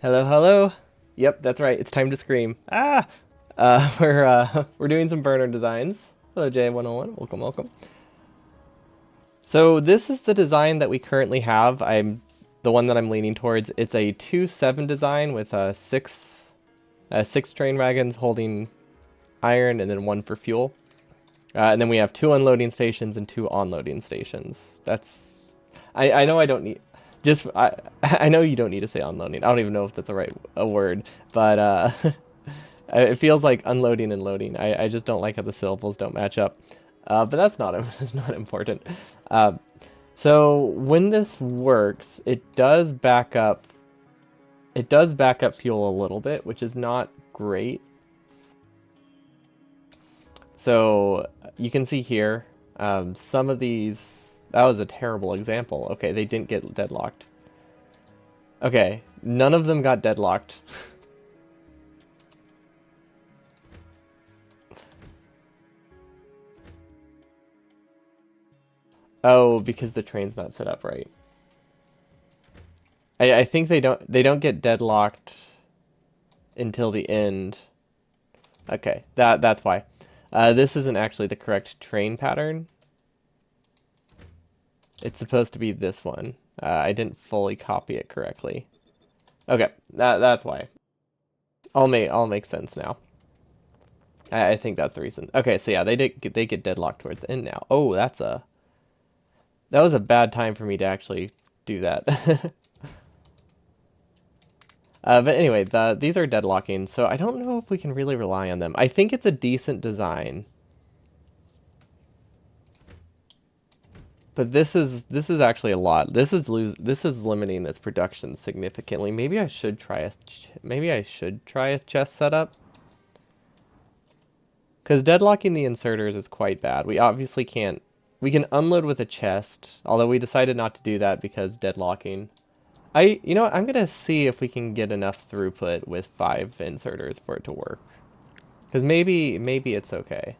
Hello, hello. Yep, that's right. It's time to scream. Ah! We're doing some burner designs. Hello, J101. Welcome, welcome. So this is the design that we currently have. I'm the one that I'm leaning towards. It's a 2-7 design with six train wagons holding iron and then one for fuel. And then we have 2 unloading stations and 2 onloading stations. That's I know I don't need just I know you don't need to say unloading. I don't even know if that's a word, but it feels like unloading and loading. I just don't like how the syllables don't match up. But that's not that's not important. Uh, so when this works, it does back up. It does back up fuel a little bit, which is not great. So you can see here, some of these, that was a terrible example. Okay, they didn't get deadlocked. Okay, none of them got deadlocked. Oh, because the train's not set up right. I think they don't get deadlocked until the end. Okay, that's why. This isn't actually the correct train pattern. It's supposed to be this one. I didn't fully copy it correctly. Okay, that's why. All make sense now. I think that's the reason. Okay, so yeah, they get deadlocked towards the end now. Oh, that was a bad time for me to actually do that. But anyway, these are deadlocking, so I don't know if we can really rely on them. I think it's a decent design. But this is actually a lot. This is limiting its production significantly. Maybe I should try a chest setup. Because deadlocking the inserters is quite bad. We obviously can't. We can unload with a chest, although we decided not to do that because deadlocking. You know what, I'm gonna see if we can get enough throughput with 5 inserters for it to work. Because maybe it's okay.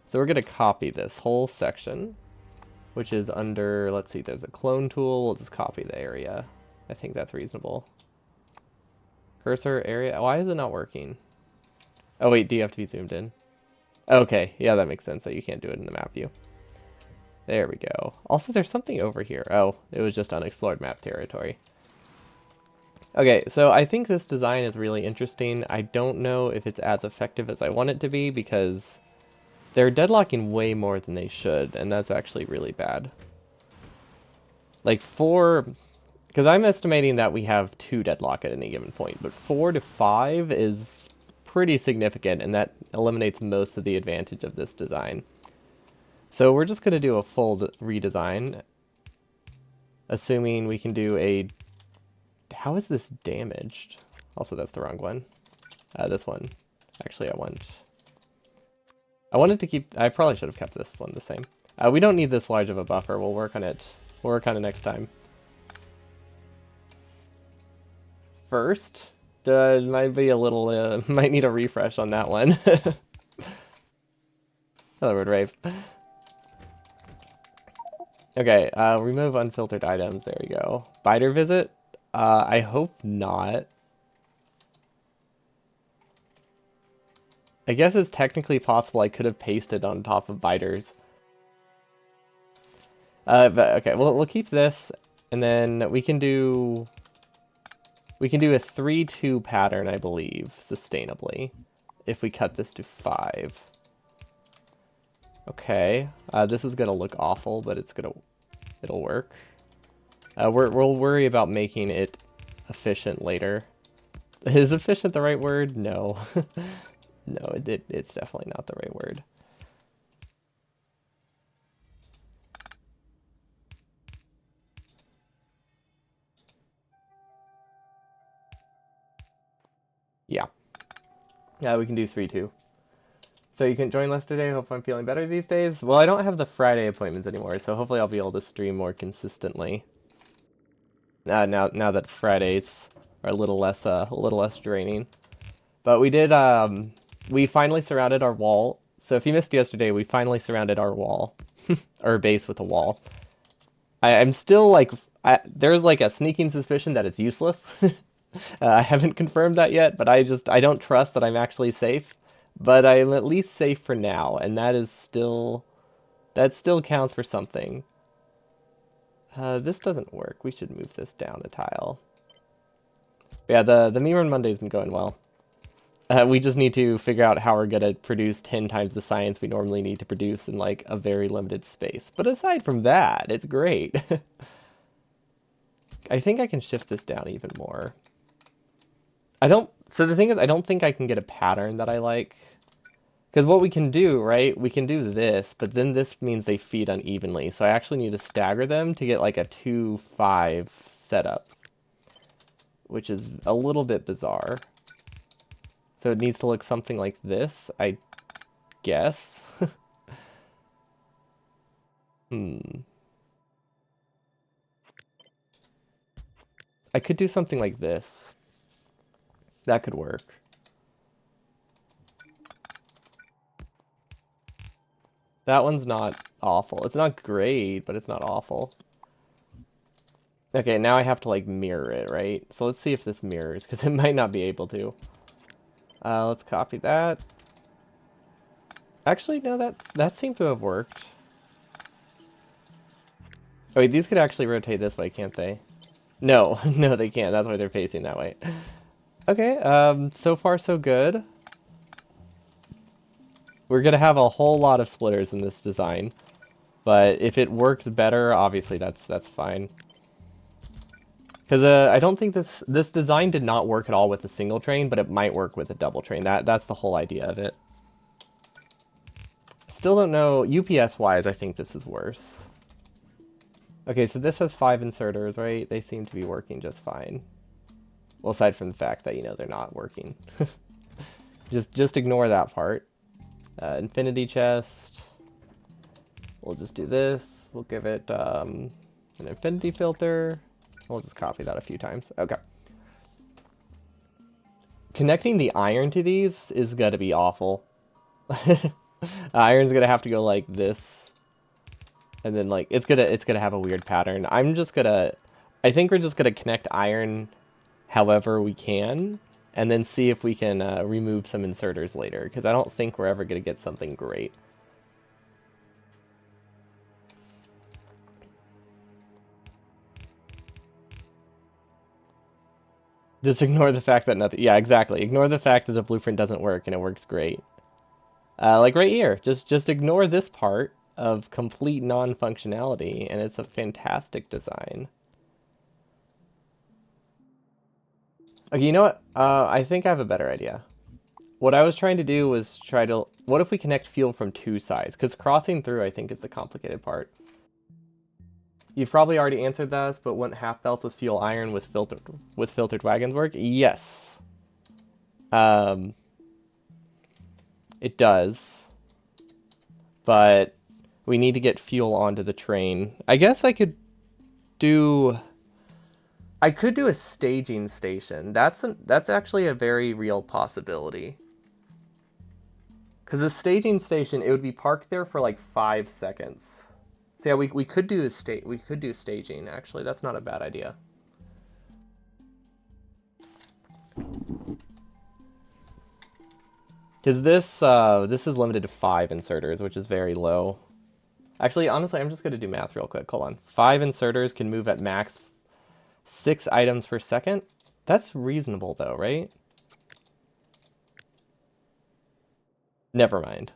So we're gonna copy this whole section, which is under, let's see, there's a clone tool. We'll just copy the area. I think that's reasonable. Cursor area. Why is it not working? Oh wait, do you have to be zoomed in? Okay, yeah, that makes sense that you can't do it in the map view. There we go. Also, there's something over here. Oh, it was just unexplored map territory. Okay, so I think this design is really interesting. I don't know if it's as effective as I want it to be because they're deadlocking way more than they should, and that's actually really bad. Like because I'm estimating that we have 2 deadlock at any given point, but 4 to 5 is pretty significant, and that eliminates most of the advantage of this design. So we're just going to do a full redesign, assuming we can do a... How is this damaged? Also, that's the wrong one. This one. Actually, I wanted to keep... I probably should have kept this one the same. We don't need this large of a buffer. We'll work on it. We'll work on it next time. First, might be a little... might need a refresh on that one. Hello, Road Rave. Okay, remove unfiltered items. There we go. Biter visit? I hope not. I guess it's technically possible I could have pasted on top of biters. But okay, we'll keep this, and then we can do a 3-2 pattern, I believe, sustainably, if we cut this to 5. Okay, this is gonna look awful, but it'll work. We'll worry about making it efficient later. Is efficient the right word? No. No, it's definitely not the right word. Yeah. Yeah, we can do 3-2. So you can join less today. Hope I'm feeling better these days. Well, I don't have the Friday appointments anymore, so hopefully I'll be able to stream more consistently. Now that Fridays are a little less draining. But we finally surrounded our wall. So if you missed yesterday, we finally surrounded our wall, our base with a wall. I'm still like, there's like a sneaking suspicion that it's useless. I haven't confirmed that yet, but I don't trust that I'm actually safe. But I'm at least safe for now, and that still counts for something. This doesn't work. We should move this down a tile. But yeah, the Me Run Monday's been going well. We just need to figure out how we're gonna produce 10 times the science we normally need to produce in like a very limited space. But aside from that, it's great. I think I can shift this down even more. So the thing is, I don't think I can get a pattern that I like. Because what we can do, right, we can do this, but then this means they feed unevenly. So I actually need to stagger them to get like a 2-5 setup, which is a little bit bizarre. So it needs to look something like this, I guess. I could do something like this. That could work. That one's not awful. It's not great, but it's not awful. Okay, now I have to like mirror it, right? So let's see if this mirrors, because it might not be able to. Let's copy that. Actually, no, that seemed to have worked. Oh, wait, these could actually rotate this way, can't they? No, no, they can't. That's why they're facing that way. Okay, so far so good. We're gonna have a whole lot of splitters in this design, but if it works better, obviously that's fine. Because I don't think this design did not work at all with a single train, but it might work with a double train. That's the whole idea of it. Still don't know, UPS-wise, I think this is worse. Okay, so this has 5 inserters, right? They seem to be working just fine. Well, aside from the fact that, you know, they're not working. Just ignore that part. Infinity chest. We'll just do this. We'll give it an infinity filter. We'll just copy that a few times. Okay. Connecting the iron to these is gonna be awful. Iron's gonna have to go like this. And then like it's gonna have a weird pattern. I think we're just gonna connect iron however we can, and then see if we can remove some inserters later, because I don't think we're ever gonna get something great. Just ignore the fact that nothing. Yeah, exactly. Ignore the fact that the blueprint doesn't work and it works great. Like right here, just ignore this part of complete non-functionality, and it's a fantastic design. Okay, you know what? I think I have a better idea. What I was trying to do was what if we connect fuel from 2 sides? Because crossing through, I think, is the complicated part. You've probably already answered this, but wouldn't half belts with fuel iron with filtered wagons work? Yes. It does. But we need to get fuel onto the train. I guess I could do a staging station. That's actually a very real possibility. Because a staging station, it would be parked there for like 5 seconds. So yeah, we could do staging. Actually, that's not a bad idea. Because this is limited to 5 inserters, which is very low. Actually, honestly, I'm just gonna do math real quick. Hold on. 5 inserters can move at max 6 items per second. That's reasonable though, right? Never mind.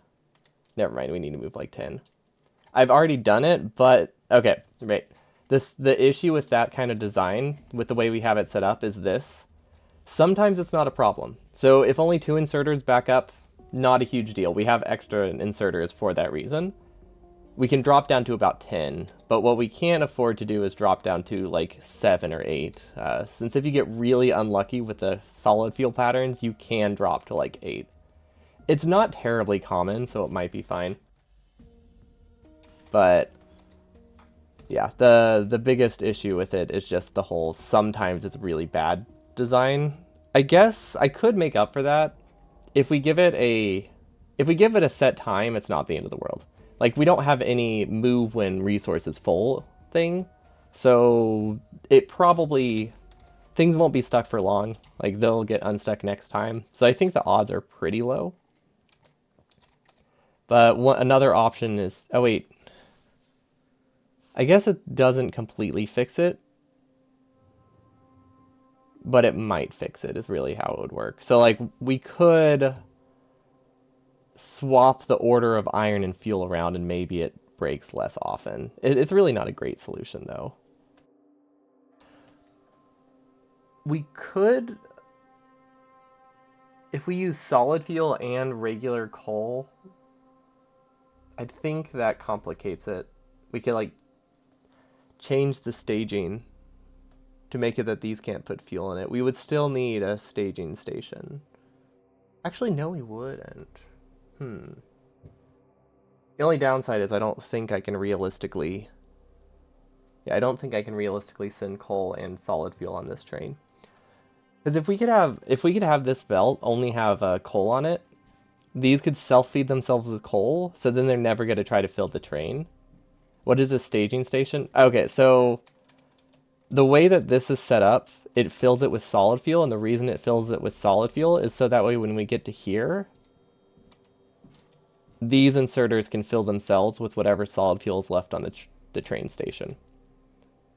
Never mind. We need to move like 10. I've already done it, but okay, right. The issue with that kind of design, with the way we have it set up, is this. Sometimes it's not a problem. So if only 2 inserters back up, not a huge deal. We have extra inserters for that reason. We can drop down to about 10, but what we can't afford to do is drop down to like 7 or 8. Since if you get really unlucky with the solid fuel patterns, you can drop to like 8. It's not terribly common, so it might be fine. But yeah, the biggest issue with it is just the whole sometimes it's really bad design. I guess I could make up for that if we give it a set time. It's not the end of the world. Like, we don't have any move when resource is full thing, so it probably things won't be stuck for long. Like, they'll get unstuck next time. So I think the odds are pretty low. But another option is... Oh, wait. I guess it doesn't completely fix it. But it might fix it, is really how it would work. So, like, we could swap the order of iron and fuel around, and maybe it breaks less often. It's really not a great solution, though. We could... If we use solid fuel and regular coal, I think that complicates it. We could, like, change the staging to make it that these can't put fuel in it. We would still need a staging station. Actually, no, we wouldn't. The only downside is I don't think I can realistically... Yeah, I don't think I can realistically send coal and solid fuel on this train. Because if we could have this belt only have coal on it, these could self-feed themselves with coal, so then they're never going to try to fill the train. What is a staging station? Okay, so the way that this is set up, it fills it with solid fuel, and the reason it fills it with solid fuel is so that way when we get to here, these inserters can fill themselves with whatever solid fuel is left on the train station.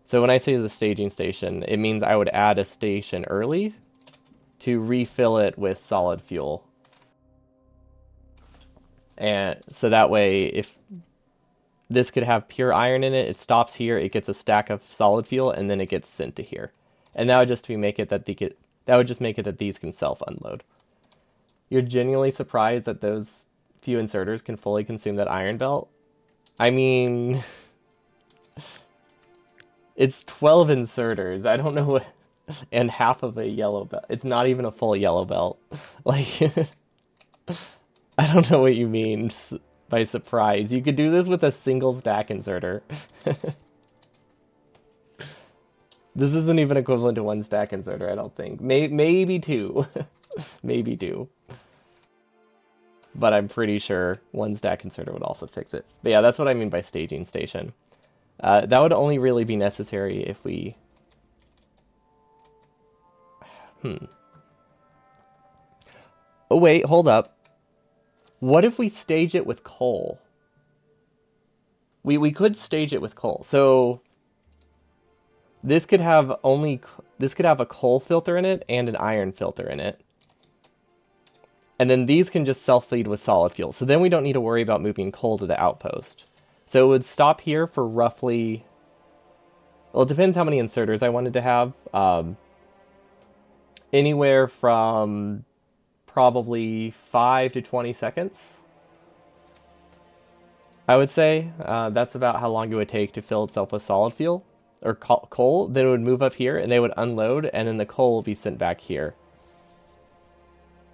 So when I say the staging station, it means I would add a station early to refill it with solid fuel. And so that way, if this could have pure iron in it, it stops here, it gets a stack of solid fuel, and then it gets sent to here. And that would just make it that these can self-unload. You're genuinely surprised that those few inserters can fully consume that iron belt? I mean, it's 12 inserters. I don't know what, and half of a yellow belt. It's not even a full yellow belt. Like, I don't know what you mean by surprise. You could do this with a single stack inserter. This isn't even equivalent to one stack inserter, I don't think. Maybe two. Maybe two. But I'm pretty sure one stack inserter would also fix it. But yeah, that's what I mean by staging station. That would only really be necessary if we... Oh wait, hold up. What if we stage it with coal? We could stage it with coal. So this could have a coal filter in it and an iron filter in it. And then these can just self-feed with solid fuel. So then we don't need to worry about moving coal to the outpost. So it would stop here for roughly... Well, it depends how many inserters I wanted to have. Anywhere from probably 5 to 20 seconds. I would say that's about how long it would take to fill itself with solid fuel or coal. Then it would move up here and they would unload, and then the coal will be sent back here.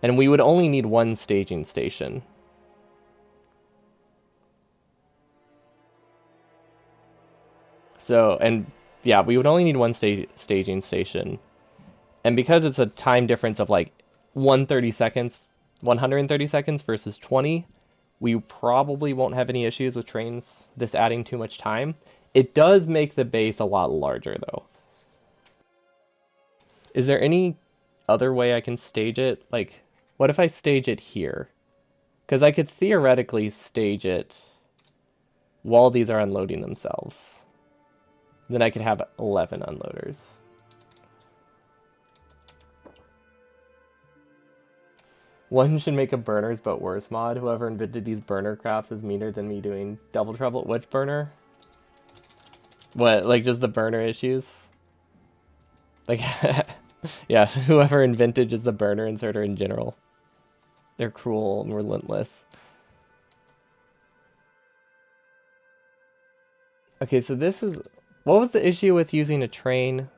And we would only need one staging station. So, and yeah, we would only need one staging station. And because it's a time difference of like 130 seconds versus 20, we probably won't have any issues with trains this adding too much time. It does make the base a lot larger though. Is there any other way I can stage it? Like, what if I stage it here? Because I could theoretically stage it while these are unloading themselves. Then I could have 11 unloaders. One should make a burners but worse mod. Whoever invented these burner crafts is meaner than me doing double trouble. Which burner? What, like just the burner issues? Like, yeah, whoever invented just the burner inserter in general. They're cruel and relentless. Okay, so this is... What was the issue with using a train?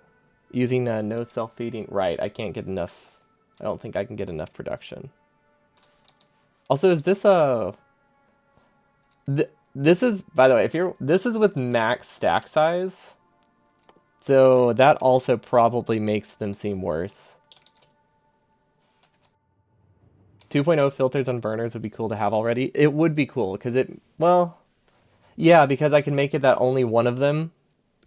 Using no self-feeding? Right, I can't get enough... I don't think I can get enough production. Also, is this a... This is, by the way, this is with max stack size. So that also probably makes them seem worse. 2.0 filters on burners would be cool to have already. It would be cool, because it... Well, yeah, because I can make it that only one of them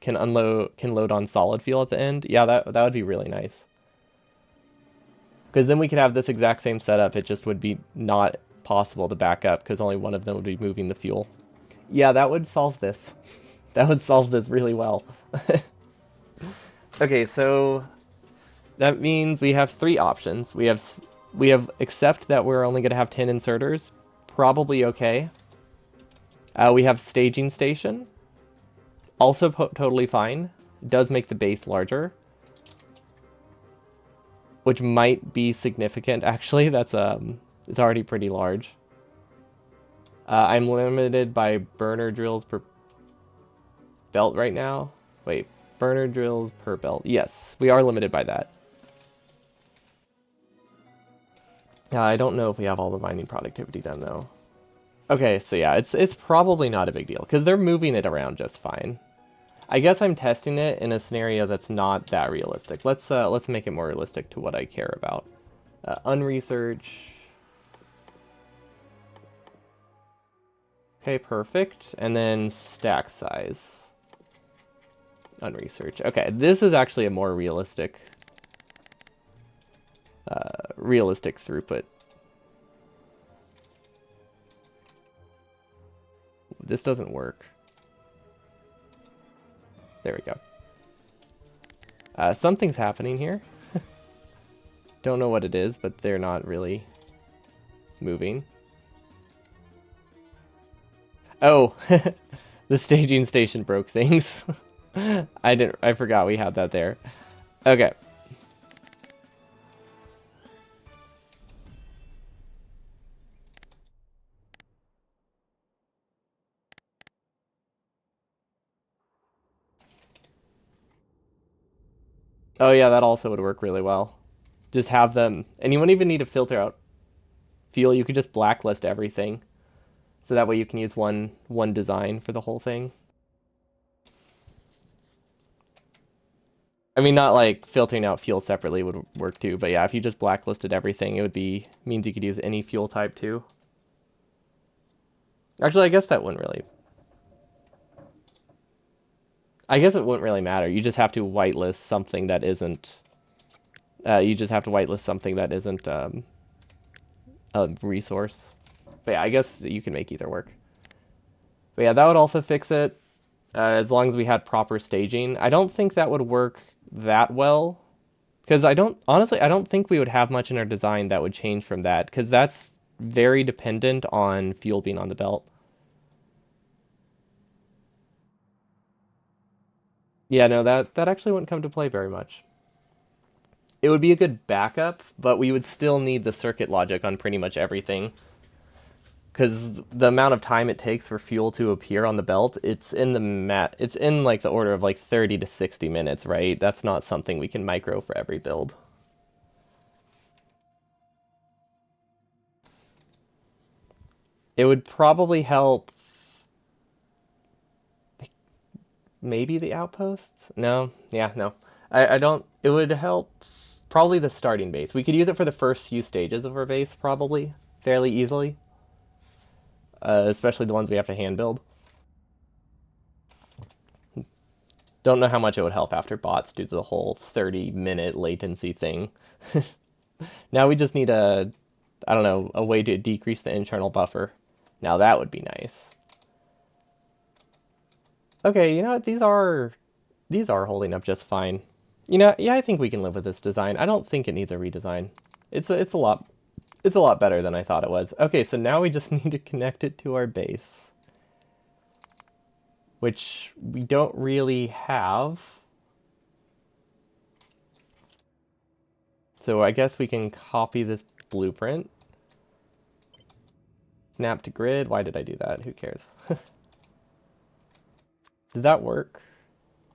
can load on solid fuel at the end. Yeah, that would be really nice. Because then we could have this exact same setup. It just would be not possible to back up because only one of them would be moving the fuel. Yeah, that would solve this. That would solve this really well. Okay, so that means we have three options. We have accept that we're only going to have 10 inserters. Probably okay. We have staging station. Also totally fine. Does make the base larger, which might be significant actually. That's it's already pretty large. I'm limited by burner drills per belt right now. Wait, burner drills per belt. Yes, we are limited by that. I don't know if we have all the mining productivity done though. Okay, so yeah, it's probably not a big deal because they're moving it around just fine. I guess I'm testing it in a scenario that's not that realistic. Let's make it more realistic to what I care about. Unresearch. Okay, perfect. And then stack size. Unresearch. Okay, this is actually a more realistic throughput. This doesn't work. There we go. Something's happening here. Don't know what it is, but they're not really moving. Oh, the staging station broke things. I forgot we had that there. Okay. Oh yeah, that also would work really well. Just have them, and you wouldn't even need to filter out fuel. You could just blacklist everything, so that way you can use one design for the whole thing. I mean, not like filtering out fuel separately would work too, but yeah, if you just blacklisted everything, it would means you could use any fuel type too. Actually, I guess that wouldn't really. I guess it wouldn't really matter. You just have to whitelist something that isn't. You just have to whitelist something that isn't a resource. But yeah, I guess you can make either work. But yeah, that would also fix it, as long as we had proper staging. I don't think that would work that well, because honestly, I don't think we would have much in our design that would change from that, because that's very dependent on fuel being on the belt. Yeah, no, that actually wouldn't come to play very much. It would be a good backup, but we would still need the circuit logic on pretty much everything. Because the amount of time it takes for fuel to appear on the belt, it's in like the order of like 30 to 60 minutes, right? That's not something we can micro for every build. It would probably help maybe the outposts? No. Yeah, no. I don't it would help probably the starting base. We could use it for the first few stages of our base probably fairly easily. Especially the ones we have to hand build. Don't know how much it would help after bots due to the whole 30-minute latency thing. Now we just need I don't know, a way to decrease the internal buffer. Now that would be nice. Okay, you know what? These are holding up just fine. You know, yeah, I think we can live with this design. I don't think it needs a redesign. It's a lot better than I thought it was. Okay, so now we just need to connect it to our base, which we don't really have. So I guess we can copy this blueprint. Snap to grid. Why did I do that? Who cares? Did that work?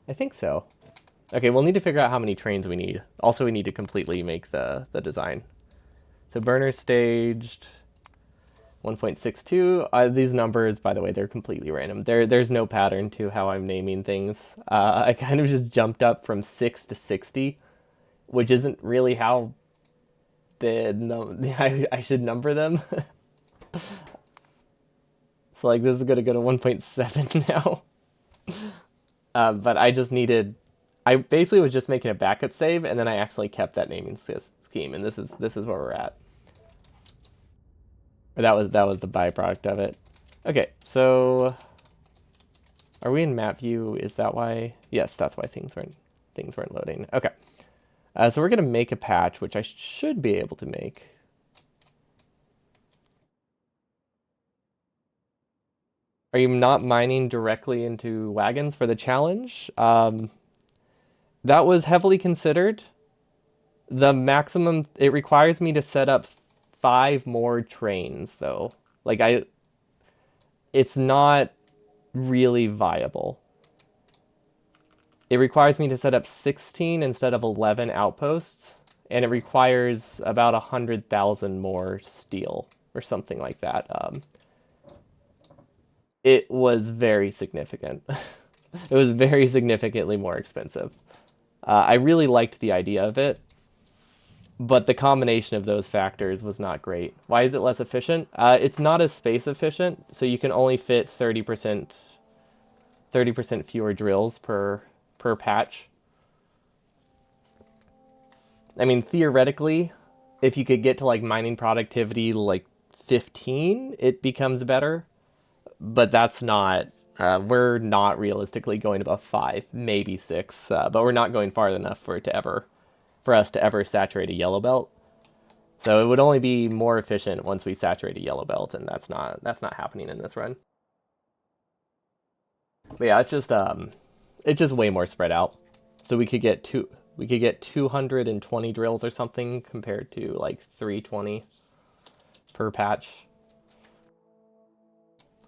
I think so. Okay, we'll need to figure out how many trains we need. Also, we need to completely make the design. So burner staged 1.62. These numbers, by the way, they're completely random. There's no pattern to how I'm naming things. I kind of just jumped up from 6 to 60, which isn't really how I should number them. So like this is gonna go to 1.7 now. But I just needed. I basically was just making a backup save, and then I actually kept that naming scheme, and this is where we're at. Or that was the byproduct of it. Okay, so are we in map view? Is that why? Yes, that's why things weren't loading. Okay, so we're gonna make a patch, which I should be able to make. Are you not mining directly into wagons for the challenge? That was heavily considered. The maximum it requires me to set up 5 more trains though. Like it's not really viable. It requires me to set up 16 instead of 11 outposts, and it requires about 100,000 more steel or something like that. It was very significant. It was very significantly more expensive. I really liked the idea of it, but the combination of those factors was not great. Why is it less efficient? It's not as space efficient, so you can only fit 30% fewer drills per patch. I mean, theoretically, if you could get to like mining productivity like 15, it becomes better, but that's not. We're not realistically going above 5, maybe 6, but we're not going far enough for us to ever saturate a yellow belt. So it would only be more efficient once we saturate a yellow belt, and that's not happening in this run. But yeah, it's just way more spread out. So we could get 220 drills or something compared to like 320 per patch.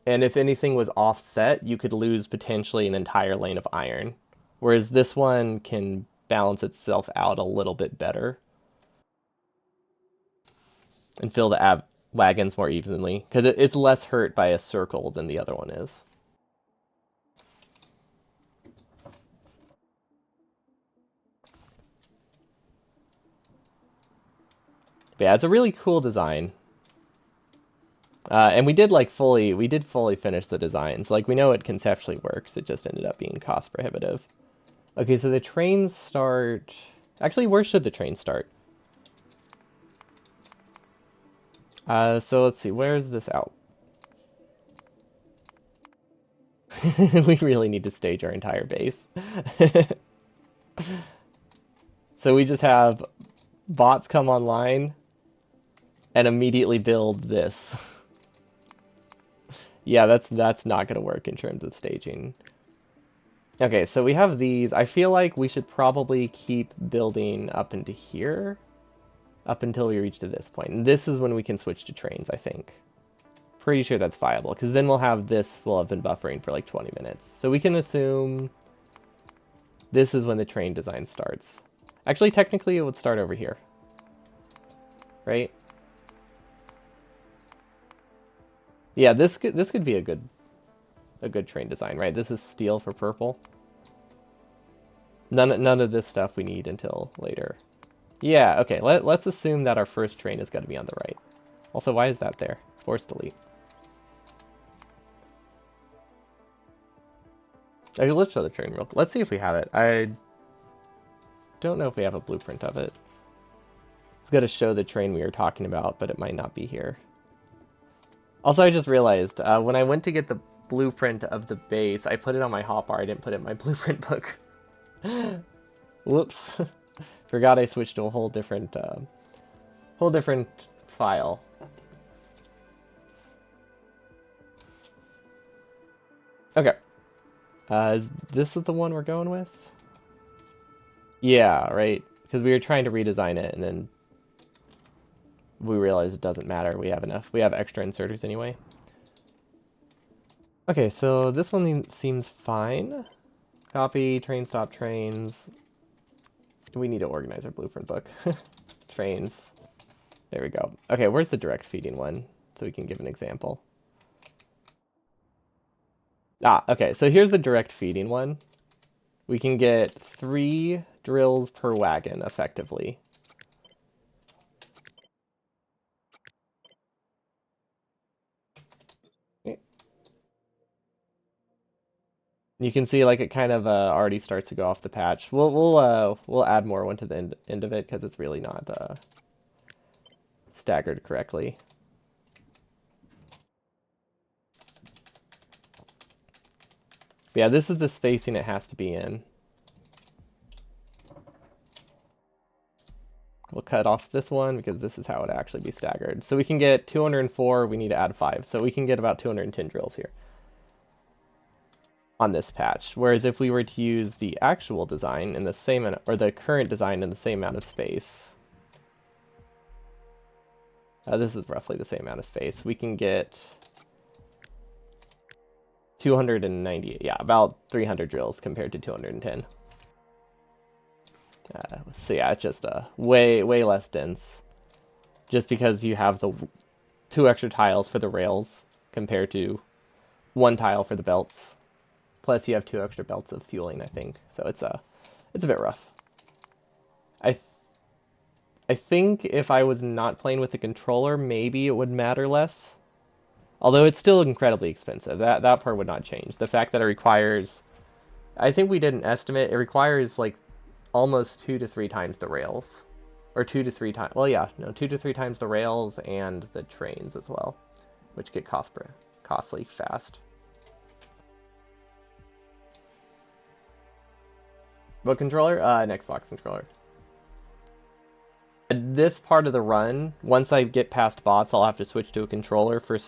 And if anything was offset, you could lose potentially an entire lane of iron. Whereas this one can balance itself out a little bit better and fill the wagons more evenly because it's less hurt by a circle than the other one is. But yeah, it's a really cool design. And we did fully finish the designs. Like we know it conceptually works. It just ended up being cost prohibitive. Okay, so the trains start. Actually, where should the train start? So let's see. Where's this out? We really need to stage our entire base. So we just have bots come online and immediately build this. Yeah, that's not gonna work in terms of staging. Okay, so we have these. I feel like we should probably keep building up into here, up until we reach to this point. And this is when we can switch to trains, I think. Pretty sure that's viable, because then we'll have been buffering for like 20 minutes. So we can assume this is when the train design starts. Actually, technically it would start over here. Right? Yeah, this could be a good train design, right? This is steel for purple. None of this stuff we need until later. Yeah, okay. Let's assume that our first train is going to be on the right. Also, why is that there? Force delete. Okay, let's show the train real quick. Let's see if we have it. I don't know if we have a blueprint of it. It's got to show the train we were talking about, but it might not be here. Also, I just realized when I went to get the blueprint of the base, I put it on my hotbar. I didn't put it in my blueprint book. Whoops. Forgot I switched to a whole different file. Okay. Is this the one we're going with? Yeah, right. Because we were trying to redesign it, and then we realized it doesn't matter. We have enough. We have extra inserters anyway. Okay, so this one seems fine. Copy, train stop trains. We need to organize our blueprint book. Trains. There we go. Okay, where's the direct feeding one? So we can give an example. Okay, so here's the direct feeding one. We can get 3 drills per wagon, effectively. You can see like it kind of already starts to go off the patch. We'll add more one to the end of it because it's really not staggered correctly. But yeah, this is the spacing it has to be in. We'll cut off this one because this is how it actually be staggered. So we can get 204, we need to add 5. So we can get about 210 drills here on this patch. Whereas if we were to use the actual design in the same, or the current design in the same amount of space, this is roughly the same amount of space, we can get 290, yeah, about 300 drills compared to 210. So yeah, it's just way less dense, just because you have the 2 extra tiles for the rails compared to 1 tile for the belts. Plus you have 2 extra belts of fueling, I think. So it's a bit rough. I think if I was not playing with the controller, maybe it would matter less. Although it's still incredibly expensive. That part would not change. The fact that it requires, I think we did an estimate, it requires like almost 2 to 3 times the rails. Or 2 to 3 times, well yeah, no, 2 to 3 times the rails and the trains as well, which get costly fast. What controller? An Xbox controller. This part of the run, once I get past bots, I'll have to switch to a controller for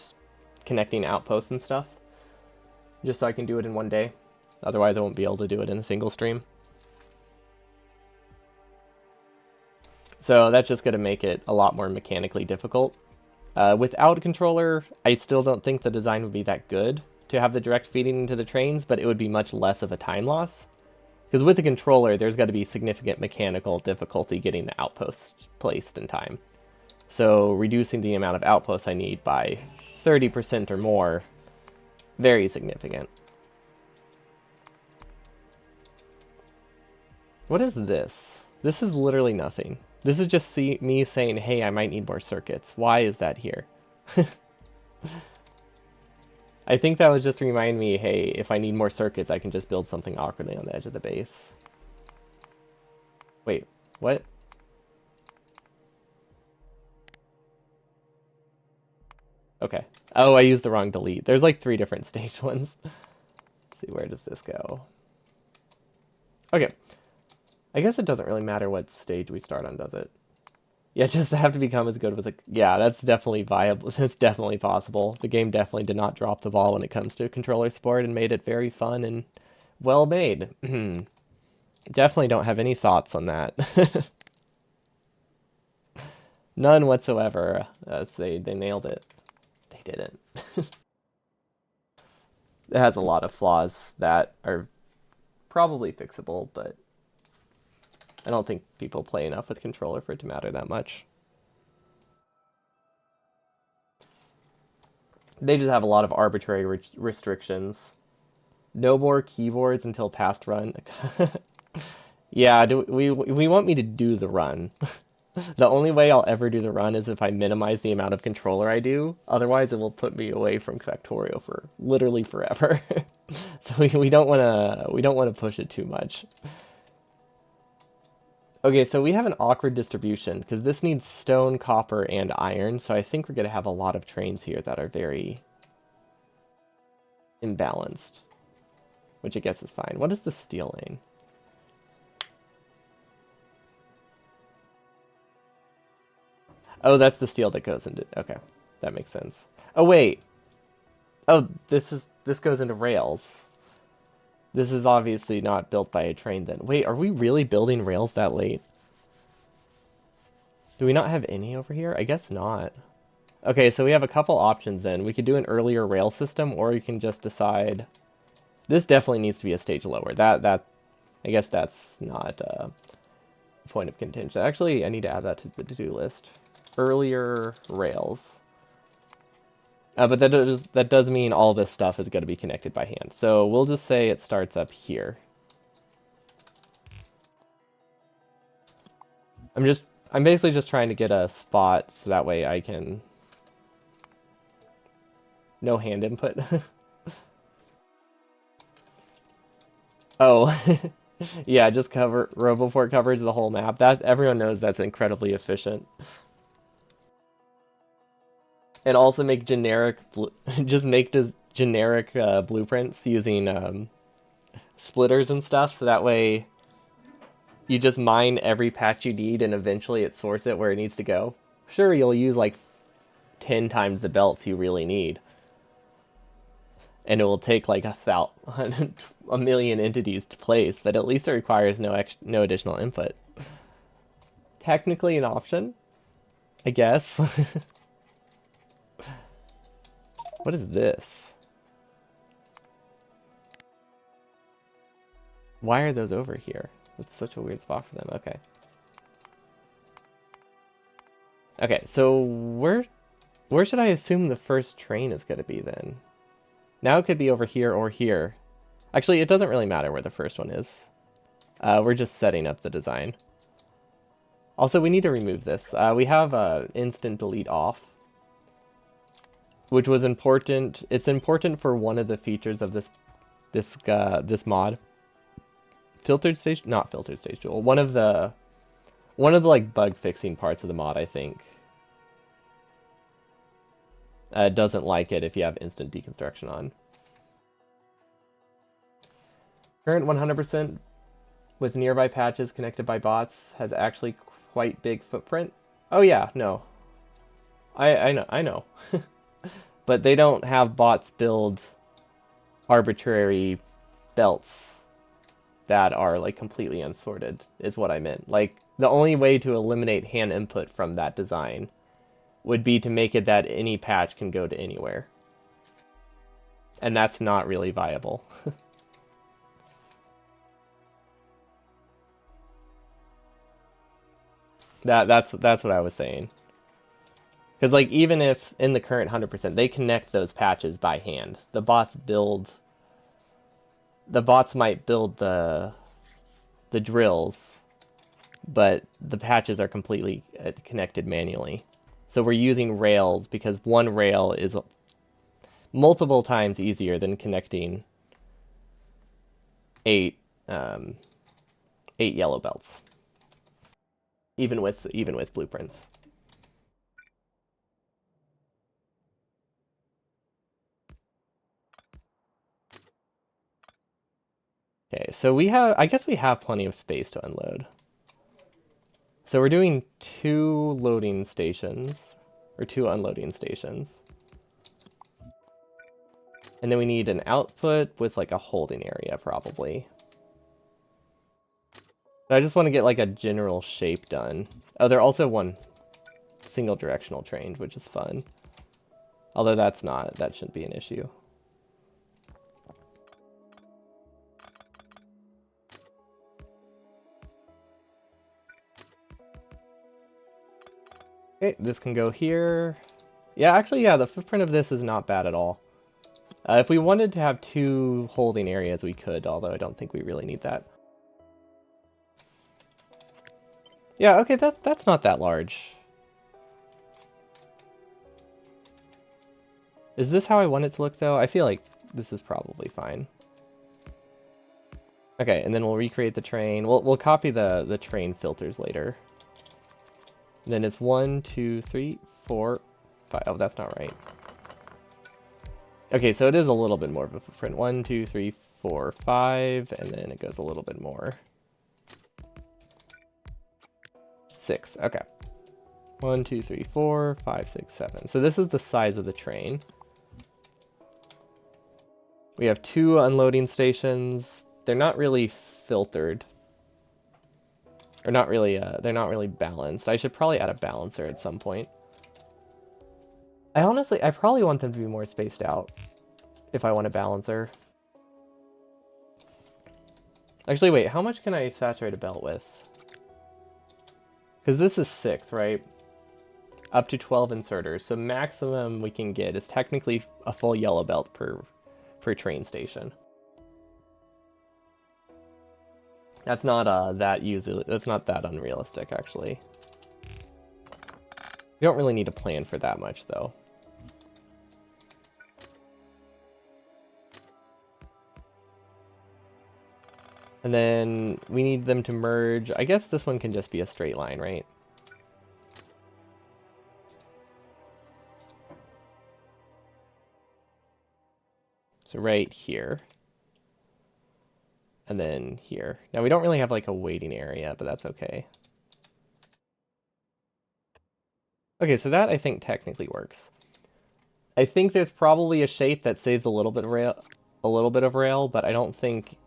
connecting outposts and stuff, just so I can do it in one day. Otherwise, I won't be able to do it in a single stream. So that's just going to make it a lot more mechanically difficult. Without a controller, I still don't think the design would be that good to have the direct feeding into the trains, but it would be much less of a time loss. Because with the controller, there's got to be significant mechanical difficulty getting the outposts placed in time. So reducing the amount of outposts I need by 30% or more, very significant. What is this? This is literally nothing. This is just me saying, hey, I might need more circuits. Why is that here? I think that was just to remind me, hey, if I need more circuits, I can just build something awkwardly on the edge of the base. Wait, what? Okay. Oh, I used the wrong delete. There's like 3 different stage ones. Let's see, where does this go? Okay. I guess it doesn't really matter what stage we start on, does it? Yeah, just have to become as good with a... Yeah, that's definitely viable. That's definitely possible. The game definitely did not drop the ball when it comes to controller sport and made it very fun and well made. Definitely don't have any thoughts on that. None whatsoever. They nailed it. They didn't. It has a lot of flaws that are probably fixable, but I don't think people play enough with controller for it to matter that much. They just have a lot of arbitrary restrictions. No more keyboards until past run. Yeah, we want me to do the run. The only way I'll ever do the run is if I minimize the amount of controller I do. Otherwise, it will put me away from Factorio for literally forever. So we don't want to push it too much. Okay, so we have an awkward distribution because this needs stone, copper, and iron. So I think we're going to have a lot of trains here that are very imbalanced, which I guess is fine. What is the steel lane? Oh, that's the steel that goes into... Okay, that makes sense. Oh, wait. Oh, this goes into rails. This is obviously not built by a train then. Wait, are we really building rails that late? Do we not have any over here? I guess not. Okay, so we have a couple options then. We could do an earlier rail system, or you can just decide... This definitely needs to be a stage lower. I guess that's not a point of contention. Actually, I need to add that to the to-do list. Earlier rails. But that does mean all this stuff is going to be connected by hand. So we'll just say it starts up here. I'm basically just trying to get a spot so that way I can... No hand input. Oh, yeah, just cover RoboFort covers the whole map. That everyone knows that's incredibly efficient. And also make generic, just make generic blueprints using splitters and stuff, so that way you just mine every patch you need, and eventually it sorts it where it needs to go. Sure, you'll use like 10 times the belts you really need, and it will take like a million entities to place, but at least it requires no additional input. Technically an option, I guess. What is this? Why are those over here? That's such a weird spot for them. Okay. Okay, so where should I assume the first train is going to be then? Now it could be over here or here. Actually, it doesn't really matter where the first one is. We're just setting up the design. Also, we need to remove this. We have instant delete off, which was important. It's important for one of the features of this mod. Filtered stage, not filtered stage tool. One of the like bug fixing parts of the mod, I think. Doesn't like it if you have instant deconstruction on. Current 100% with nearby patches connected by bots has actually quite big footprint. Oh yeah, no. I know. But they don't have bots build arbitrary belts that are like completely unsorted, is what I meant. Like, the only way to eliminate hand input from that design would be to make it that any patch can go to anywhere. And that's not really viable. That's what I was saying. Because like, even if in the current 100%, they connect those patches by hand. The bots might build the drills, but the patches are completely connected manually. So we're using rails because one rail is multiple times easier than connecting eight yellow belts, even with blueprints. Okay, so I guess we have plenty of space to unload. So we're doing 2 loading stations, or 2 unloading stations. And then we need an output with like a holding area, probably. But I just want to get like a general shape done. Oh, they're also one single directional train, which is fun. Although that shouldn't be an issue. Okay, this can go here. Yeah, actually, yeah, the footprint of this is not bad at all. If we wanted to have 2 holding areas, we could, although I don't think we really need that. Yeah, okay, that's not that large. Is this how I want it to look, though? I feel like this is probably fine. Okay, and then we'll recreate the train. We'll copy the train filters later. And then it's 1, 2, 3, 4, 5. Oh, that's not right. Okay, so it is a little bit more of a footprint. 1, 2, 3, 4, 5, and then it goes a little bit more. 6. Okay. 1, 2, 3, 4, 5, 6, 7. So this is the size of the train. We have 2 unloading stations. They're not really filtered. Or not really, they're not really balanced. I should probably add a balancer at some point. I probably want them to be more spaced out if I want a balancer. Actually, wait, how much can I saturate a belt with? Because this is 6, right? Up to 12 inserters. So maximum we can get is technically a full yellow belt per train station. That's not that's not that unrealistic, actually. You don't really need to plan for that much, though. And then we need them to merge. I guess this one can just be a straight line, right? So right here. And then here. Now we don't really have like a waiting area, but that's okay. Okay, so that I think technically works. I think there's probably a shape that saves a little bit of rail, but I don't think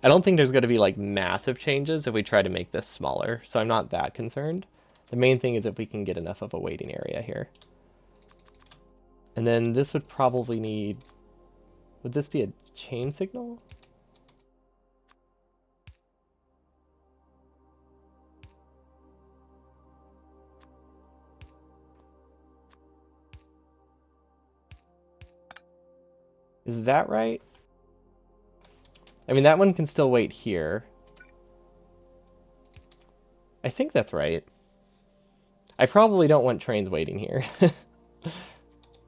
there's going to be like massive changes if we try to make this smaller. So I'm not that concerned. The main thing is if we can get enough of a waiting area here. And then this would probably need, would this be a chain signal? Is that right? I mean, that one can still wait here. I think that's right. I probably don't want trains waiting here.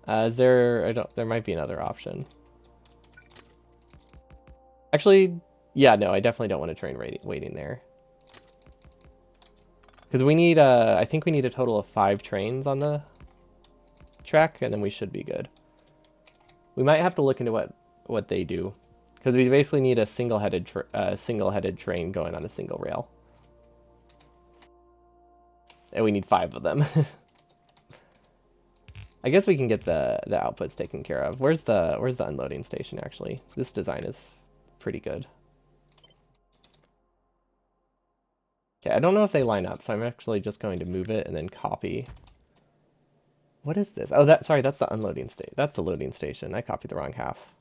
There might be another option. Actually, yeah, no, I definitely don't want a train waiting there. Because we need, I think we need a total of 5 trains on the track, and then we should be good. We might have to look into what they do. Because we basically need a single-headed train going on a single rail. And we need 5 of them. I guess we can get the outputs taken care of. Where's the unloading station actually? This design is pretty good. Okay, I don't know if they line up, so I'm actually just going to move it and then copy. What is this? Oh, sorry, that's the unloading station. That's the loading station. I copied the wrong half.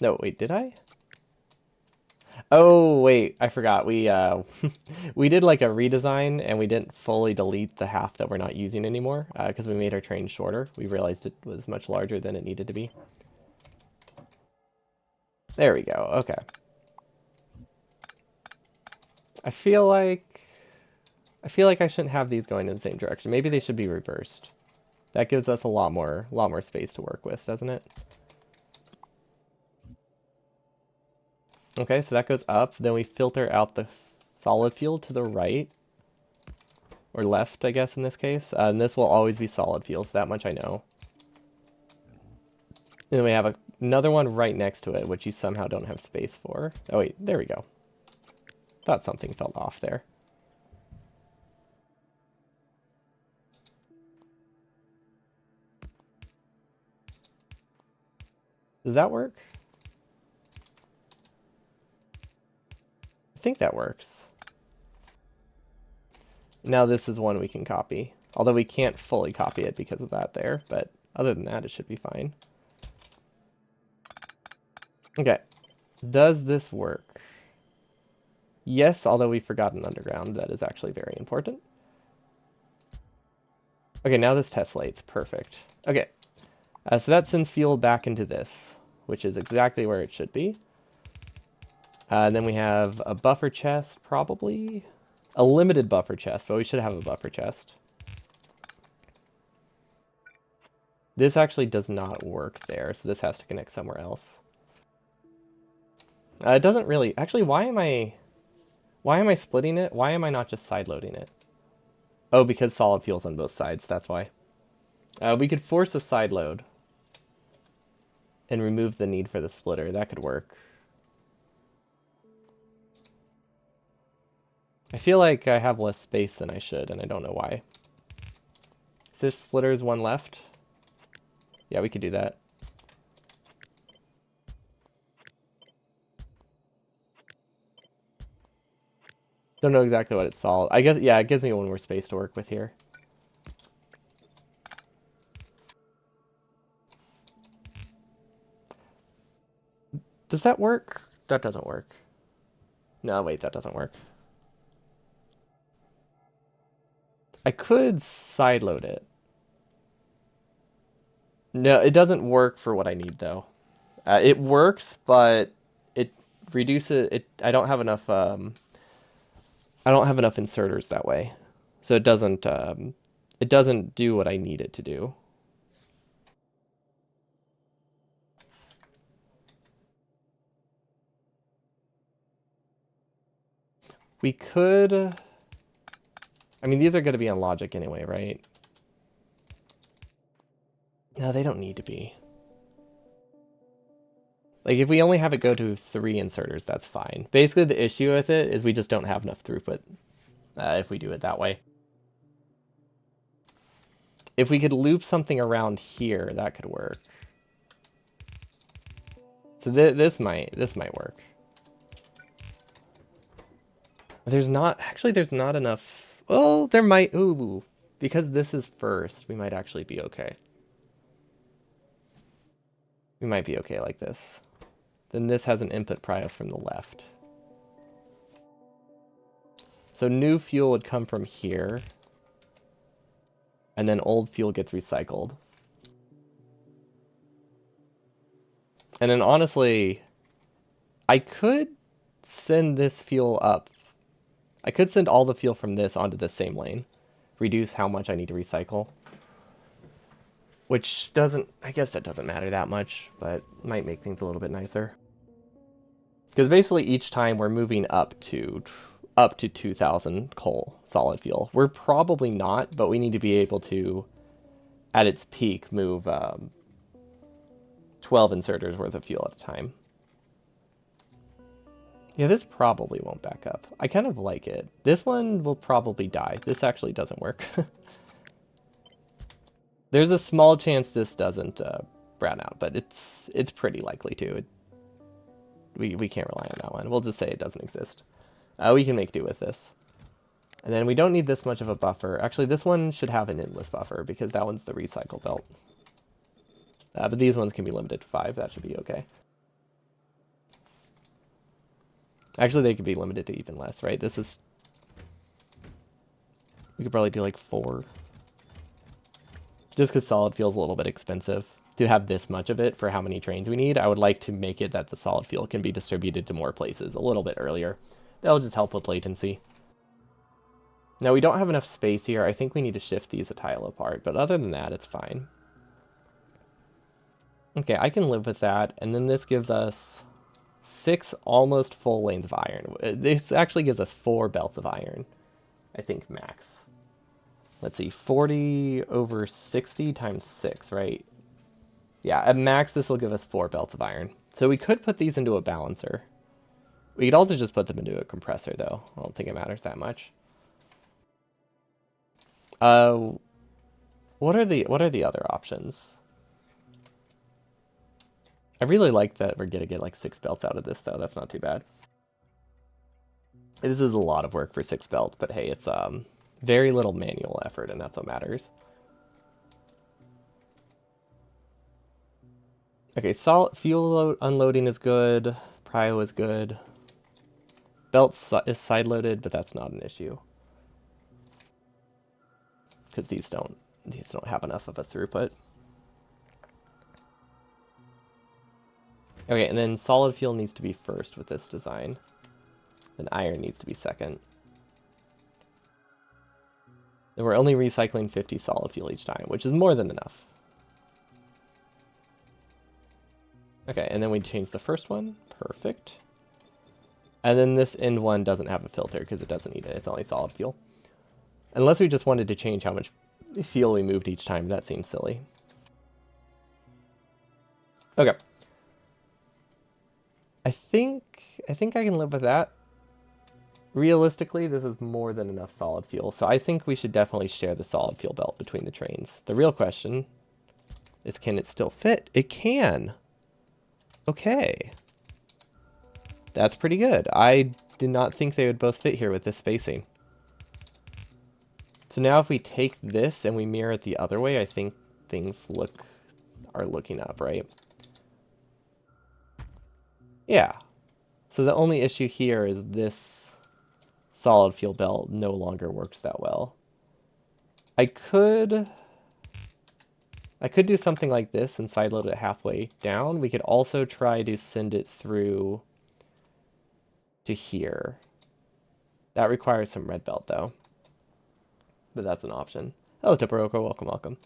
No, wait, did I? Oh, wait, I forgot. We we did like a redesign and we didn't fully delete the half that we're not using anymore because we made our train shorter. We realized it was much larger than it needed to be. There we go. Okay. I feel like I shouldn't have these going in the same direction. Maybe they should be reversed. That gives us a lot more space to work with, doesn't it? Okay, so that goes up. Then we filter out the solid fuel to the right. Or left, I guess, in this case. And this will always be solid fuels, that much I know. And then we have another one right next to it, which you somehow don't have space for. Oh, wait, there we go. Thought something fell off there. Does that work? I think that works. Now this is one we can copy. Although we can't fully copy it because of that there, but other than that, it should be fine. Okay. Does this work? Yes, although we forgot an underground. That is actually very important. Okay, now this tessellates. Perfect. Okay. So that sends fuel back into this, which is exactly where it should be. And then we have a buffer chest, probably. A limited buffer chest, but we should have a buffer chest. This actually does not work there, so this has to connect somewhere else. It doesn't really... Actually, why am I splitting it? Why am I not just side loading it? Oh, because solid fuel's on both sides, that's why. We could force a side load and remove the need for the splitter. That could work. I feel like I have less space than I should, and I don't know why. Is there splitters one left? Yeah, we could do that. Don't know exactly what it's solid. I guess, yeah, it gives me one more space to work with here. Does that work? That doesn't work. No, wait, that doesn't work. I could sideload it. No, it doesn't work for what I need though. It works, but it reduces it. I don't have enough. I don't have enough inserters that way, so it doesn't. It doesn't do what I need it to do. We could... I mean, these are going to be on logic anyway, right? No, they don't need to be. Like, if we only have it go to 3 inserters, that's fine. Basically, the issue with it is we just don't have enough throughput if we do it that way. If we could loop something around here, that could work. So this might work. There's not enough. Oh, there might. Ooh, because this is first, we might actually be okay. We might be okay like this. Then this has an input prio from the left. So new fuel would come from here. And then old fuel gets recycled. And then honestly, I could send this fuel up. I could send all the fuel from this onto the same lane. Reduce how much I need to recycle. Which doesn't, I guess that doesn't matter that much, but might make things a little bit nicer. Because basically each time we're moving up to 2,000 coal solid fuel. We're probably not, but we need to be able to, at its peak, move 12 inserters worth of fuel at a time. Yeah, this probably won't back up. I kind of like it. This one will probably die. This actually doesn't work. There's a small chance this doesn't brown out, but it's pretty likely to. We can't rely on that one. We'll just say it doesn't exist. We can make do with this. And then we don't need this much of a buffer. Actually, this one should have an endless buffer because that one's the recycle belt. But these ones can be limited to 5. That should be okay. Actually, they could be limited to even less, right? This is... We could probably do like 4. Just because solid feels a little bit expensive. To have this much of it for how many trains we need, I would like to make it that the solid fuel can be distributed to more places a little bit earlier. That'll just help with latency. Now, we don't have enough space here. I think we need to shift these a tile apart, but other than that, it's fine. Okay, I can live with that, and then this gives us 6 almost full lanes of iron. This actually gives us 4 belts of iron, I think, max. Let's see, 40 over 60 times 6, right? Yeah, at max, this will give us 4 belts of iron. So we could put these into a balancer. We could also just put them into a compressor, though. I don't think it matters that much. What are the other options? I really like that we're gonna get like 6 belts out of this, though. That's not too bad. This is a lot of work for 6 belts, but hey, it's very little manual effort, and that's what matters. Okay, solid fuel unloading is good. Prio is good. Belt is side loaded, but that's not an issue because these don't have enough of a throughput. Okay, and then solid fuel needs to be first with this design. Then iron needs to be second. Then we're only recycling 50 solid fuel each time, which is more than enough. Okay, and then we change the first one. Perfect. And then this end one doesn't have a filter because it doesn't need it. It's only solid fuel. Unless we just wanted to change how much fuel we moved each time. That seems silly. Okay. I think I can live with that. Realistically, this is more than enough solid fuel. So I think we should definitely share the solid fuel belt between the trains. The real question is, can it still fit? It can. Okay. That's pretty good. I did not think they would both fit here with this spacing. So now if we take this and we mirror it the other way, I think things are looking up, right? Yeah. So the only issue here is this solid fuel belt no longer works that well. I could do something like this and side load it halfway down. We could also try to send it through to here. That requires some red belt though. But that's an option. Hello, Toporoko. Welcome, welcome.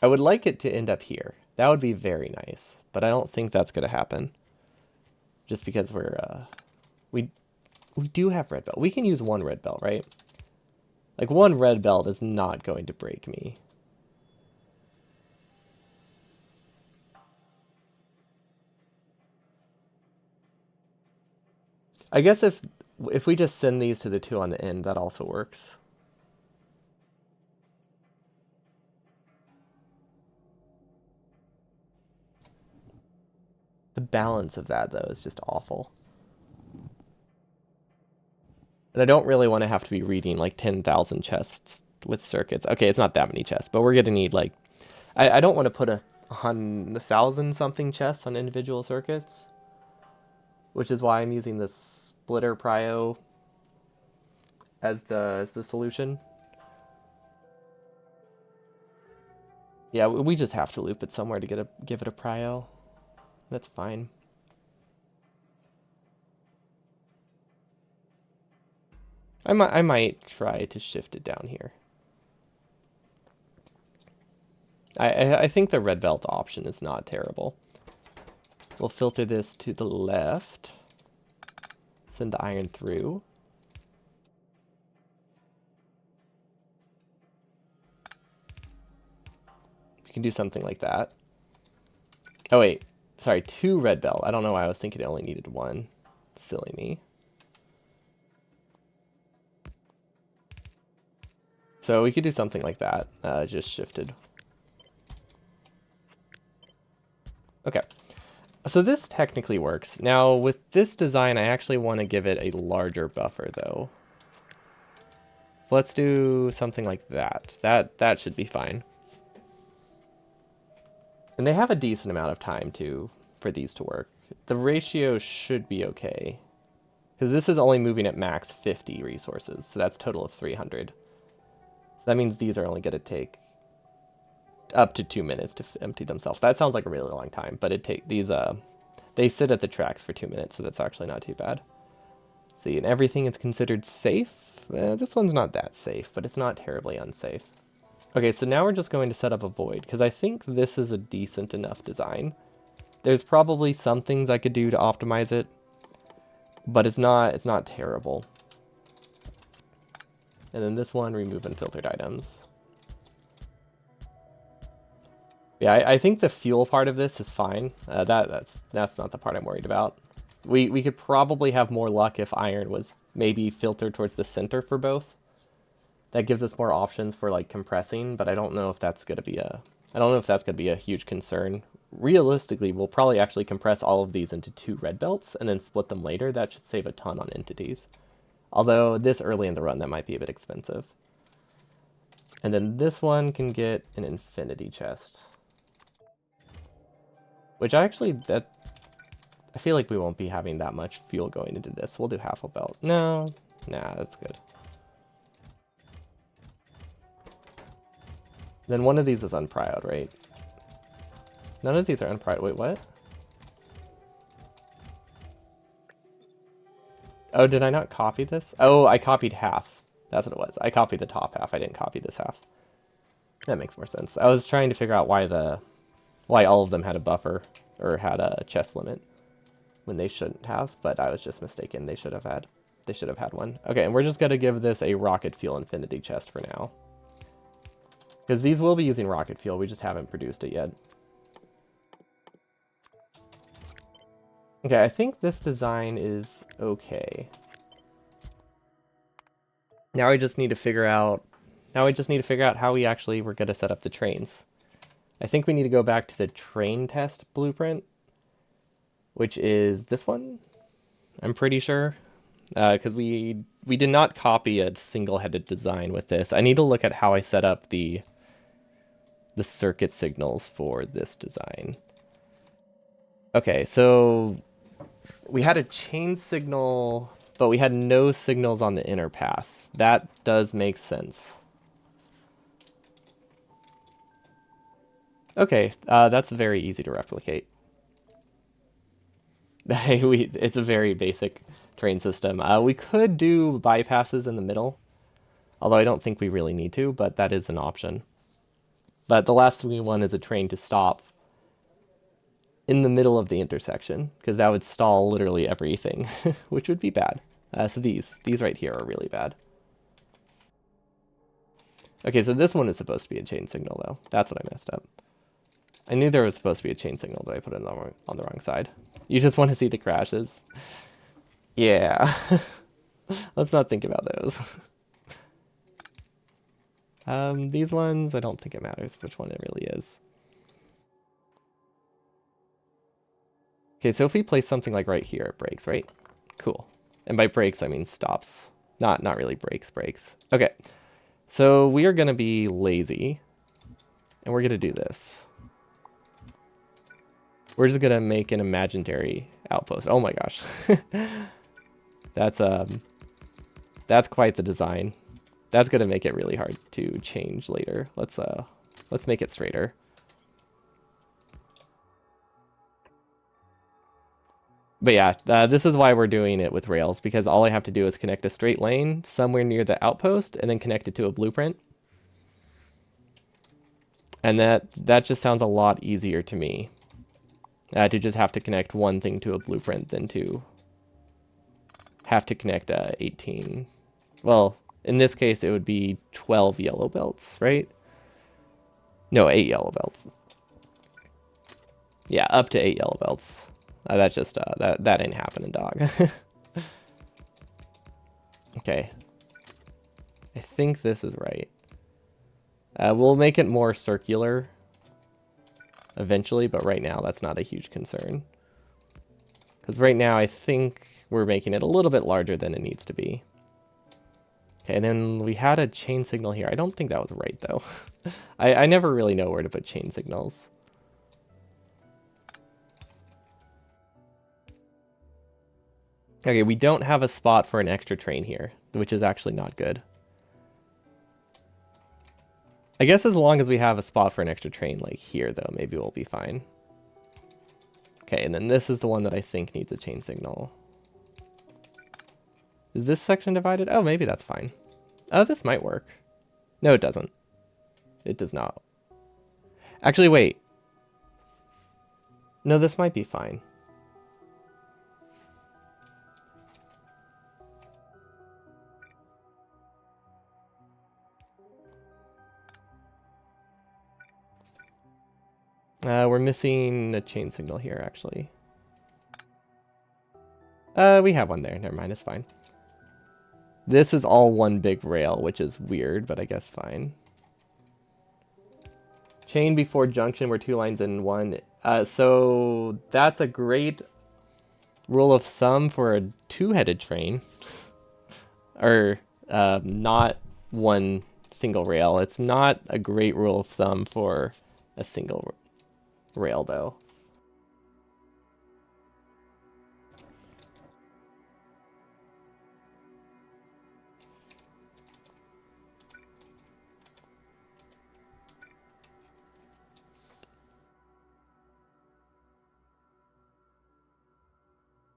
I would like it to end up here. That would be very nice, but I don't think that's going to happen. Just because we're We we do have red belt. We can use one red belt, right? Like one red belt is not going to break me. I guess if we just send these to the two on the end, that also works. The balance of that, though, is just awful. And I don't really want to have to be reading like 10,000 chests with circuits. Okay, it's not that many chests, but we're going to need like... I don't want to put a 1,000 something chests on individual circuits, which is why I'm using this splitter prio as the solution. Yeah, we just have to loop it somewhere to give it a prio. That's fine. I might try to shift it down here. I think the red belt option is not terrible. We'll filter this to the left. Send the iron through. You can do something like that. Oh wait, sorry, 2 red belt. I don't know why I was thinking it only needed 1. Silly me. So we could do something like that, just shifted. Okay, so this technically works. Now with this design, I actually want to give it a larger buffer though. So let's do something like that. That should be fine. And they have a decent amount of time for these to work. The ratio should be okay. Because this is only moving at max 50 resources, so that's a total of 300. So that means these are only going to take up to 2 minutes to empty themselves. That sounds like a really long time, but they sit at the tracks for 2 minutes, so that's actually not too bad. See, and everything is considered safe. This one's not that safe, but it's not terribly unsafe. Okay, so now we're just going to set up a void, because I think this is a decent enough design. There's probably some things I could do to optimize it, but it's not terrible. And then this one, remove unfiltered items. Yeah, I think the fuel part of this is fine. That's not the part I'm worried about. We could probably have more luck if iron was maybe filtered towards the center for both. That gives us more options for like compressing, but I don't know if that's gonna be a huge concern. Realistically, we'll probably actually compress all of these into 2 red belts and then split them later. That should save a ton on entities. Although this early in the run, that might be a bit expensive. And then this one can get an infinity chest. Which I feel like we won't be having that much fuel going into this. We'll do half a belt. No, nah, that's good. Then one of these is unprioed, right? None of these are unprioed. Wait, what? Oh, did I not copy this? Oh, I copied half. That's what it was. I copied the top half. I didn't copy this half. That makes more sense. I was trying to figure out why all of them had a buffer or had a chest limit when they shouldn't have, but I was just mistaken. They should have had one. Okay, and we're just gonna give this a rocket fuel infinity chest for now. Because these will be using rocket fuel, we just haven't produced it yet. Okay, I think this design is okay. Now we just need to figure out how we actually were going to set up the trains. I think we need to go back to the train test blueprint, which is this one, I'm pretty sure. Because we did not copy a single-headed design with this. I need to look at how I set up the circuit signals for this design. Okay, so we had a chain signal, but we had no signals on the inner path. That does make sense. Okay, that's very easy to replicate. It's a very basic train system. We could do bypasses in the middle, although I don't think we really need to, but that is an option. But the last thing we want is a train to stop in the middle of the intersection, because that would stall literally everything, which would be bad. So these right here are really bad. Okay, so this one is supposed to be a chain signal, though. That's what I messed up. I knew there was supposed to be a chain signal, but I put it on the wrong side. You just want to see the crashes? Yeah. Let's not think about those. These ones, I don't think it matters which one it really is. Okay, so if we place something like right here, it breaks, right? Cool. And by breaks, I mean stops. Not really breaks. Okay, so we are going to be lazy, and we're going to do this. We're just going to make an imaginary outpost. Oh my gosh. That's quite the design. That's going to make it really hard to change later. Let's make it straighter. But yeah, this is why we're doing it with rails, because all I have to do is connect a straight lane somewhere near the outpost and then connect it to a blueprint. And that just sounds a lot easier to me. To just have to connect one thing to a blueprint than to have to connect 18. Well, in this case, it would be 12 yellow belts, right? No, 8 yellow belts. Yeah, up to 8 yellow belts. That's just, that ain't happening, dog. Okay. I think this is right. We'll make it more circular eventually, but right now that's not a huge concern. Because right now I think we're making it a little bit larger than it needs to be. Okay, and then we had a chain signal here. I don't think that was right, though. I never really know where to put chain signals. Okay, we don't have a spot for an extra train here, which is actually not good. I guess as long as we have a spot for an extra train like here, though, maybe we'll be fine. Okay, and then this is the one that I think needs a chain signal. Is this section divided? Oh, maybe that's fine. Oh, this might work. No, it doesn't. It does not. Actually, wait. No, this might be fine. We're missing a chain signal here, actually. We have one there. Never mind, it's fine. This is all one big rail, which is weird, but I guess fine. Chain before junction where 2 lines in one. So that's a great rule of thumb for a 2-headed train. Or not one single rail. It's not a great rule of thumb for a single rail, though.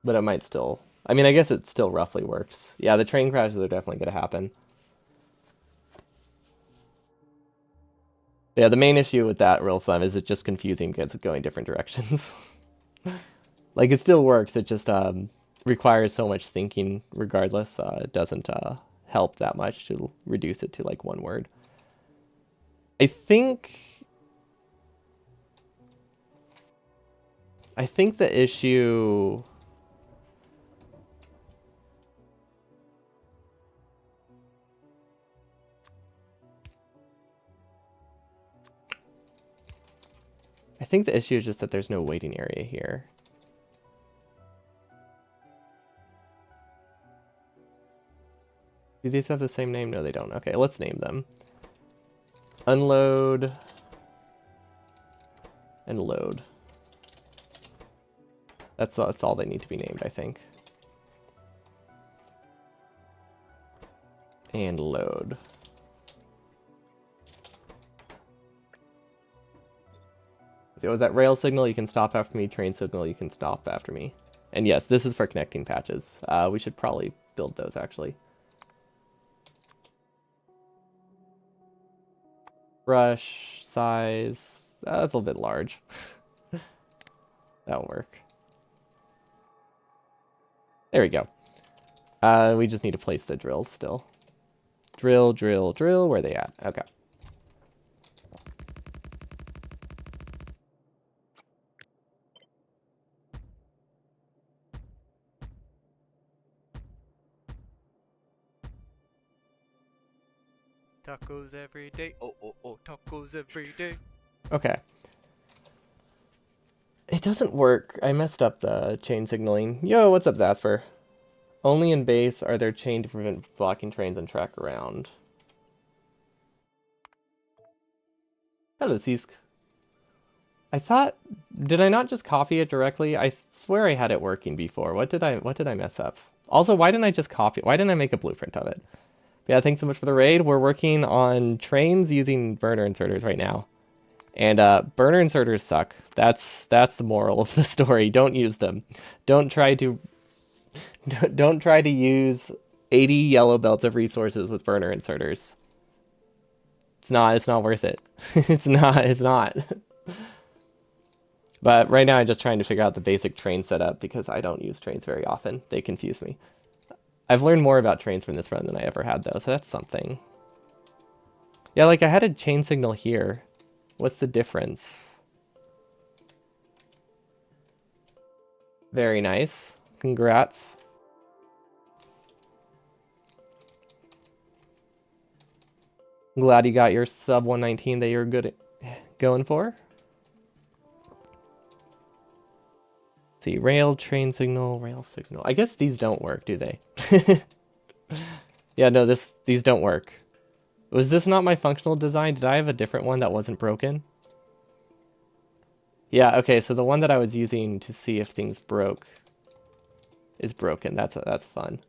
But it might still... I mean, I guess it still roughly works. Yeah, the train crashes are definitely going to happen. Yeah, the main issue with that rule of thumb is it's just confusing because it's going different directions. Like, it still works, it just requires so much thinking regardless. It doesn't help that much to reduce it to, like, one word. I think the issue... I think the issue is just that there's no waiting area here. Do these have the same name? No, they don't. Okay, let's name them. Unload and load. That's all they need to be named, I think. And load. So was that rail signal, you can stop after me. Train signal, you can stop after me. And yes, this is for connecting patches. We should probably build those, actually. Brush size. That's a little bit large. That'll work. There we go. We just need to place the drills still. Drill, drill, drill. Where are they at? Okay. Tacos every day. Oh, oh, oh, tacos every day. Okay. It doesn't work. I messed up the chain signaling. Yo, what's up, Zasper? Only in base are there chain to prevent blocking trains and track around. Hello, Sisk. I thought, did I not just copy it directly? I swear I had it working before. What did I mess up? Also, why didn't I just copy? Why didn't I make a blueprint of it? Yeah, thanks so much for the raid. We're working on trains using burner inserters right now. And burner inserters suck. That's the moral of the story. Don't use them. Don't try to use 80 yellow belts of resources with burner inserters. It's not worth it. It's not. But right now I'm just trying to figure out the basic train setup because I don't use trains very often. They confuse me. I've learned more about trains from this run than I ever had though, so that's something. Yeah, like I had a chain signal here. What's the difference? Very nice. Congrats. I'm glad you got your sub 119 that you're good at going for. Let's see, rail, train signal, rail signal. I guess these don't work, do they? Yeah, no, these don't work. Was this not my functional design? Did I have a different one that wasn't broken? Yeah, okay, so the one that I was using to see if things broke is broken. That's fun.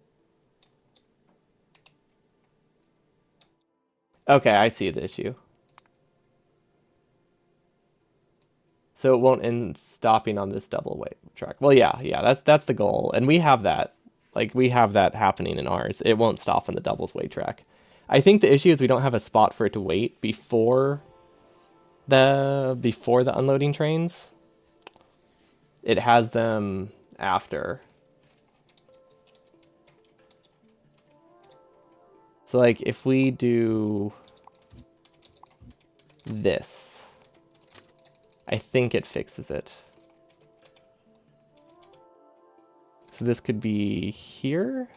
Okay, I see the issue. So it won't end stopping on this double way track. Well, yeah, that's the goal. And we have that. Like, we have that happening in ours. It won't stop on the double way track. I think the issue is we don't have a spot for it to wait before the unloading trains. It has them after. So like if we do this, I think it fixes it. So this could be here.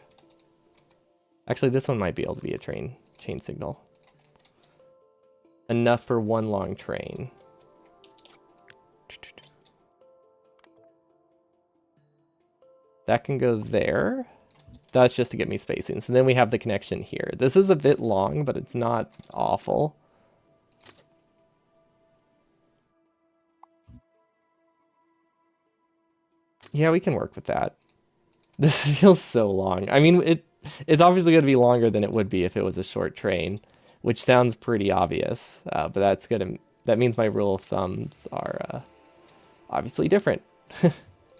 Actually, this one might be able to be a chain signal. Enough for one long train. That can go there. That's just to get me spacing. So then we have the connection here. This is a bit long, but it's not awful. Yeah, we can work with that. This feels so long. I mean, it's obviously going to be longer than it would be if it was a short train, which sounds pretty obvious. But that means my rule of thumbs are obviously different.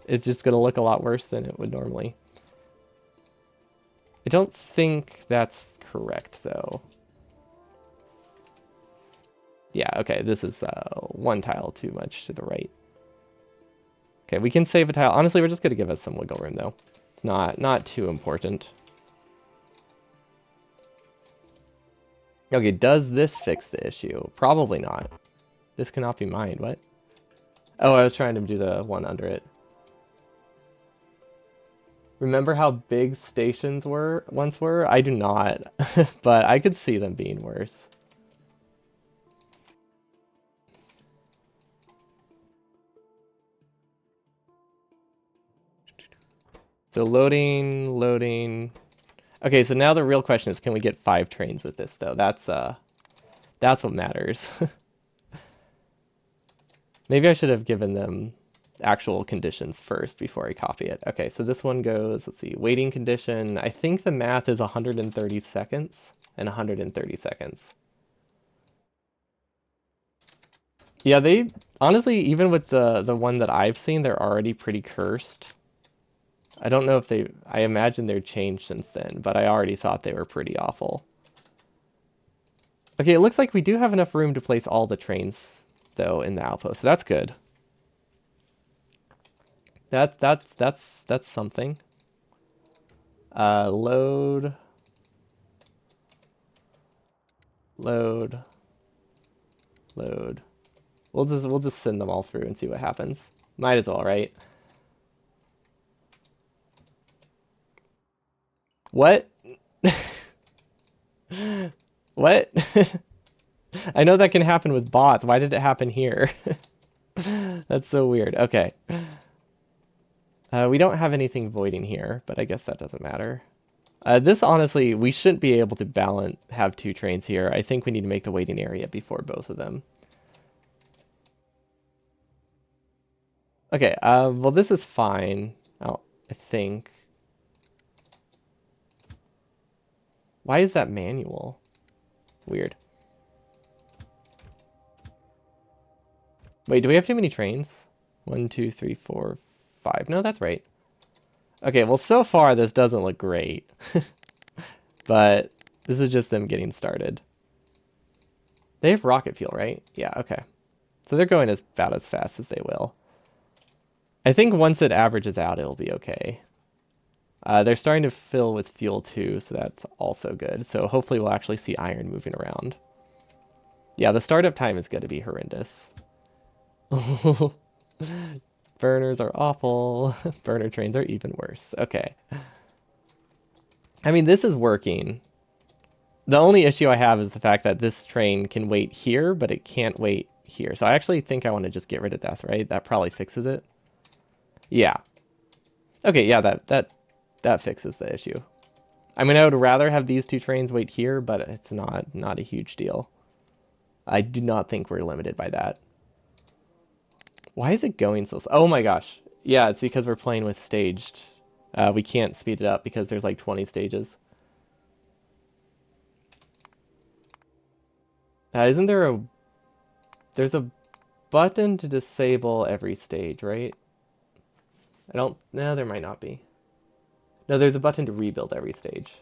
It's just going to look a lot worse than it would normally. I don't think that's correct, though. Yeah, okay, this is one tile too much to the right. Okay, we can save a tile. Honestly, we're just going to give us some wiggle room, though. It's not too important. Okay, does this fix the issue? Probably not. This cannot be mined. What? Oh, I was trying to do the one under it. Remember how big stations once were? I do not, but I could see them being worse. So loading. Okay, so now the real question is, can we get 5 trains with this, though? That's what matters. Maybe I should have given them actual conditions first before I copy it. Okay, so this one goes, let's see, waiting condition. I think the math is 130 seconds and 130 seconds. Yeah, they honestly, even with the one that I've seen, they're already pretty cursed. I don't know if I imagine they're changed since then, but I already thought they were pretty awful. Okay, it looks like we do have enough room to place all the trains, though, in the outpost, so that's good. That's something. Load, load, load. We'll just send them all through and see what happens. Might as well, right? What? What? I know that can happen with bots. Why did it happen here? That's so weird. Okay. We don't have anything voiding here, but I guess that doesn't matter. This honestly, we shouldn't be able to have two trains here. I think we need to make the waiting area before both of them. Okay, well this is fine. I think. Why is that manual? Weird. Wait, do we have too many trains? 1, 2, 3, 4, 5. No, that's right. Okay, well so far this doesn't look great. But this is just them getting started. They have rocket fuel, right? Yeah, okay. So they're going about as fast as they will. I think once it averages out, it'll be okay. They're starting to fill with fuel too, so that's also good. So hopefully we'll actually see iron moving around. Yeah, the startup time is going to be horrendous. Burners are awful. Burner trains are even worse. Okay. I mean, this is working. The only issue I have is the fact that this train can wait here, but it can't wait here. So I actually think I want to just get rid of that, right? That probably fixes it. Yeah. Okay, yeah, that fixes the issue. I mean, I would rather have these two trains wait here, but it's not a huge deal. I do not think we're limited by that. Why is it going so slow? Oh my gosh. Yeah, it's because we're playing with staged. We can't speed it up because there's like 20 stages. Isn't there there's a button to disable every stage, right? No, there might not be. No, there's a button to rebuild every stage.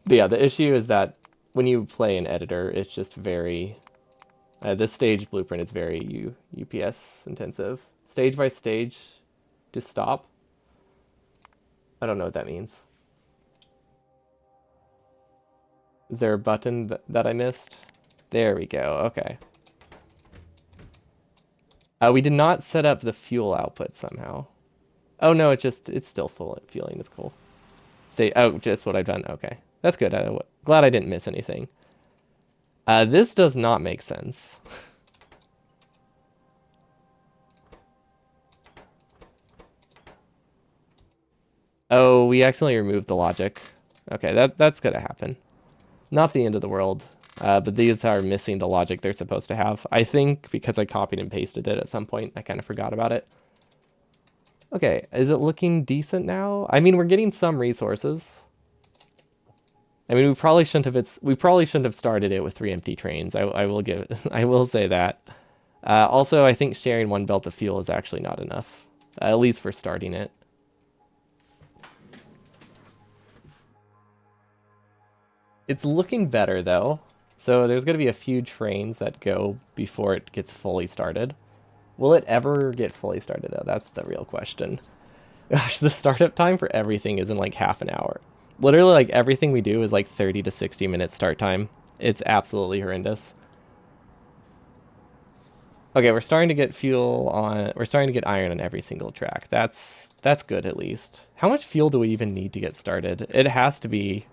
But yeah, the issue is that when you play an editor, it's just very... this stage blueprint is very UPS intensive. Stage by stage to stop. I don't know what that means. Is there a button that I missed? There we go. Okay. We did not set up the fuel output somehow. Oh no, it's still full fueling. It's cool. Oh, just what I've done. Okay, that's good. Glad I didn't miss anything. This does not make sense. Oh, we accidentally removed the logic. Okay, that's gonna happen. Not the end of the world. But these are missing the logic they're supposed to have. I think because I copied and pasted it at some point, I kind of forgot about it. Okay, is it looking decent now? I mean, we're getting some resources. I mean, we probably shouldn't have started it with 3 empty trains. I will say that. Also, I think sharing 1 belt of fuel is actually not enough, at least for starting it. It's looking better though. So there's going to be a few trains that go before it gets fully started. Will it ever get fully started though? That's the real question. Gosh, the startup time for everything is in like half an hour. Literally, like everything we do is like 30 to 60 minutes start time. It's absolutely horrendous. Okay, we're starting to get we're starting to get iron on every single track. That's good at least. How much fuel do we even need to get started? It has to be...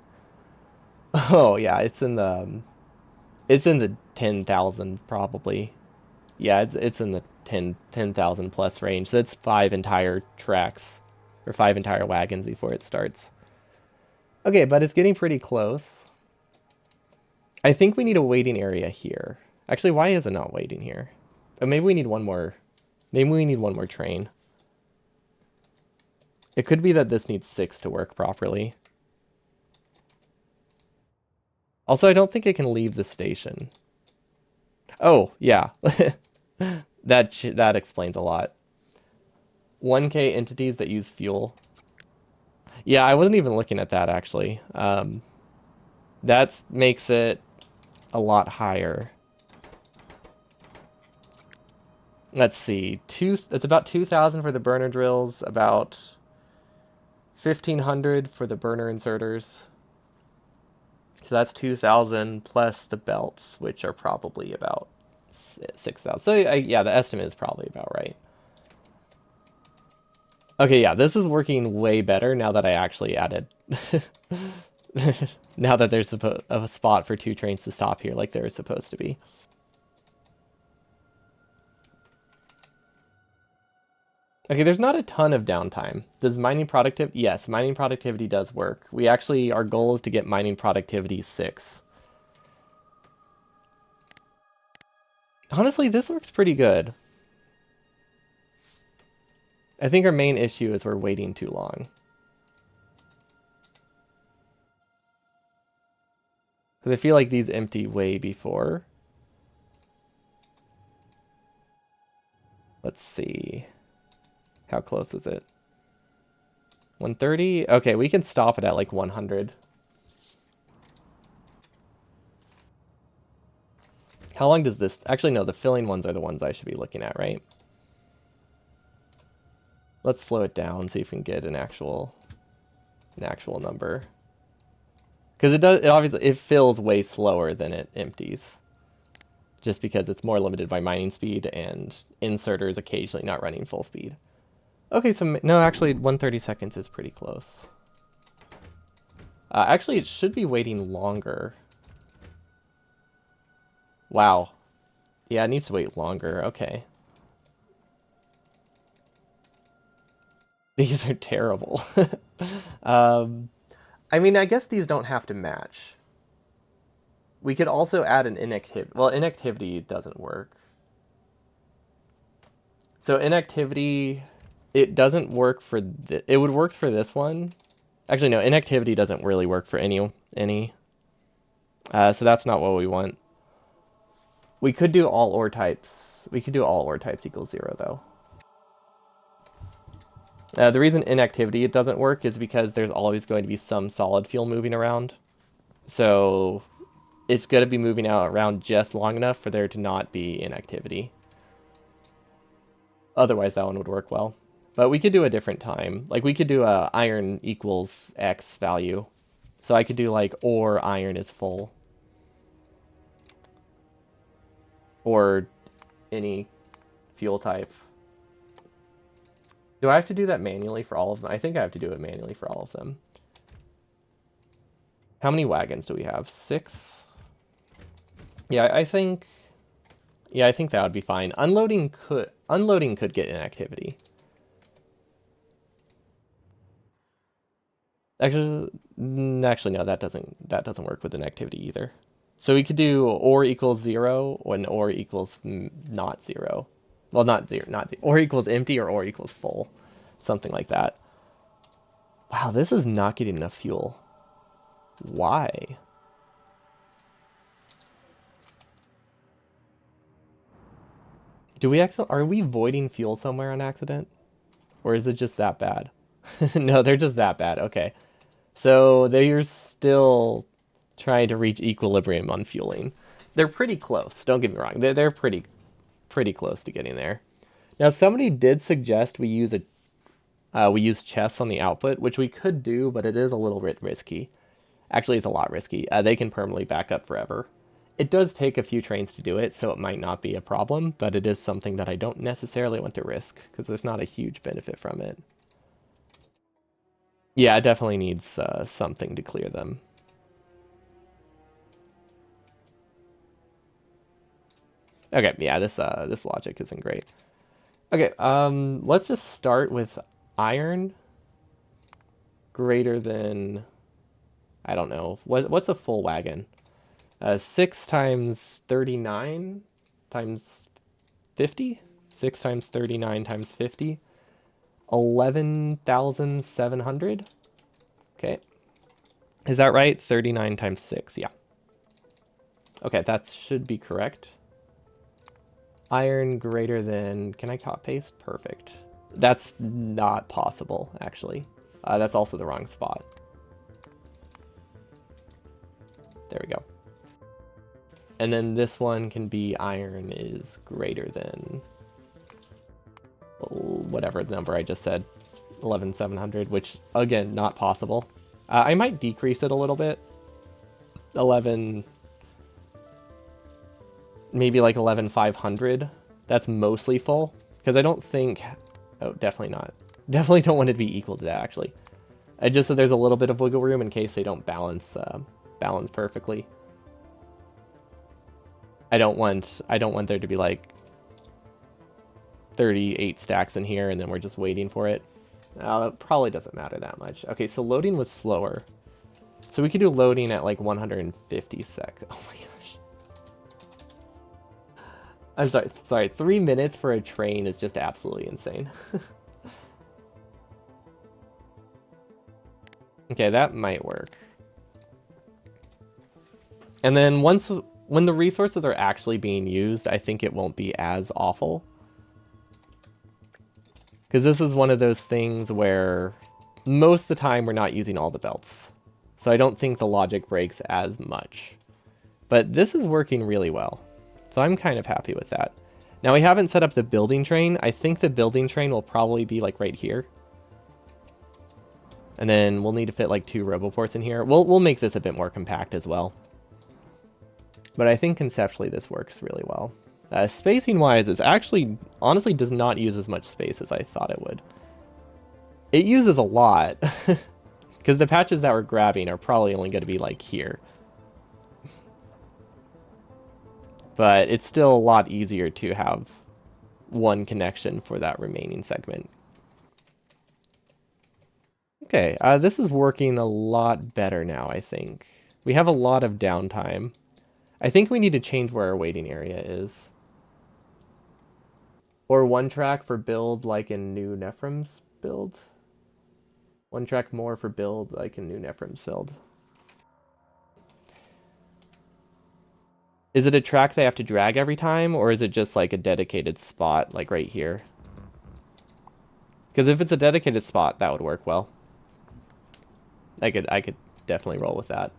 Oh yeah, it's in the 10,000 probably. Yeah, it's in the 10,000 plus range. So that's 5 entire tracks or 5 entire wagons before it starts. Okay, but it's getting pretty close. I think we need a waiting area here. Actually, why is it not waiting here? Oh, maybe we need one more. Maybe we need one more train. It could be that this needs 6 to work properly. Also, I don't think it can leave the station. Oh, yeah. That explains a lot. 1K entities that use fuel. Yeah, I wasn't even looking at that, actually. That makes it a lot higher. Let's see. It's about 2,000 for the burner drills, about 1,500 for the burner inserters. So that's 2,000 plus the belts, which are probably about 6,000. So yeah, the estimate is probably about right. Okay, yeah, this is working way better now that I actually added. Now that there's a spot for 2 trains to stop here like there is supposed to be. Okay, there's not a ton of downtime. Does mining productivity? Yes, mining productivity does work. Our goal is to get mining productivity 6. Honestly, this works pretty good. I think our main issue is we're waiting too long. Because I feel like these empty way before. Let's see. How close is it? 130? Okay, we can stop it at like 100. How long does this... Actually, no, the filling ones are the ones I should be looking at, right? Let's slow it down, see if we can get an actual number. Because it obviously, it fills way slower than it empties. Just because it's more limited by mining speed and inserters occasionally not running full speed. Okay, so no, actually 130 seconds is pretty close. Actually, it should be waiting longer. Wow. Yeah, it needs to wait longer. Okay. These are terrible. I mean, I guess these don't have to match. We could also add an inactivity. Well, inactivity doesn't work. So inactivity, it doesn't work for... It would work for this one. Actually, no, inactivity doesn't really work for any. So that's not what we want. We could do all ore types. We could do all ore types equals 0, though. The reason inactivity it doesn't work is because there's always going to be some solid fuel moving around. So it's going to be moving out around just long enough for there to not be inactivity. Otherwise, that one would work well. But we could do a different time. Like, we could do a iron equals X value. So I could do, like, or iron is full. Or any fuel type. Do I have to do that manually for all of them? I think I have to do it manually for all of them. How many wagons do we have? 6? Yeah, I think... Yeah, I think that would be fine. Unloading could get inactivity. Actually, no, that doesn't work with inactivity either. So we could do or equals 0 when or equals not 0. Well, not 0, not 0. Or equals empty or equals full. Something like that. Wow, this is not getting enough fuel. Why? Are we voiding fuel somewhere on accident? Or is it just that bad? No, they're just that bad. Okay. So they're still trying to reach equilibrium on fueling. They're pretty close. Don't get me wrong. They're pretty close to getting there. Now, somebody did suggest we use chests on the output, which we could do, but it is a little bit risky. Actually, it's a lot risky. They can permanently back up forever. It does take a few trains to do it, so it might not be a problem, but it is something that I don't necessarily want to risk, because there's not a huge benefit from it. Yeah, it definitely needs something to clear them. Okay, yeah, this logic isn't great. Okay, let's just start with iron greater than, I don't know, what's a full wagon? 6 times 39 times 50? 6 times 39 times 50? 11,700? Okay. Is that right? 39 times 6, yeah. Okay, that should be correct. Iron greater than... Can I copy paste? Perfect. That's not possible, actually. That's also the wrong spot. There we go. And then this one can be iron is greater than whatever number I just said, 11,700, which again, not possible. I might decrease it a little bit. 11, maybe like 11,500. That's mostly full, because I don't think, oh, definitely not. Definitely don't want it to be equal to that, actually. I just said there's a little bit of wiggle room in case they don't balance perfectly. I don't want there to be like 38 stacks in here and then we're just waiting for it. That probably doesn't matter that much. Okay, so loading was slower. So we could do loading at like 150 seconds. Oh my gosh. I'm sorry. 3 minutes for a train is just absolutely insane. Okay, that might work. And then when the resources are actually being used, I think it won't be as awful. Because this is one of those things where most of the time we're not using all the belts. So I don't think the logic breaks as much. But this is working really well. So I'm kind of happy with that. Now we haven't set up the building train. I think the building train will probably be like right here. And then we'll need to fit like 2 roboports in here. We'll make this a bit more compact as well. But I think conceptually this works really well. Spacing wise, it actually honestly does not use as much space as I thought it would. It uses a lot. Because the patches that we're grabbing are probably only going to be like here. But it's still a lot easier to have one connection for that remaining segment. Okay, this is working a lot better now, I think. We have a lot of downtime. I think we need to change where our waiting area is. Or 1 track for build like in New Nephrim's build. 1 track more for build like in New Nephrim's build. Is it a track they have to drag every time, or is it just like a dedicated spot, like right here? Because if it's a dedicated spot, that would work well. I could definitely roll with that.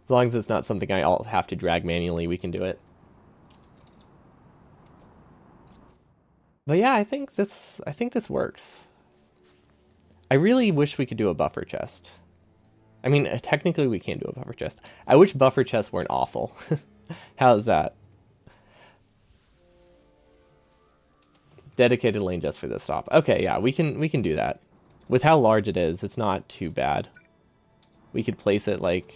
As long as it's not something I'll have to drag manually, we can do it. But yeah, I think this works. I really wish we could do a buffer chest. I mean, technically we can't do a buffer chest. I wish buffer chests weren't awful. How's that? Dedicated lane just for this stop. Okay, yeah, we can do that. With how large it is, it's not too bad. We could place it like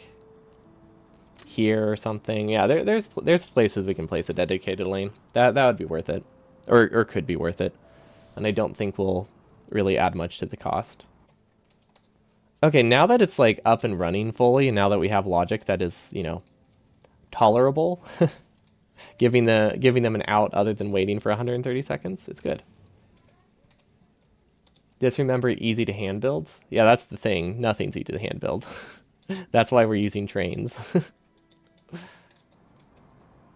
here or something. Yeah, there's places we can place a dedicated lane. That would be worth it. Or could be worth it. And I don't think we'll really add much to the cost. Okay, now that it's like up and running fully, and now that we have logic that is, you know, tolerable, giving them an out other than waiting for 130 seconds, it's good. Just remember, easy to hand build. Yeah, that's the thing. Nothing's easy to hand build. That's why we're using trains.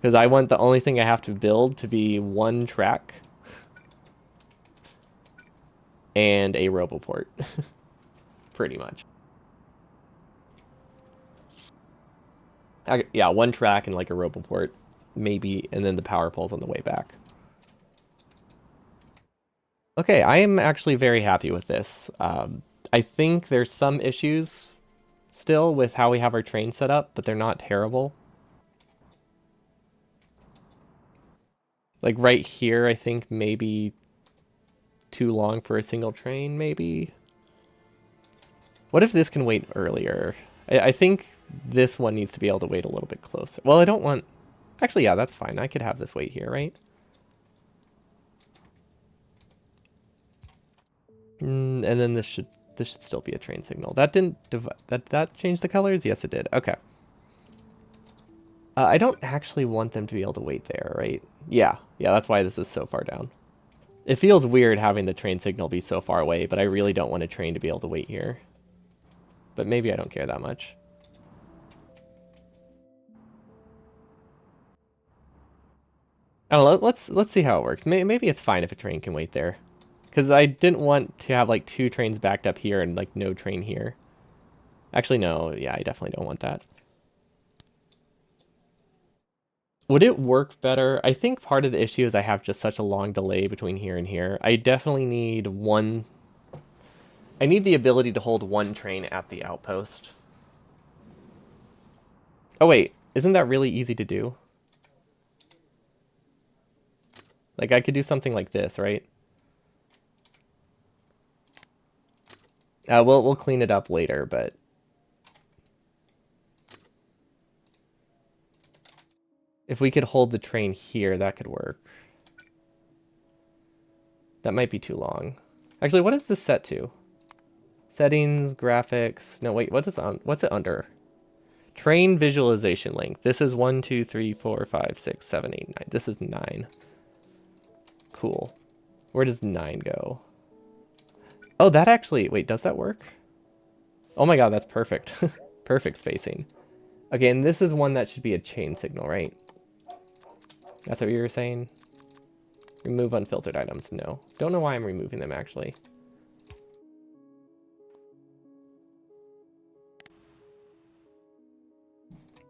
Because I want the only thing I have to build to be 1 track and a roboport. Pretty much. Yeah, 1 track and like a roboport, maybe, and then the power poles on the way back. Okay, I am actually very happy with this. I think there's some issues still with how we have our train set up, but they're not terrible. Like right here, I think maybe too long for a single train, maybe. What if this can wait earlier? I think this one needs to be able to wait a little bit closer. Well, I don't want... Actually, yeah, that's fine. I could have this wait here, right? And then this should still be a train signal. That didn't... That change the colors? Yes, it did. Okay. I don't actually want them to be able to wait there, right? Yeah, that's why this is so far down. It feels weird having the train signal be so far away, but I really don't want a train to be able to wait here. But maybe I don't care that much. I don't know, let's see how it works. Maybe it's fine if a train can wait there. Because I didn't want to have like 2 trains backed up here and like no train here. Actually, no, yeah, I definitely don't want that. Would it work better? I think part of the issue is I have just such a long delay between here and here. I definitely need one. I need the ability to hold one train at the outpost. Oh wait, isn't that really easy to do? Like I could do something like this, right? We'll clean it up later, but if we could hold the train here, that could work. That might be too long. Actually, what is this set to? Settings, graphics. No, wait, what's it under? Train visualization length. This is 1, 2, 3, 4, 5, 6, 7, 8, 9. This is 9. Cool. Where does 9 go? Oh, that actually, wait, does that work? Oh my god, that's perfect. Perfect spacing. Okay, and this is one that should be a chain signal, right? That's what you were saying? Remove unfiltered items. No. Don't know why I'm removing them, actually.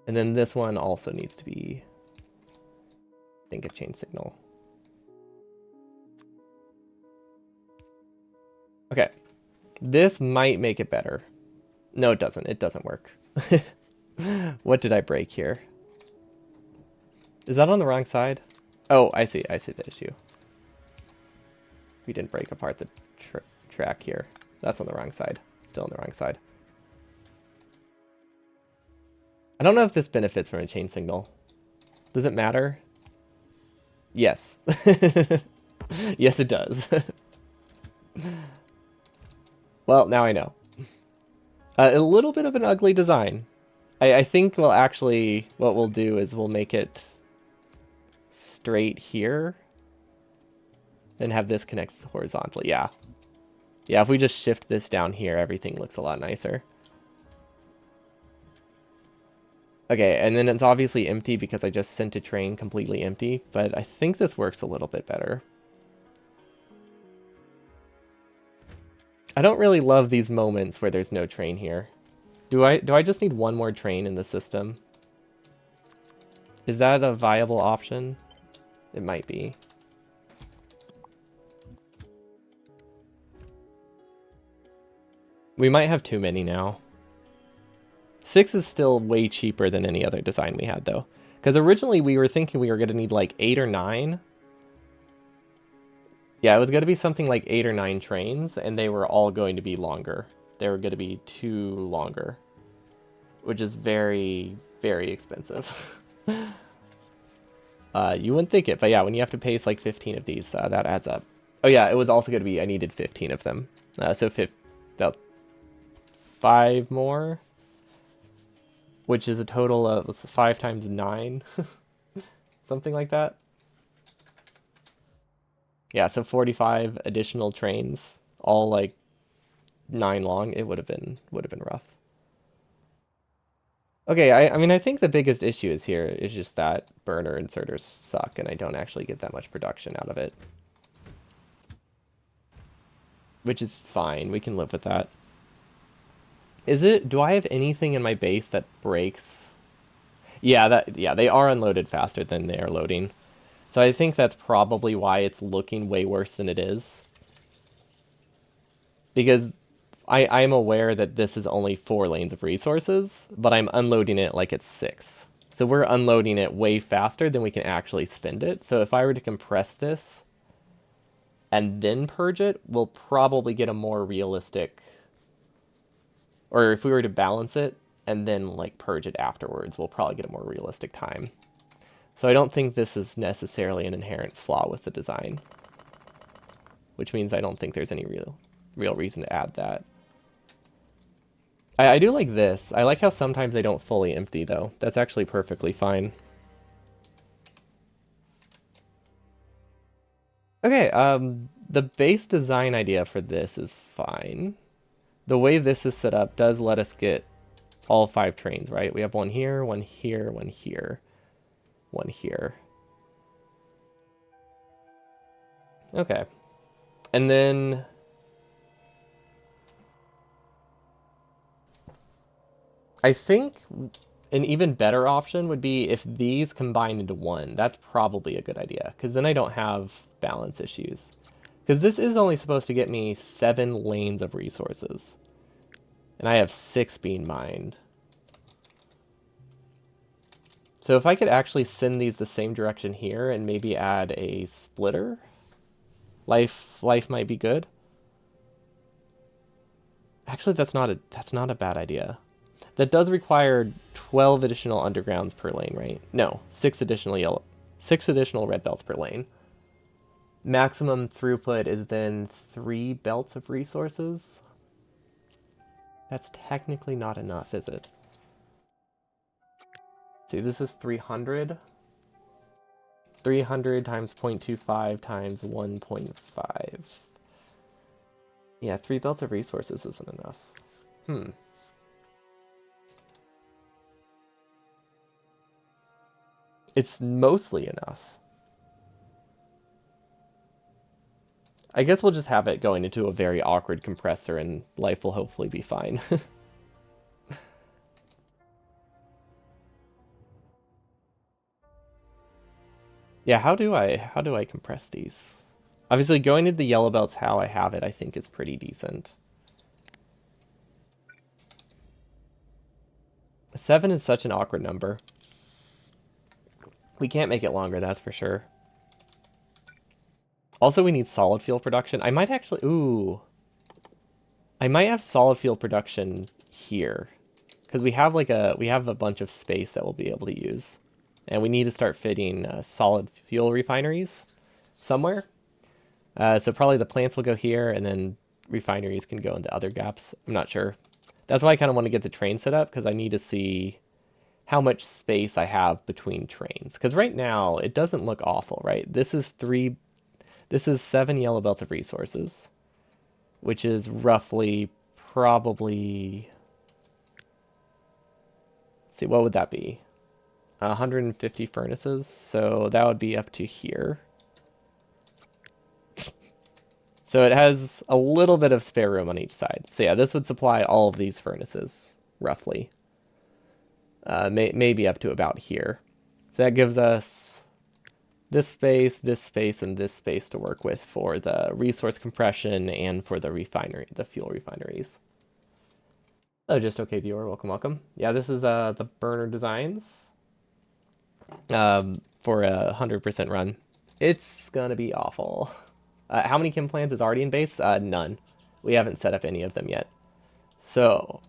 And then this one also needs to be, I think, a chain signal. Okay. This might make it better. No, it doesn't. It doesn't work. What did I break here? Is that on the wrong side? Oh, I see. I see the issue. We didn't break apart the track here. That's on the wrong side. Still on the wrong side. I don't know if this benefits from a chain signal. Does it matter? Yes. Yes, it does. Well, now I know. A little bit of an ugly design. I think we'll actually, what we'll do is we'll make it straight here. Then have this connect horizontally. Yeah. Yeah, if we just shift this down here, everything looks a lot nicer. Okay, and then it's obviously empty because I just sent a train completely empty, but I think this works a little bit better. I don't really love these moments where there's no train here. Do I just need one more train in the system? Is that a viable option? It might be. We might have too many now. 6 is still way cheaper than any other design we had, though. Because originally we were thinking we were going to need like 8 or 9. Yeah, it was going to be something like 8 or 9 trains, and they were all going to be longer. They were going to be 2 longer, which is very, very expensive. You wouldn't think it, but yeah, when you have to pace like 15 of these, that adds up. Oh yeah, it was also going to be, I needed 15 of them. So about 5 more, which is a total of 5 times 9, something like that. Yeah, so 45 additional trains, all like 9 long. It would have been rough. Okay, I mean, I think the biggest issue is here is just that burner inserters suck, and I don't actually get that much production out of it. Which is fine. We can live with that. Do I have anything in my base that breaks? Yeah, they are unloaded faster than they are loading. So I think that's probably why it's looking way worse than it is. Because I'm aware that this is only 4 lanes of resources, but I'm unloading it like it's 6. So we're unloading it way faster than we can actually spend it. So if I were to compress this and then purge it, we'll probably get a more realistic... Or if we were to balance it and then like purge it afterwards, we'll probably get a more realistic time. So I don't think this is necessarily an inherent flaw with the design. Which means I don't think there's any real reason to add that. I do like this. I like how sometimes they don't fully empty, though. That's actually perfectly fine. Okay, the base design idea for this is fine. The way this is set up does let us get all 5 trains, right? We have one here, one here, one here, one here. Okay. And then... I think An even better option would be if these combine into one. That's probably a good idea, because then I don't have balance issues. Because this is only supposed to get me 7 lanes of resources. And I have 6 being mined. So if I could actually send these the same direction here and maybe add a splitter, life might be good. Actually, that's not a bad idea. That does require 12 additional undergrounds per lane, right? No, 6 additional red belts per lane. Maximum throughput is then 3 belts of resources. That's technically not enough, is it? See, this is 300. 300 times 0.25 times 1.5. Yeah, 3 belts of resources isn't enough. It's mostly enough. I guess we'll just have it going into a very awkward compressor and life will hopefully be fine. Yeah, how do I compress these? Obviously going to the yellow belts how I have it I think is pretty decent. 7 is such an awkward number. We can't make it longer, that's for sure. Also, we need solid fuel production. I might actually... Ooh. I might have solid fuel production here. Because we have a bunch of space that we'll be able to use. And we need to start fitting solid fuel refineries somewhere. So probably the plants will go here, and then refineries can go into other gaps. I'm not sure. That's why I kind of want to get the train set up, because I need to see how much space I have between trains. Because right now, it doesn't look awful, right? This is 7 yellow belts of resources, which is roughly probably... Let's see, what would that be? 150 furnaces, so that would be up to here. So it has a little bit of spare room on each side. So yeah, this would supply all of these furnaces, roughly. Maybe up to about here. So that gives us this space, and this space to work with for the resource compression and for the fuel refineries. Oh, just okay, viewer. Welcome, welcome. Yeah, this is the burner designs for a 100% run. It's gonna be awful. How many chem plants is already in base? None. We haven't set up any of them yet. So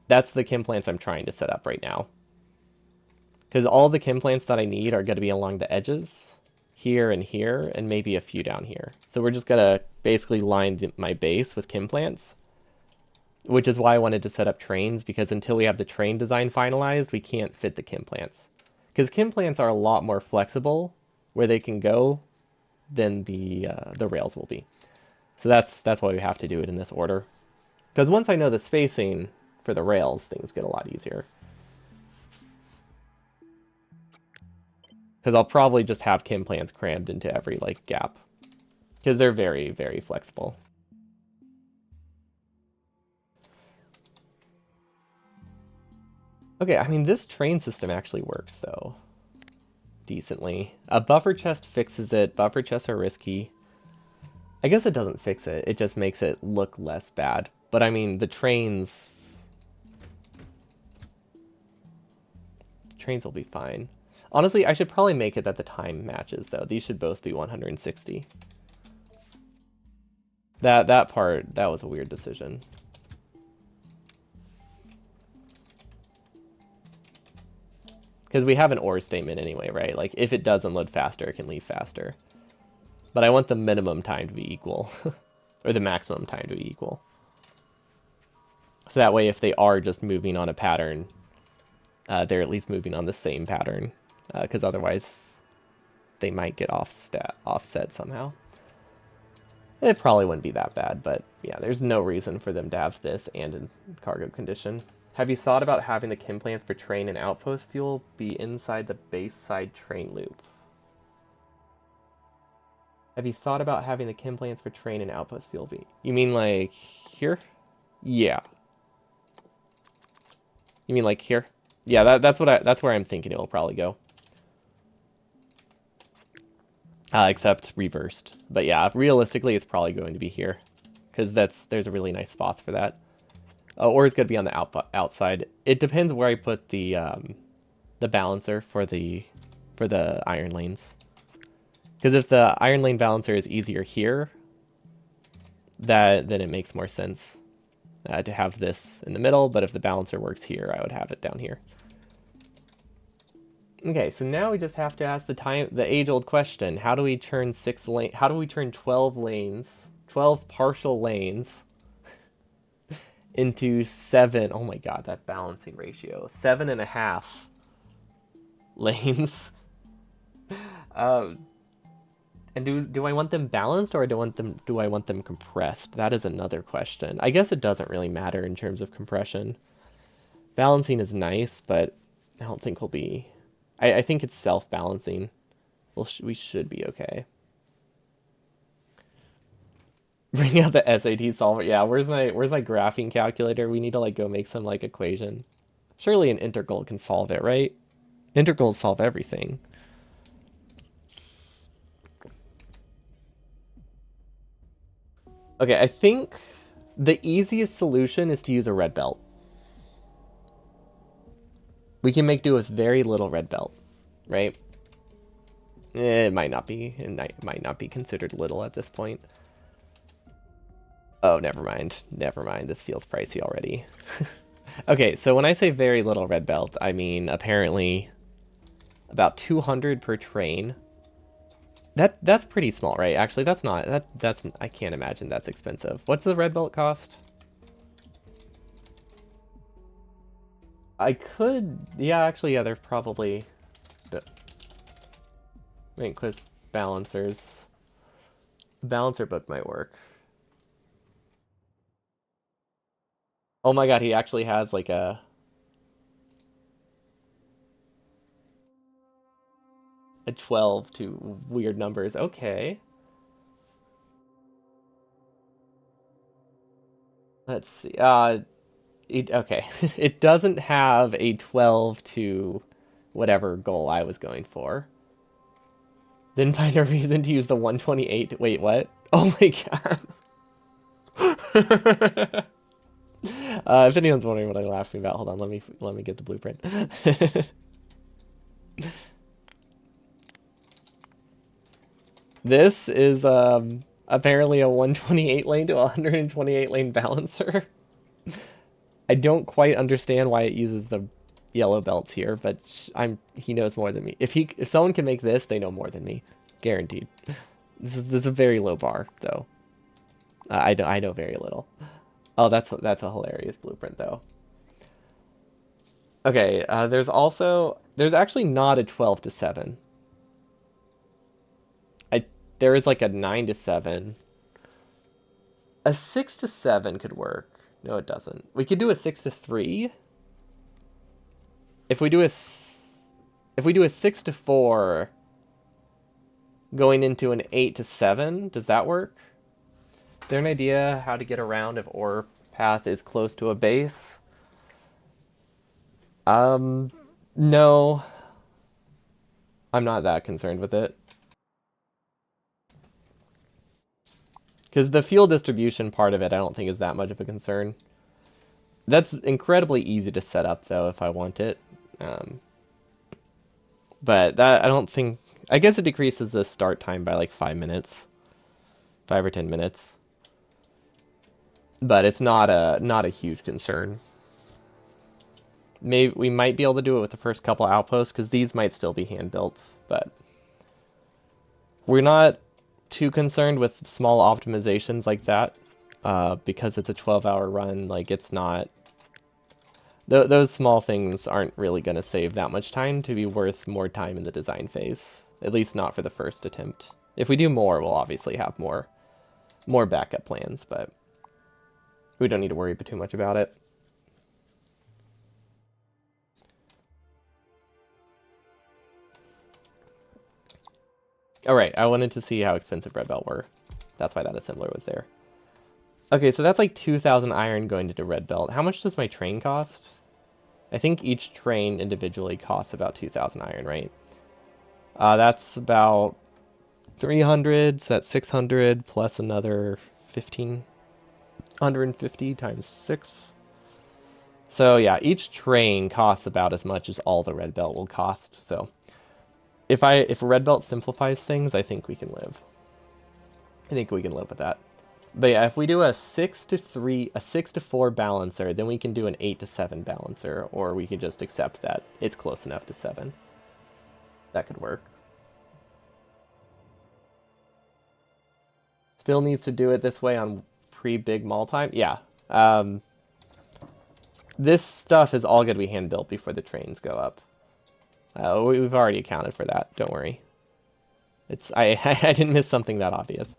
that's the chem plants I'm trying to set up right now. Because all the chem plants that I need are going to be along the edges, here, and maybe a few down here. So we're just going to basically line my base with chem plants, which is why I wanted to set up trains, because until we have the train design finalized, we can't fit the chem plants. Because chem plants are a lot more flexible where they can go than the rails will be. So that's why we have to do it in this order. Because once I know the spacing for the rails, things get a lot easier. Because I'll probably just have chem plants crammed into every gap. Because they're very, very flexible. Okay, I mean, this train system actually works, though. Decently. A buffer chest fixes it. Buffer chests are risky. I guess it doesn't fix it. It just makes it look less bad. But I mean, the trains will be fine. Honestly, I should probably make it that the time matches, though. These should both be 160. That part, that was a weird decision. Because we have an or statement anyway, right? Like, if it does unload faster, it can leave faster. But I want the minimum time to be equal. Or the maximum time to be equal. So that way, if they are just moving on a pattern, they're at least moving on the same pattern. Because otherwise, they might get offset somehow. It probably wouldn't be that bad, but yeah, there's no reason for them to have this and in cargo condition. Have you thought about having the chem plants for train and outpost fuel be inside the base side train loop? Have you thought about having the chem plants for train and outpost fuel be? You mean here? Yeah. You mean here? Yeah, that's where I'm thinking it will probably go. Except reversed. But yeah, realistically, it's probably going to be here, because there's a really nice spots for that. Or it's going to be on the outside. It depends where I put the balancer for the iron lanes. Because if the iron lane balancer is easier here, then it makes more sense to have this in the middle. But if the balancer works here, I would have it down here. Okay, so now we just have to ask the age-old question: how do we turn 12 lanes, 12 partial lanes into 7? Oh my god, that balancing ratio, 7.5 lanes. um, and do I want them balanced, or do I want them compressed? That is another question. I guess it doesn't really matter in terms of compression. Balancing is nice, but I don't think we'll be. I think it's self-balancing. We should be okay. Bring out the SAT solver. Yeah, where's my graphing calculator? We need to like go make some like equation. Surely an integral can solve it, right? Integrals solve everything. Okay, I think the easiest solution is to use a red belt. We can make do with very little red belt, right? It might not be, and it might not be considered little at this point. Oh, never mind. Never mind. This feels pricey already. Okay, so when I say very little red belt, I mean apparently about 200 per train. That's pretty small, right? Actually, that's not. That's I can't imagine that's expensive. What's the red belt cost? I could, yeah, actually, yeah, there's probably Wait, quiz balancers. Balancer book might work. Oh my god, he actually has like a 12 to weird numbers. Okay. Let's see. Okay. It doesn't have a 12 to whatever goal I was going for. Didn't find a reason to use the 128. Wait, what? Oh my god. If anyone's wondering what I'm laughing about, hold on. Let me get the blueprint. This is apparently a 128 lane to 128 lane balancer. I don't quite understand why it uses the yellow belts here, but he knows more than me. If someone can make this, they know more than me, guaranteed. This is a very low bar though. I know very little. Oh, that's a hilarious blueprint though. Okay, there's actually not a 12 to 7. There is like a 9 to 7. A 6 to 7 could work. No, it doesn't. We could do a 6 to 3. If we do a 6 to 4 going into an 8 to 7, does that work? Is there an idea how to get around if ore path is close to a base? No. I'm not that concerned with it. Because the fuel distribution part of it, I don't think is that much of a concern. That's incredibly easy to set up, though, if I want it. But that, I don't think... I guess it decreases the start time by like 5 minutes. 5 or 10 minutes. But it's not a huge concern. Maybe we might be able to do it with the first couple outposts, because these might still be hand-built, but... We're not too concerned with small optimizations like that, because it's a 12-hour run. Like, it's not... Those small things aren't really going to save that much time to be worth more time in the design phase. At least not for the first attempt. If we do more, we'll obviously have more backup plans, but we don't need to worry too much about it. Alright, I wanted to see how expensive red belt were. That's why that assembler was there. Okay, so that's like 2,000 iron going into red belt. How much does my train cost? I think each train individually costs about 2,000 iron, right? That's about 300, so that's 600 plus another 1,550 times 6. So yeah, each train costs about as much as all the red belt will cost. So if red belt simplifies things, I think we can live. I think we can live with that. But yeah, if we do a 6 to 3, a 6 to 4 balancer, then we can do an 8 to 7 balancer, or we could just accept that it's close enough to 7. That could work. Still needs to do it this way on pre-big mall time. Yeah. This stuff is all going to be hand built before the trains go up. We've already accounted for that. Don't worry. I didn't miss something that obvious.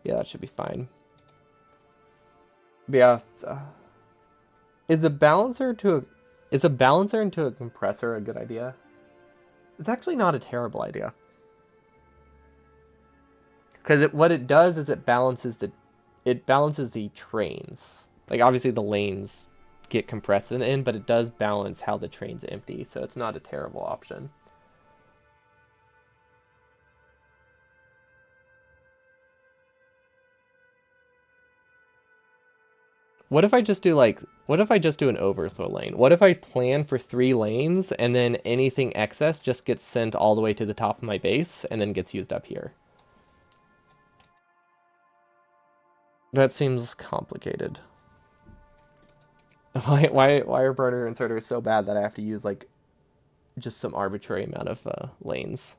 Yeah, that should be fine. But yeah, is a balancer into a compressor a good idea? It's actually not a terrible idea. Because what it does is it balances the trains. Like obviously the lanes get compressed in, but it does balance how the train's empty, so it's not a terrible option. What if I just do an overflow lane? What if I plan for 3 lanes and then anything excess just gets sent all the way to the top of my base and then gets used up here? That seems complicated. Why are burner inserters so bad that I have to use like just some arbitrary amount of lanes?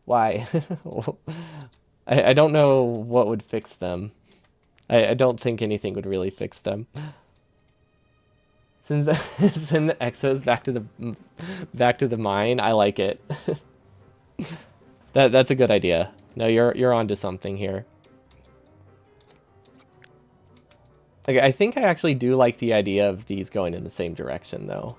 Why? Well, I don't know what would fix them. I don't think anything would really fix them. Send the exos back to the mine. I like it. That's a good idea. No, you're onto something here. Okay, I think I actually do like the idea of these going in the same direction, though.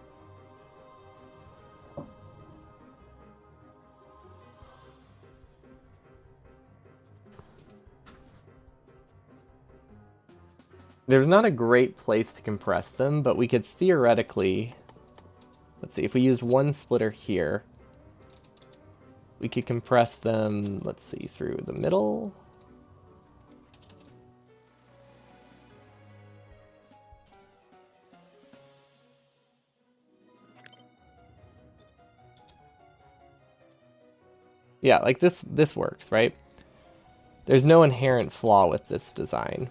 There's not a great place to compress them, but we could theoretically... Let's see, if we used one splitter here, we could compress them, let's see, through the middle. Yeah, like this works, right? There's no inherent flaw with this design.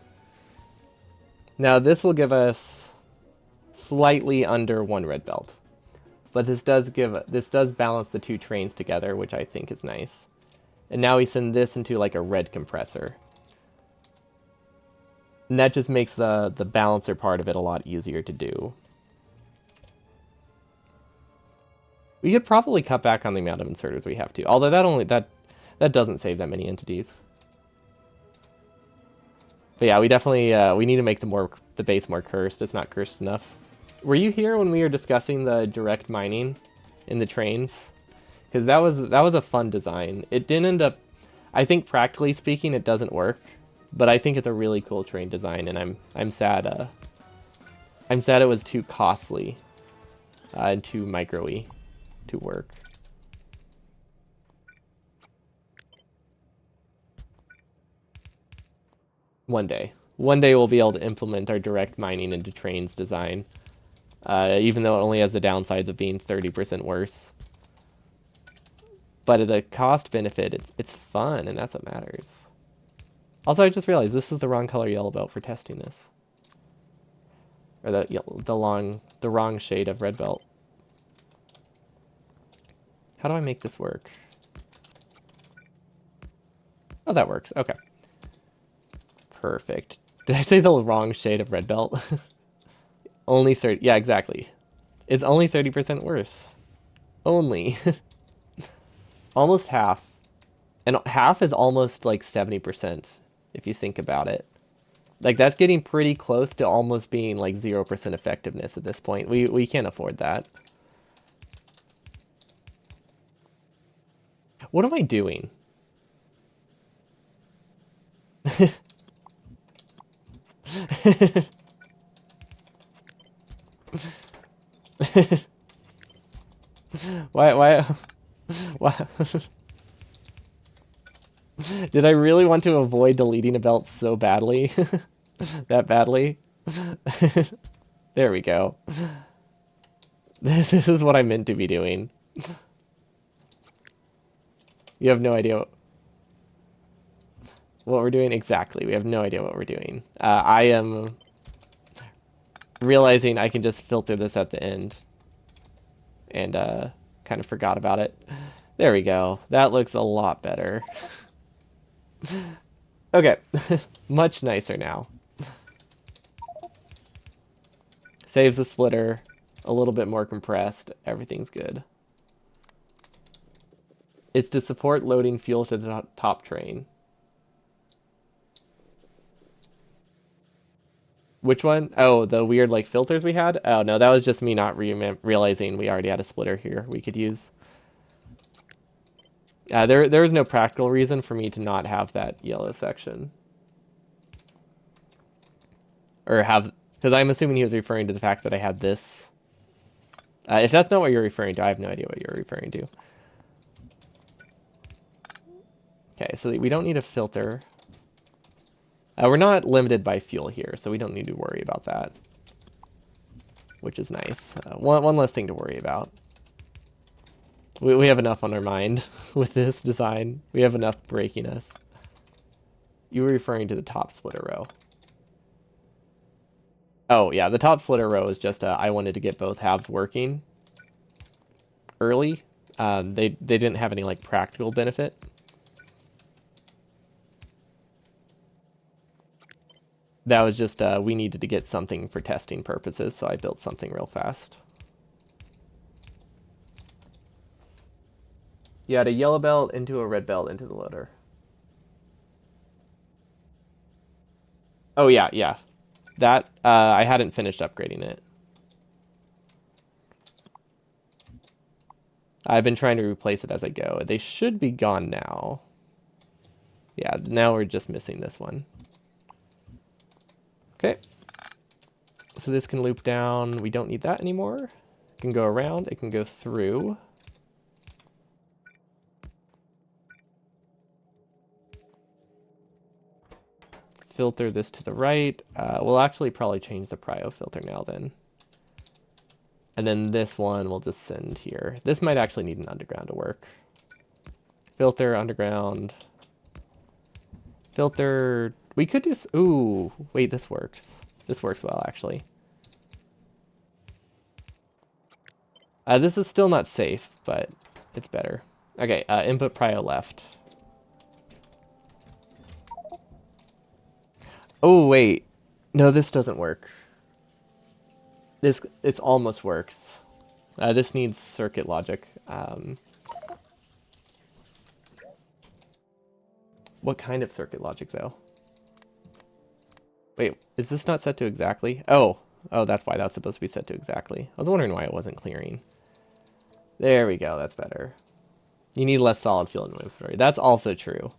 Now this will give us slightly under 1 red belt. But this does balance the 2 trains together, which I think is nice. And now we send this into like a red compressor. And that just makes the balancer part of it a lot easier to do. We could probably cut back on the amount of inserters we have to, although that doesn't save that many entities. But yeah, we definitely we need to make the base more cursed. It's not cursed enough. Were you here when we were discussing the direct mining in the trains? Because that was a fun design. It didn't end up. I think practically speaking, it doesn't work, but I think it's a really cool train design, and I'm sad. I'm sad it was too costly and too micro-y to work. One day we'll be able to implement our direct mining into trains design, even though it only has the downsides of being 30% worse. But the cost benefit, it's fun, and that's what matters. Also, I just realized this is the wrong color yellow belt for testing this, or the wrong shade of red belt. How do I make this work? Oh, that works. Okay. Perfect. Did I say the wrong shade of red belt? Only 30. Yeah, exactly. It's only 30% worse. Only. Almost half. And half is almost like 70% if you think about it. Like that's getting pretty close to almost being like 0% effectiveness at this point. We can't afford that. What am I doing? Why, why? Did I really want to avoid deleting a belt so badly? That badly? There we go. This is what I meant to be doing. You have no idea what we're doing? Exactly. We have no idea what we're doing. I am realizing I can just filter this at the end. And kind of forgot about it. There we go. That looks a lot better. Okay. Much nicer now. Saves the splitter. A little bit more compressed. Everything's good. It's to support loading fuel to the top train. Which one? Oh, the weird like filters we had? Oh no, that was just me not realizing we already had a splitter here we could use. There was no practical reason for me to not have that yellow section. Or have, because I'm assuming he was referring to the fact that I had this. If that's not what you're referring to, I have no idea what you're referring to. Okay, so we don't need a filter. We're not limited by fuel here, so we don't need to worry about that. Which is nice. One less thing to worry about. We have enough on our mind with this design. We have enough breaking us. You were referring to the top splitter row. Oh, yeah, the top splitter row is just I wanted to get both halves working early. They didn't have any like practical benefit. That was just we needed to get something for testing purposes, so I built something real fast. You had a yellow belt into a red belt into the loader. Oh yeah, yeah. That I hadn't finished upgrading it. I've been trying to replace it as I go. They should be gone now. Yeah, now we're just missing this one. Okay. So this can loop down. We don't need that anymore. It can go around. It can go through. Filter this to the right. We'll actually probably change the prio filter now then. And then this one we'll just send here. This might actually need an underground to work. Filter, underground. Filter. We could do... Ooh, wait, this works. This works well, actually. This is still not safe, but it's better. Okay, input prio left. Oh, wait. No, this doesn't work. It almost works. This needs circuit logic. What kind of circuit logic, though? Wait, is this not set to exactly? Oh, that's why that's supposed to be set to exactly. I was wondering why it wasn't clearing. There we go, that's better. You need less solid fuel in inventory. That's also true.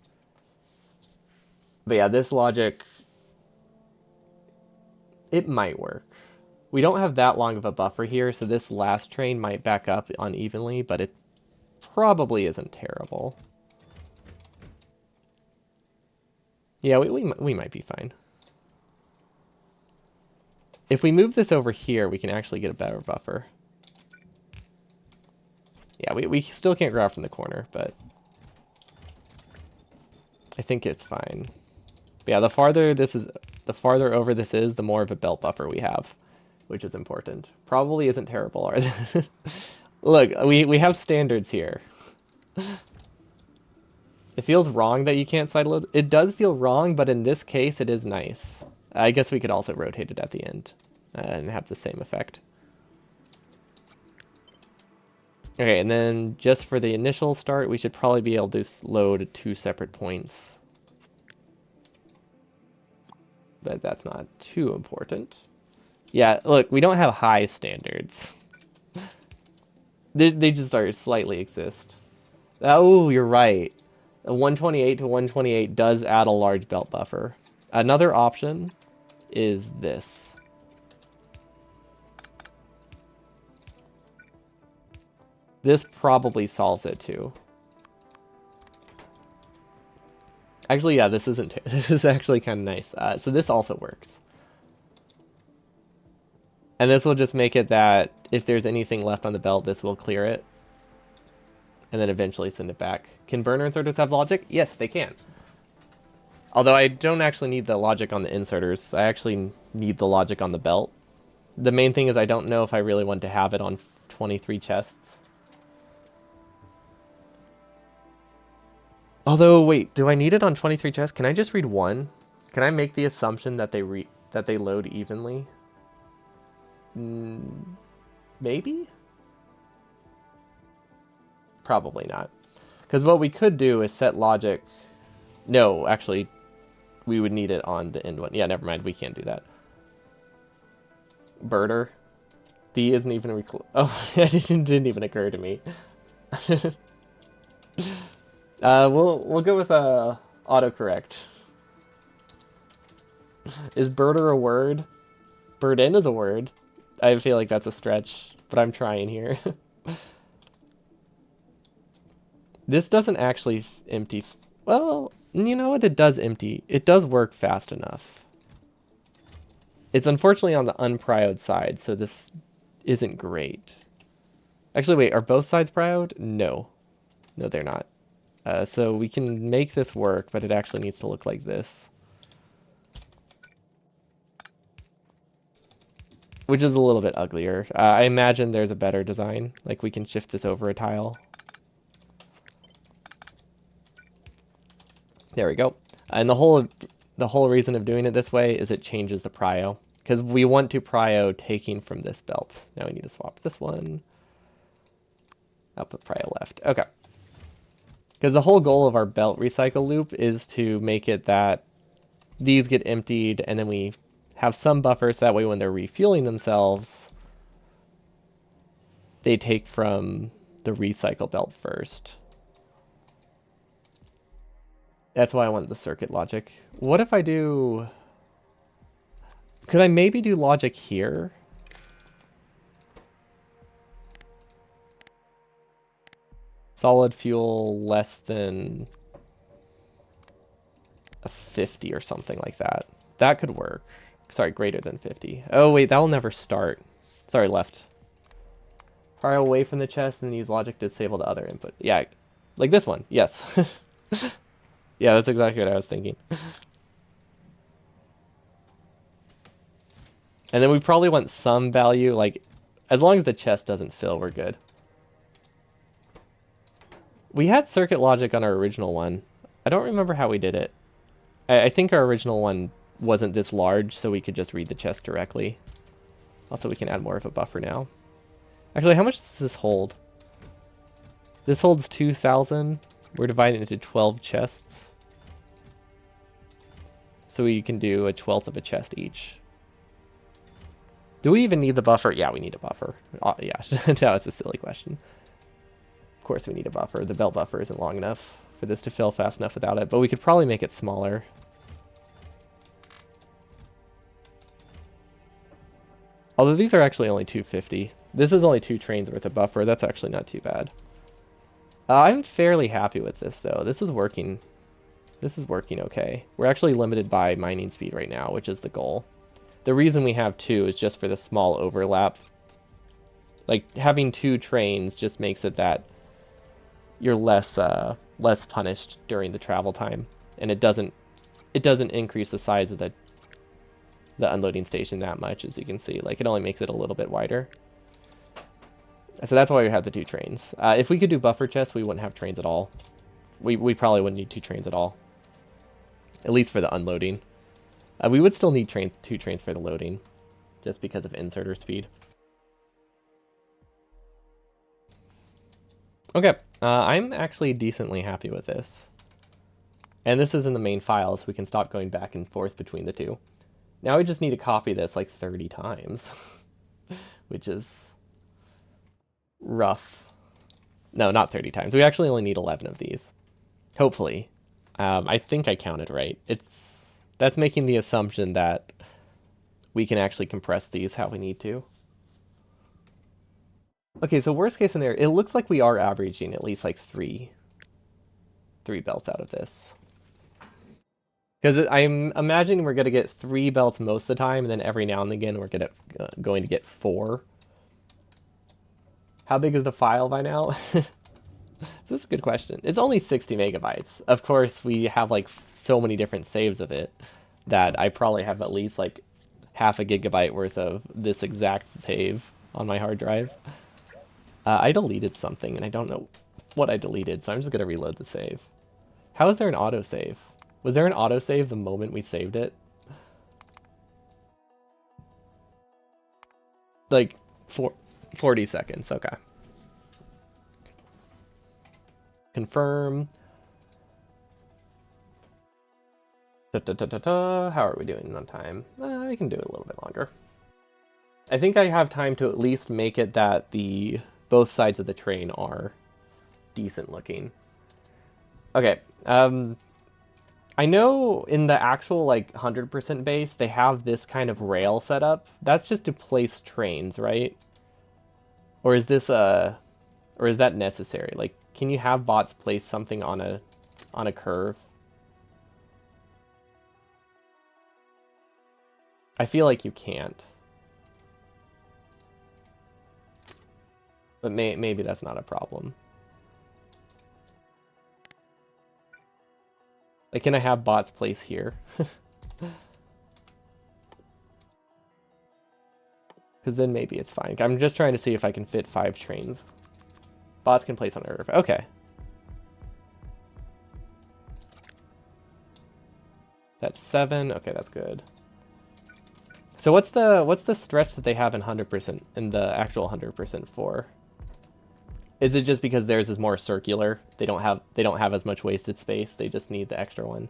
But yeah, this logic, it might work. We don't have that long of a buffer here, so this last train might back up unevenly, but it probably isn't terrible. Yeah, we might be fine. If we move this over here, we can actually get a better buffer. Yeah, we still can't grab from the corner, but I think it's fine. But yeah, the farther over this is, the more of a belt buffer we have, which is important. Probably isn't terrible. Look, we have standards here. It feels wrong that you can't sideload. It does feel wrong, but in this case, it is nice. I guess we could also rotate it at the end and have the same effect. Okay, and then just for the initial start, we should probably be able to load 2 separate points. But that's not too important. Yeah, look, we don't have high standards. They just slightly exist. Oh, you're right. A 128 to 128 does add a large belt buffer. Another option is this. This probably solves it too. Actually, yeah, this isn't. This is actually kind of nice. So this also works. And this will just make it that if there's anything left on the belt, this will clear it. And then eventually send it back. Can burner inserters have logic? Yes, they can. Although I don't actually need the logic on the inserters. I actually need the logic on the belt. The main thing is I don't know if I really want to have it on 23 chests. Although, wait, do I need it on 23 chests? Can I just read one? Can I make the assumption that they load evenly? Maybe? Probably not. Because what we could do is set logic. No, actually, we would need it on the end one. Yeah, never mind. We can't do that. Birder. D isn't even oh, it didn't even occur to me. We'll go with autocorrect. Is birder a word? Burden is a word. I feel like that's a stretch, but I'm trying here. This doesn't actually empty. Well, you know what? It does empty. It does work fast enough. It's unfortunately on the unprioed side, so this isn't great. Actually, wait, are both sides prioed? No. No, they're not. So we can make this work, but it actually needs to look like this. Which is a little bit uglier. I imagine there's a better design. Like we can shift this over a tile. There we go. And the whole reason of doing it this way is it changes the prio. Because we want to prio taking from this belt. Now we need to swap this one. I'll put prio left. Okay. Because the whole goal of our belt recycle loop is to make it that these get emptied and then we have some buffers. That way when they're refueling themselves, they take from the recycle belt first. That's why I want the circuit logic. What if I do... Could I maybe do logic here? Solid fuel less than a 50 or something like that. That could work. Sorry, greater than 50. Oh, wait, that'll never start. Sorry, left. Far away from the chest and use logic to disable the other input. Yeah, like this one. Yes. Yeah, that's exactly what I was thinking. And then we probably want some value, like, as long as the chest doesn't fill, we're good. We had circuit logic on our original one. I don't remember how we did it. I think our original one wasn't this large, so we could just read the chest directly. Also, we can add more of a buffer now. Actually, how much does this hold? This holds 2,000. We're dividing it into 12 chests. So we can do 1/12 of a chest each. Do we even need the buffer? Yeah, we need a buffer. Yeah, no, it's a silly question. Of course we need a buffer. The belt buffer isn't long enough for this to fill fast enough without it, but we could probably make it smaller. Although these are actually only 250. This is only 2 trains worth of buffer. That's actually not too bad. I'm fairly happy with this, though. This is working. This is working okay. We're actually limited by mining speed right now, which is the goal. The reason we have 2 is just for the small overlap. Like, having 2 trains just makes it that you're less punished during the travel time. And it doesn't increase the size of the unloading station that much, as you can see. Like, it only makes it a little bit wider. So that's why we have the 2 trains. If we could do buffer chests, we wouldn't have trains at all. We probably wouldn't need 2 trains at all. At least for the unloading. We would still need 2 trains for the loading, just because of inserter speed. Okay, I'm actually decently happy with this. And this is in the main file, so we can stop going back and forth between the 2. Now we just need to copy this like 30 times, which is rough. No, not 30 times. We actually only need 11 of these. Hopefully. I think I counted right. That's making the assumption that we can actually compress these how we need to. Okay, so worst case scenario, it looks like we are averaging at least like three belts out of this. Because I'm imagining we're going to get 3 belts most of the time, and then every now and again we're going to get 4. How big is the file by now? This is a good question. It's only 60 megabytes. Of course, we have like so many different saves of it that I probably have at least like half a gigabyte worth of this exact save on my hard drive. I deleted something, and I don't know what I deleted, so I'm just going to reload the save. How is there an autosave? Was there an autosave the moment we saved it? Like, 40 seconds, okay. Confirm. How are we doing on time? I can do it a little bit longer. I think I have time to at least make it that both sides of the train are decent looking. Okay, I know in the actual like 100% base, they have this kind of rail set up. That's just to place trains, right? Or is this or is that necessary? Like, can you have bots place something on a curve? I feel like you can't. But maybe that's not a problem. Like, can I have bots place here? Because then maybe it's fine. I'm just trying to see if I can fit 5 trains. Bots can place on a curve. Okay. That's 7. Okay, that's good. So what's the stretch that they have in 100% in the actual 100% for? Is it just because theirs is more circular? They don't have as much wasted space. They just need the extra one.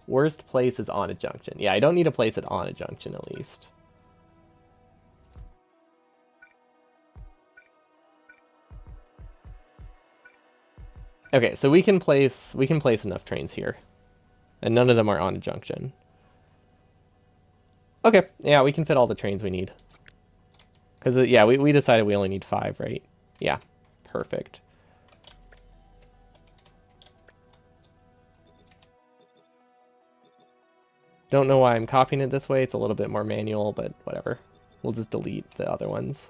Worst place is on a junction. Yeah, I don't need to place it on a junction at least. Okay, so we can place enough trains here. And none of them are on a junction. Okay, yeah, we can fit all the trains we need. Because, yeah, we decided we only need 5, right? Yeah, perfect. Don't know why I'm copying it this way. It's a little bit more manual, but whatever. We'll just delete the other ones.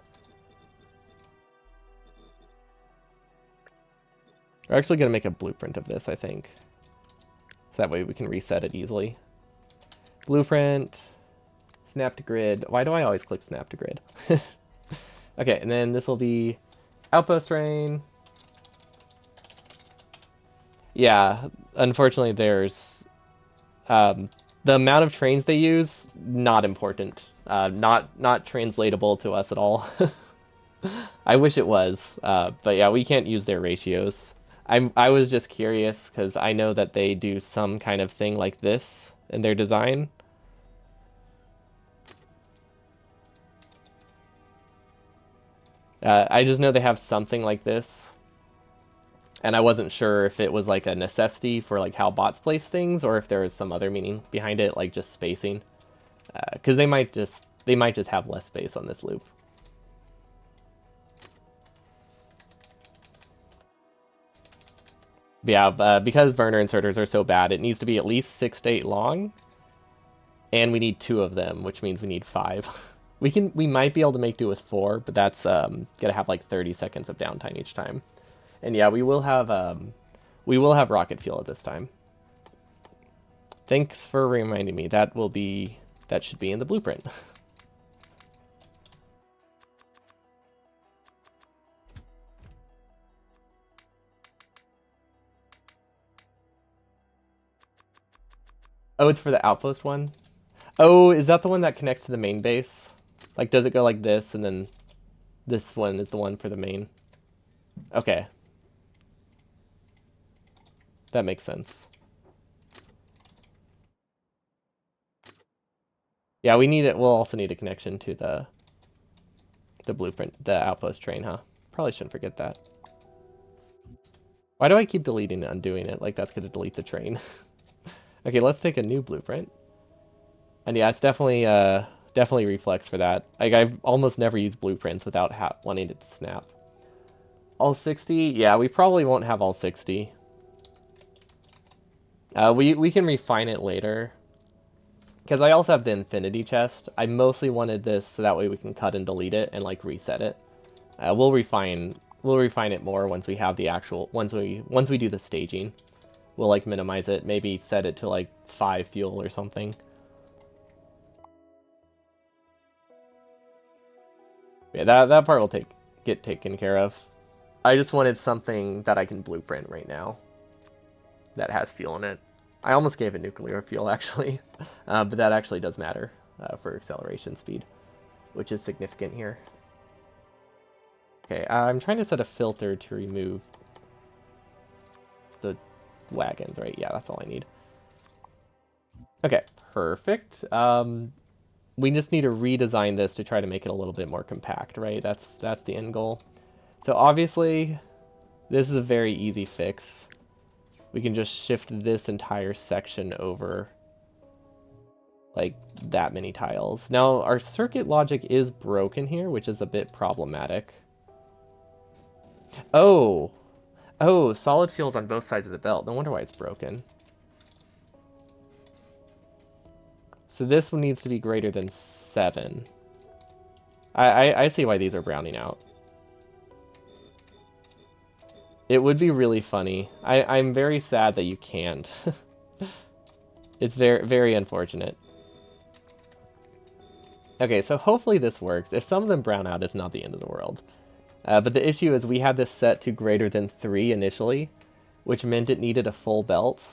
We're actually going to make a blueprint of this, I think. So that way we can reset it easily. Blueprint. Snap to grid. Why do I always click snap to grid? Okay, and then this will be outpost train. Yeah, unfortunately there's... the amount of trains they use, not important. Not translatable to us at all. I wish it was, but yeah, we can't use their ratios. I was just curious because I know that they do some kind of thing like this in their design. I just know they have something like this, and I wasn't sure if it was like a necessity for like how bots place things, or if there was some other meaning behind it, like just spacing. Because they might just have less space on this loop. But yeah, because burner inserters are so bad, it needs to be at least 6 to 8 long, and we need 2 of them, which means we need 5. We might be able to make do with 4, but that's gonna have like 30 seconds of downtime each time. And yeah, we will have rocket fuel at this time. Thanks for reminding me. That should be in the blueprint. Oh, it's for the outpost one? Oh, is that the one that connects to the main base? Like, does it go like this, and then this one is the one for the main? Okay. That makes sense. Yeah, we need it. We'll also need a connection to the blueprint, the outpost train, huh? Probably shouldn't forget that. Why do I keep deleting and undoing it? Like, that's going to delete the train. Okay, let's take a new blueprint. And yeah, it's definitely Definitely reflex for that. Like, I've almost never used blueprints without wanting it to snap. All 60? Yeah, we probably won't have all 60. We can refine it later. Because I also have the infinity chest. I mostly wanted this so that way we can cut and delete it and like reset it. We'll refine it more once we have the actual once we do the staging. We'll like minimize it, maybe set it to like 5 fuel or something. Yeah, that part will get taken care of. I just wanted something that I can blueprint right now that has fuel in it. I almost gave it nuclear fuel actually, but that actually does matter for acceleration speed, which is significant here. Okay, I'm trying to set a filter to remove the wagons, right? Yeah, that's all I need. Okay, perfect. We just need to redesign this to try to make it a little bit more compact, right? That's the end goal. So obviously, this is a very easy fix. We can just shift this entire section over like that many tiles. Now, our circuit logic is broken here, which is a bit problematic. Oh, solid fuel's on both sides of the belt. No wonder why it's broken. So this one needs to be greater than 7. I see why these are browning out. It would be really funny. I'm very sad that you can't. It's very, very unfortunate. Okay, so hopefully this works. If some of them brown out, it's not the end of the world. But the issue is we had this set to greater than 3 initially, which meant it needed a full belt,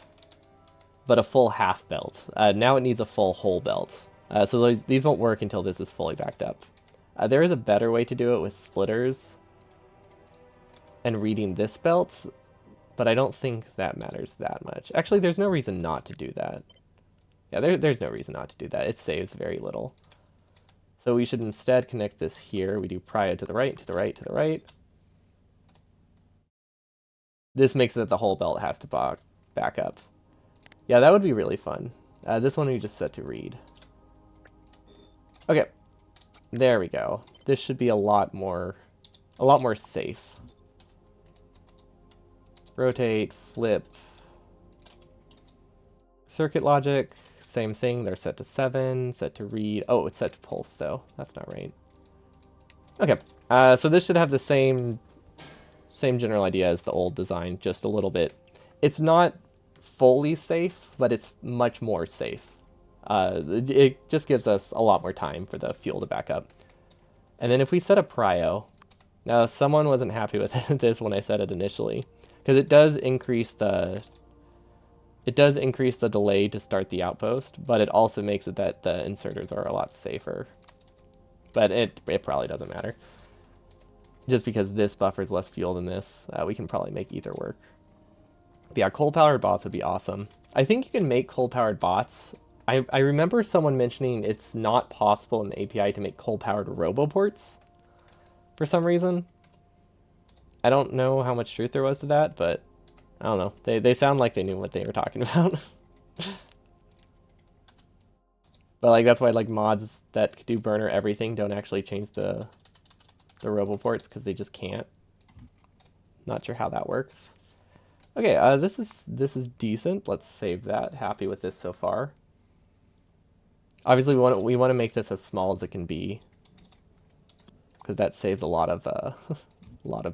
but a full half belt. Now it needs a full whole belt. So these won't work until this is fully backed up. There is a better way to do it with splitters and reading this belt, but I don't think that matters that much. Actually, there's no reason not to do that. Yeah, there's no reason not to do that. It saves very little. So we should instead connect this here. We do prio to the right, to the right, to the right. This makes it that the whole belt has to back up. Yeah, that would be really fun. This one we just set to read. Okay, there we go. This should be a lot more safe. Rotate, flip. Circuit logic, same thing. They're set to 7, set to read. Oh, it's set to pulse though. That's not right. Okay, so this should have the same general idea as the old design, just a little bit. It's not fully safe, but it's much more safe. It just gives us a lot more time for the fuel to back up. And then if we set a prio, now someone wasn't happy with this when I set it initially, because it does increase the delay to start the outpost, but it also makes it that the inserters are a lot safer. But it probably doesn't matter. Just because this buffers less fuel than this, we can probably make either work. But yeah, coal-powered bots would be awesome. I think you can make coal-powered bots. I remember someone mentioning it's not possible in the API to make coal-powered roboports for some reason. I don't know how much truth there was to that, but I don't know. They sound like they knew what they were talking about. But like that's why like mods that do burner everything don't actually change the roboports because they just can't. Not sure how that works. Okay, this is decent. Let's save that. Happy with this so far. Obviously, we want to make this as small as it can be because that saves a lot of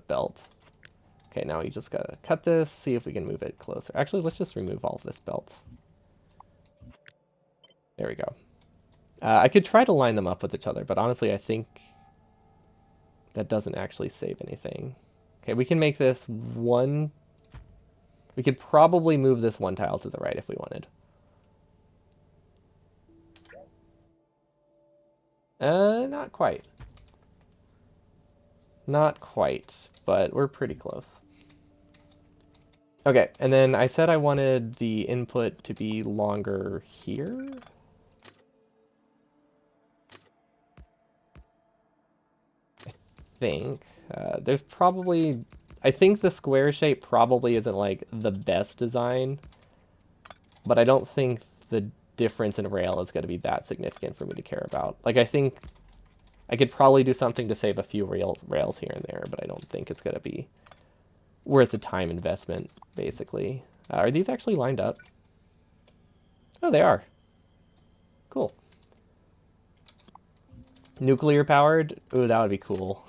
belt. Okay, now we just gotta cut this. See if we can move it closer. Actually, let's just remove all of this belt. There we go. I could try to line them up with each other, but honestly, I think that doesn't actually save anything. Okay, we can make this one. We could probably move this one tile to the right if we wanted. Not quite. Not quite, but we're pretty close. Okay, and then I said I wanted the input to be longer here. I think. There's probably... I think the square shape probably isn't, like, the best design. But I don't think the difference in rail is going to be that significant for me to care about. Like, I think I could probably do something to save a few rails here and there, but I don't think it's going to be worth the time investment, basically. Are these actually lined up? Oh, they are. Cool. Nuclear powered? Ooh, that would be cool.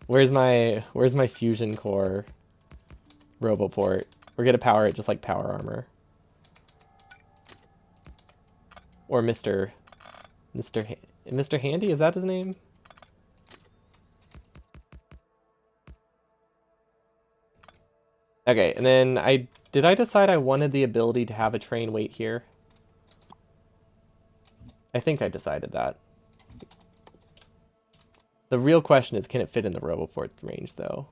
Where's my fusion core Roboport? We're gonna power it just like Power Armor. Or Mr. Handy, is that his name? Okay, and then did I decide I wanted the ability to have a train wait here? I think I decided that. The real question is, can it fit in the Roboport range, though?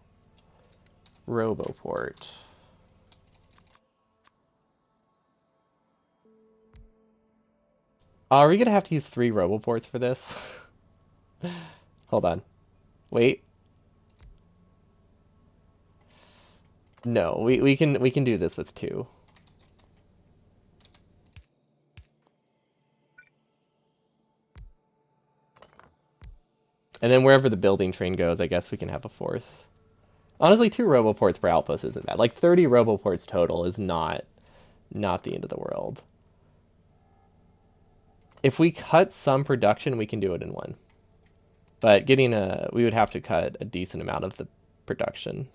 Roboport. Are we gonna have to use 3 Roboports for this? Hold on. Wait. No, we can do this with 2. And then wherever the building train goes, I guess we can have a 4th. Honestly, 2 Roboports per outpost isn't bad. Like 30 Roboports total is not the end of the world. If we cut some production, we can do it in 1. But we would have to cut a decent amount of the production.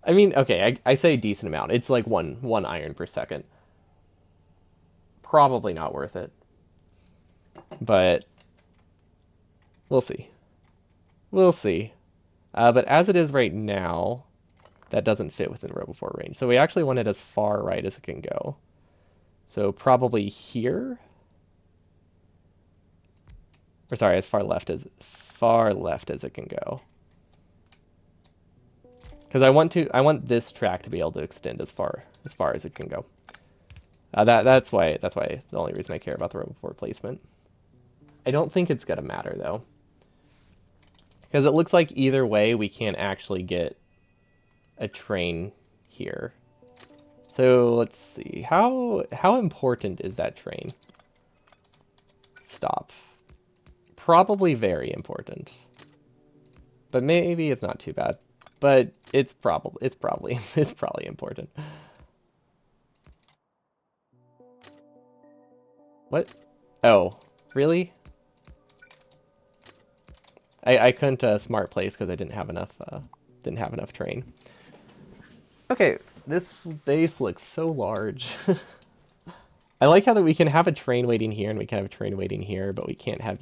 I mean, okay, I say decent amount. It's like one iron per second. Probably not worth it. But we'll see. We'll see. But as it is right now, that doesn't fit within Roboport range. So we actually want it as far right as it can go. So probably here. Or sorry, as far left as it can go. Because I want this track to be able to extend as far as it can go. That's why the only reason I care about the Roboport placement. I don't think it's gonna matter though. Because it looks like either way we can't actually get a train here. So let's see. How important is that train? Stop. Probably very important. But maybe it's not too bad. But it's probably important. What? Oh, really? I couldn't smart place because I didn't have enough train. Okay, this base looks so large. I like how that we can have a train waiting here and we can have a train waiting here, but we can't have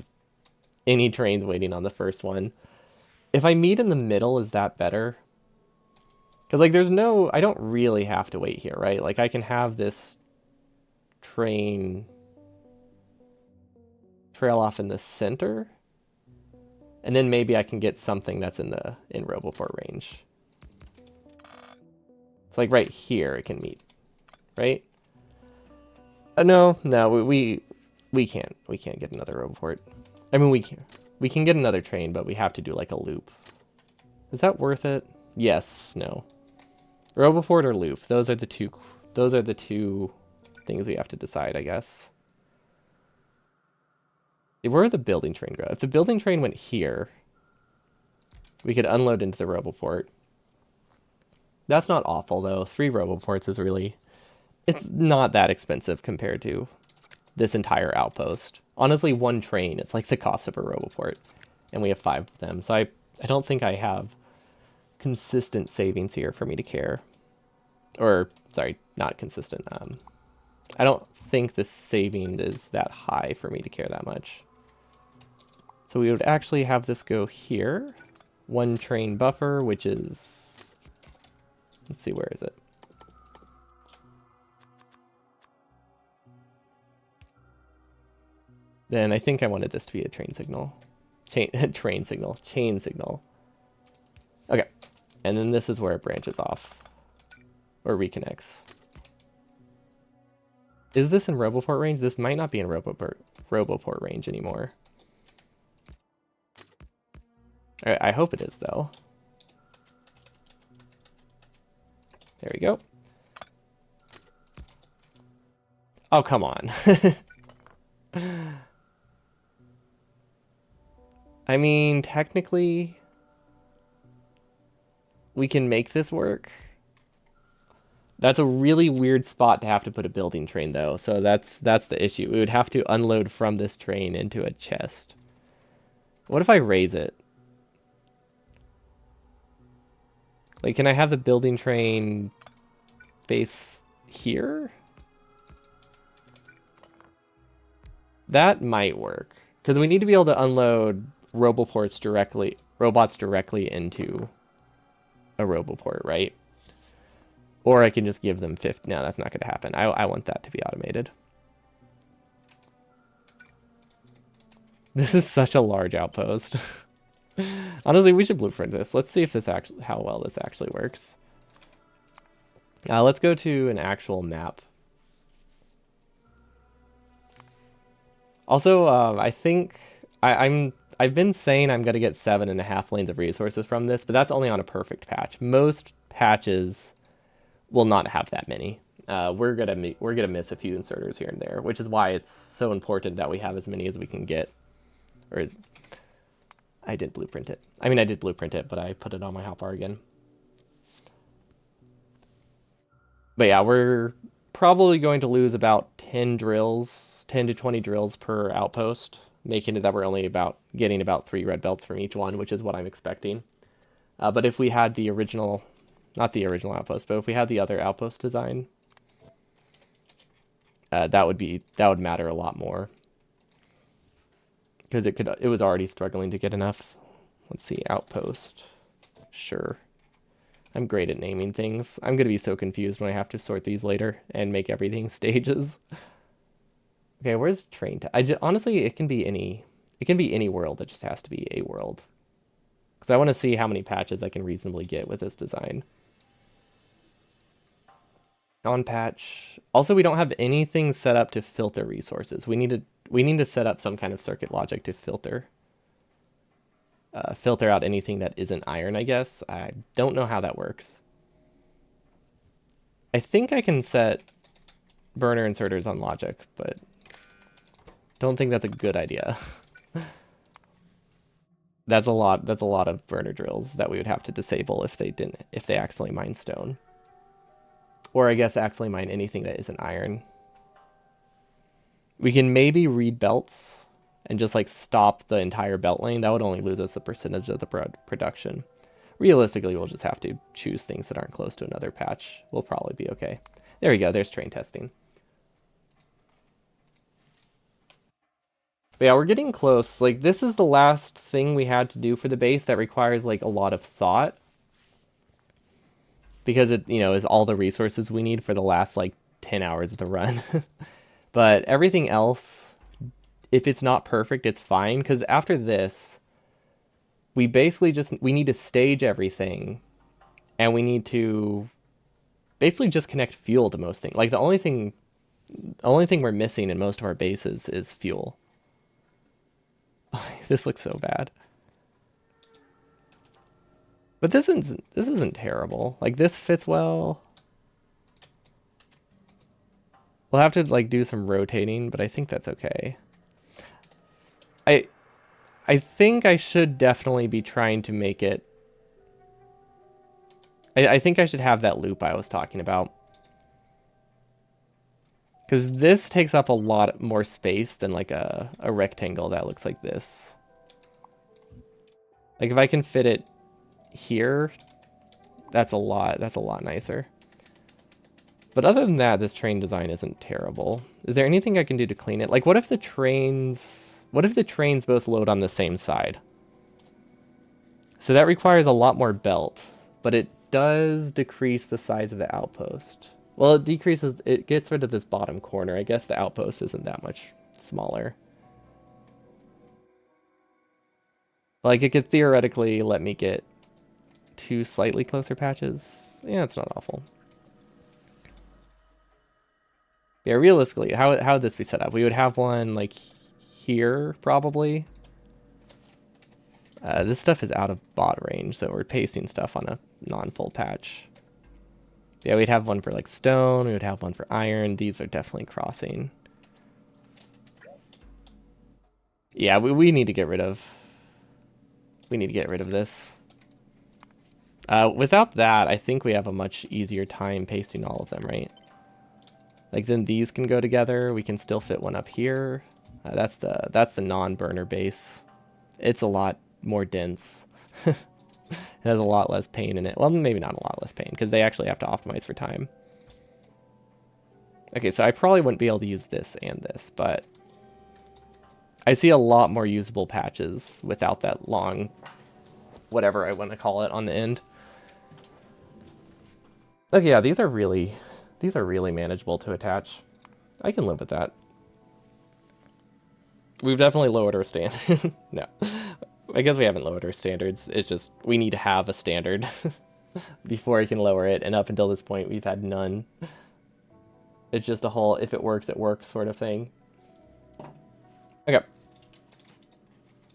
any trains waiting on the first one. If I meet in the middle, is that better? Because, like, I don't really have to wait here, right? Like, I can have this train trail off in the center. And then maybe I can get something that's in Roboport range. It's like right here it can meet, right? No, we can't get another Roboport. I mean, we can get another train, but we have to do like a loop. Is that worth it? Yes, no. Roboport or loop? Those are the two things we have to decide, I guess. Where would the building train go? If the building train went here, we could unload into the Roboport. That's not awful, though. 3 Roboports is really... It's not that expensive compared to this entire outpost. Honestly, 1 train, it's like the cost of a Roboport. And we have 5 of them, so I don't think I have consistent savings here for me to care. Or, sorry, not consistent. I don't think the saving is that high for me to care that much. So we would actually have this go here. 1 train buffer, which is... Let's see, where is it? Then I think I wanted this to be a train signal. Chain signal. Okay. And then this is where it branches off. Or reconnects. Is this in Roboport range? This might not be in Roboport range anymore. I hope it is, though. There we go. Oh, come on. I mean, technically, we can make this work. That's a really weird spot to have to put a building train, though. So that's the issue. We would have to unload from this train into a chest. What if I raise it? Like, can I have the building train face here? That might work. Because we need to be able to unload robots directly into a roboport, right? Or I can just give them 50. No, that's not going to happen. I want that to be automated. This is such a large outpost. Honestly, we should blueprint this. Let's see if this actually, how well this actually works. Let's go to an actual map. Also, I think I've been saying I'm gonna get 7.5 lanes of resources from this, but that's only on a perfect patch. Most patches will not have that many. We're gonna miss a few inserters here and there, which is why it's so important that we have as many as we can get. I did blueprint it. I mean, I did blueprint it, but I put it on my hotbar again. But yeah, we're probably going to lose about 10 drills, 10 to 20 drills per outpost, making it that we're only getting about 3 red belts from each one, which is what I'm expecting. But if we had the original, not the original outpost, but if we had the other outpost design, that would matter a lot more. Because it was already struggling to get enough. Let's see, outpost. Sure. I'm great at naming things. I'm going to be so confused when I have to sort these later and make everything stages. Okay, where's train? Honestly, it can be any world. It just has to be a world. Because I want to see how many patches I can reasonably get with this design. On patch. Also, we don't have anything set up to filter resources. We need to set up some kind of circuit logic to filter out anything that isn't iron, I guess. I don't know how that works. I think I can set burner inserters on logic, but don't think that's a good idea. That's a lot of burner drills that we would have to disable if they accidentally mine stone. Or I guess accidentally mine anything that isn't iron. We can maybe read belts and just like stop the entire belt lane. That would only lose us a percentage of the production. Realistically, we'll just have to choose things that aren't close to another patch. We'll probably be okay. There we go. There's train testing. But yeah, we're getting close. Like, this is the last thing we had to do for the base that requires like a lot of thought. Because it, is all the resources we need for the last like 10 hours of the run. But everything else, if it's not perfect, it's fine. Because after this, we basically we need to stage everything. And we need to basically just connect fuel to most things. Like, the only thing we're missing in most of our bases is fuel. This looks so bad. But this isn't terrible. Like, this fits well. We'll have to like do some rotating, but I think that's okay. I think I should definitely be trying to make it. I think I should have that loop I was talking about. Because this takes up a lot more space than like a rectangle that looks like this. Like, if I can fit it here, that's a lot nicer. But other than that, this train design isn't terrible. Is there anything I can do to clean it? Like, what if the trains both load on the same side? So that requires a lot more belt, but it does decrease the size of the outpost. Well, it gets rid of this bottom corner. I guess the outpost isn't that much smaller. Like, it could theoretically let me get 2 slightly closer patches. Yeah, it's not awful. Yeah, realistically, how would this be set up? We would have one like here, probably. This stuff is out of bot range, so we're pasting stuff on a non-full patch. Yeah, we'd have one for like stone, we would have one for iron. These are definitely crossing. Yeah, we need to get rid of... We need to get rid of this. Without that, I think we have a much easier time pasting all of them, right? Like then these can go together. We can still fit one up here. That's the non-burner base. It's a lot more dense. It has a lot less pain in it. Well, maybe not a lot less pain, because they actually have to optimize for time. Okay, so I probably wouldn't be able to use this and this, but I see a lot more usable patches without that long, whatever I want to call it, on the end. Okay, yeah, these are really manageable to attach. I can live with that. We've definitely lowered our standard. No, I guess we haven't lowered our standards. It's just we need to have a standard before I can lower it. And up until this point, we've had none. It's just a whole if it works sort of thing. Okay.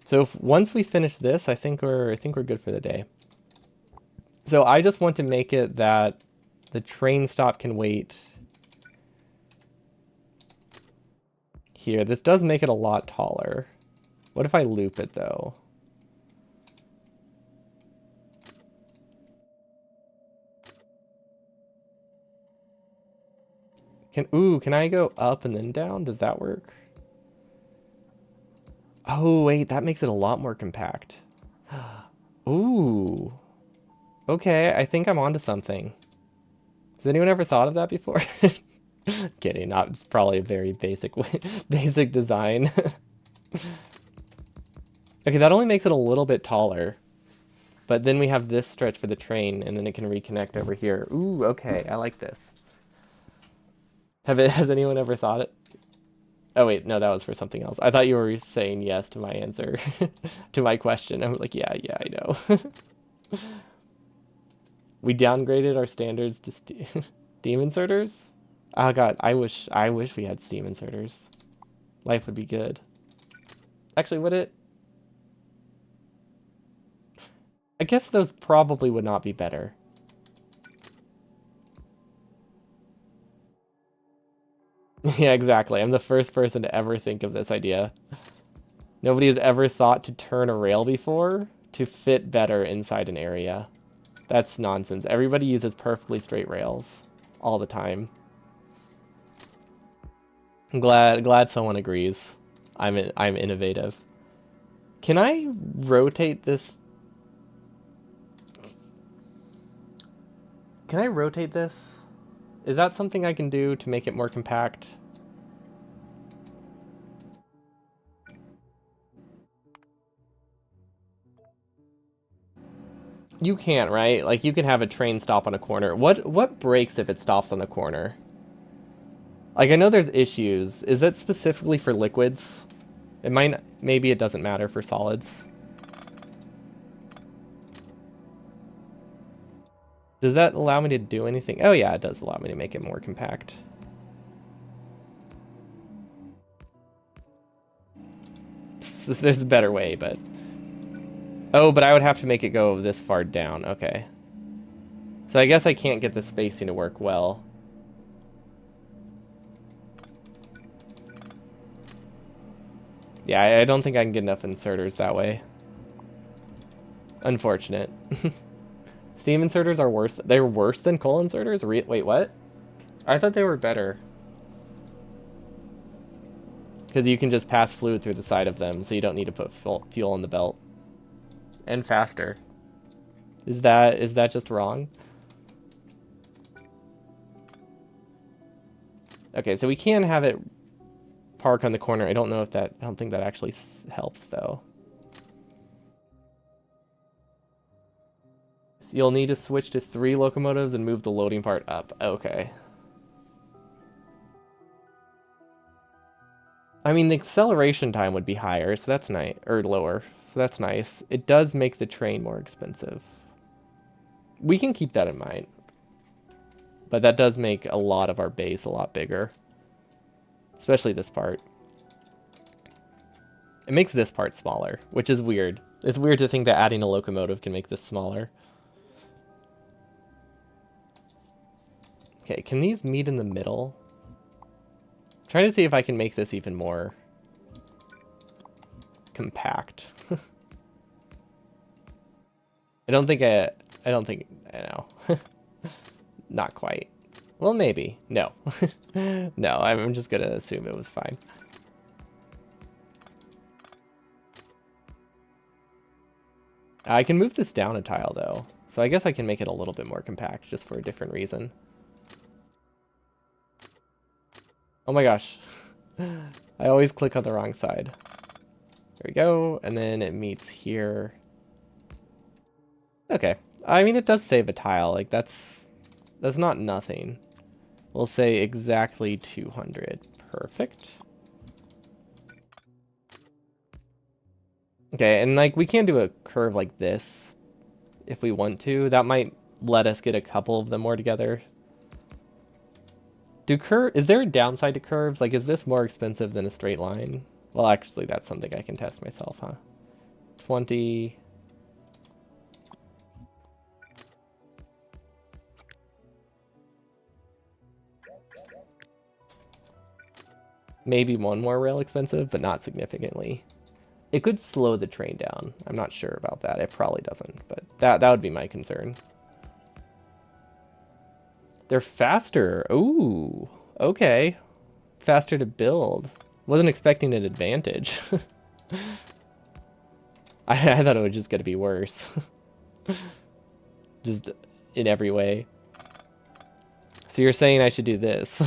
So once we finish this, I think we're good for the day. So I just want to make it that the train stop can wait here. This does make it a lot taller. What if I loop it though? Can I go up and then down? Does that work? Oh, wait, that makes it a lot more compact. Ooh. Okay, I think I'm onto something. Has anyone ever thought of that before? Kidding, not it's probably a very basic design. Okay, that only makes it a little bit taller. But then we have this stretch for the train, and then it can reconnect over here. Ooh, okay, I like this. Has anyone ever thought it? Oh wait, no, that was for something else. I thought you were saying yes to my answer, to my question. I'm like, yeah, I know. We downgraded our standards to Steam inserters? Oh god, I wish we had Steam inserters. Life would be good. Actually, would it? I guess those probably would not be better. Yeah, exactly. I'm the first person to ever think of this idea. Nobody has ever thought to turn a rail before to fit better inside an area. That's nonsense. Everybody uses perfectly straight rails all the time. I'm glad someone agrees. I'm innovative. Can I rotate this? Can I rotate this? Is that something I can do to make it more compact? You can't, right? Like you can have a train stop on a corner. What breaks if it stops on a corner? Like I know there's issues. Is that specifically for liquids? It might maybe it doesn't matter for solids. Does that allow me to do anything? Oh yeah, it does allow me to make it more compact. There's a better way, but... Oh, but I would have to make it go this far down. Okay. So I guess I can't get the spacing to work well. Yeah, I don't think I can get enough inserters that way. Unfortunate. Steam inserters are worse. They're worse than coal inserters? Wait, what? I thought they were better. Because you can just pass fluid through the side of them, so you don't need to put fuel in the belt. And faster. Is that just wrong? Okay, so we can have it park on the corner. I don't think that actually helps though. You'll need to switch to 3 locomotives and move the loading part up. Okay. I mean, the acceleration time would be higher, so that's nice, or lower, so that's nice. It does make the train more expensive. We can keep that in mind. But that does make a lot of our base a lot bigger. Especially this part. It makes this part smaller, which is weird. It's weird to think that adding a locomotive can make this smaller. Okay, can these meet in the middle? I'm trying to see if I can make this even more compact. I don't think I know. Not quite. Well, maybe. No. No, I'm just gonna assume it was fine. I can move this down a tile, though. So I guess I can make it a little bit more compact, just for a different reason. Oh my gosh. I always click on the wrong side. There we go, and then it meets here. Okay. I mean, it does save a tile. Like, that's not nothing. We'll say exactly 200. Perfect. Okay, and like, we can do a curve like this if we want to. That might let us get a couple of them more together. Is there a downside to curves? Like, is this more expensive than a straight line? Well, actually, that's something I can test myself, huh? 20. Maybe one more rail expensive, but not significantly. It could slow the train down. I'm not sure about that. It probably doesn't, but that would be my concern. They're faster. Ooh, okay. Faster to build. Wasn't expecting an advantage. I thought it was just going to be worse. Just in every way. So you're saying I should do this?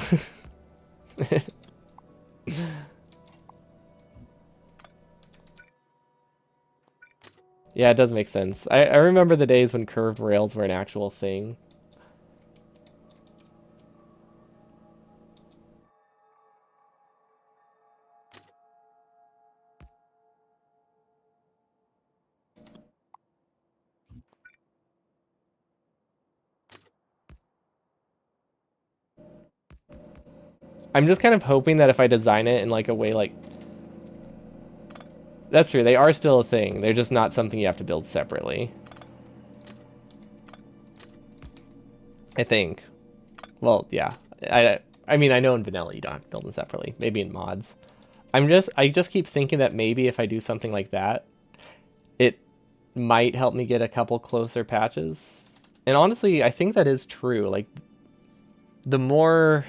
Yeah, it does make sense. I remember the days when curved rails were an actual thing. I'm just kind of hoping that if I design it in like a way like... That's true, they are still a thing. They're just not something you have to build separately. I think. Well, yeah. I mean, I know in vanilla you don't have to build them separately. Maybe in mods. I just keep thinking that maybe if I do something like that, it might help me get a couple closer patches. And honestly, I think that is true. Like, the more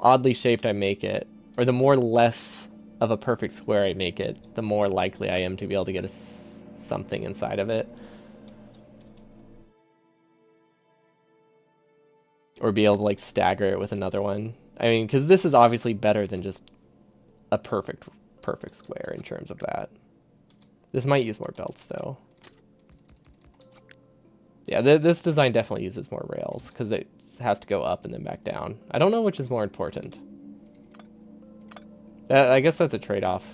oddly shaped I make it, or the more less of a perfect square I make it, the more likely I am to be able to get something inside of it. Or be able to, like, stagger it with another one. I mean, because this is obviously better than just a perfect square in terms of that. This might use more belts, though. Yeah, this design definitely uses more rails, because it has to go up and then back down. I don't know which is more important. I guess that's a trade-off.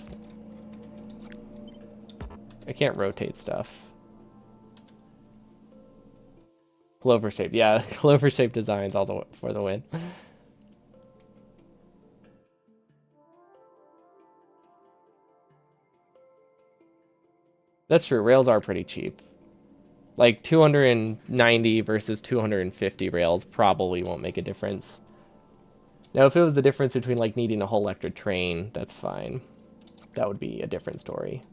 I can't rotate stuff. Clover shaped, yeah, clover shaped designs for the win. That's true. Rails are pretty cheap. Like 290 versus 250 rails probably won't make a difference. Now, if it was the difference between like needing a whole electric train, that's fine. That would be a different story.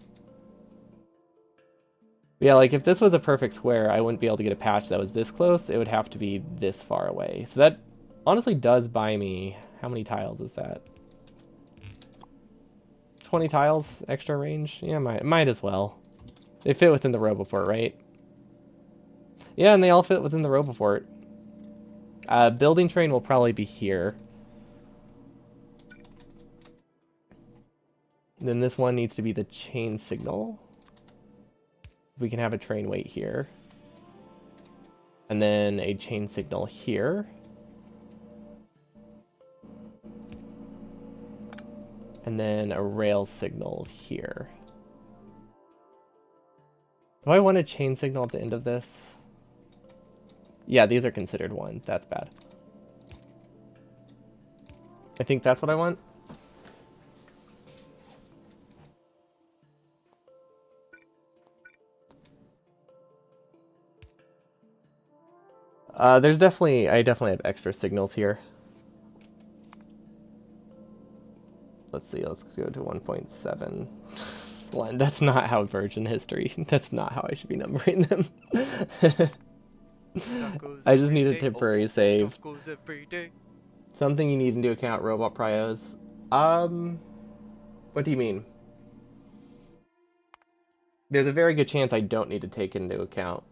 But yeah, like if this was a perfect square, I wouldn't be able to get a patch that was this close. It would have to be this far away. So that honestly does buy me... How many tiles is that? 20 tiles extra range? Yeah, might as well. They fit within the Roboport, right? Yeah, and they all fit within the Roboport. Building train will probably be here. Then this one needs to be the chain signal. We can have a train wait here. And then a chain signal here. And then a rail signal here. Do I want a chain signal at the end of this? Yeah, these are considered one. That's bad. I think that's what I want. I definitely have extra signals here. Let's see, let's go to 1.7. That's not how version history, that's not how I should be numbering them. Tacos I just every need a day. temporary save. Tacos every day. Something you need into account robot prios. What do you mean? There's a very good chance I don't need to take into account.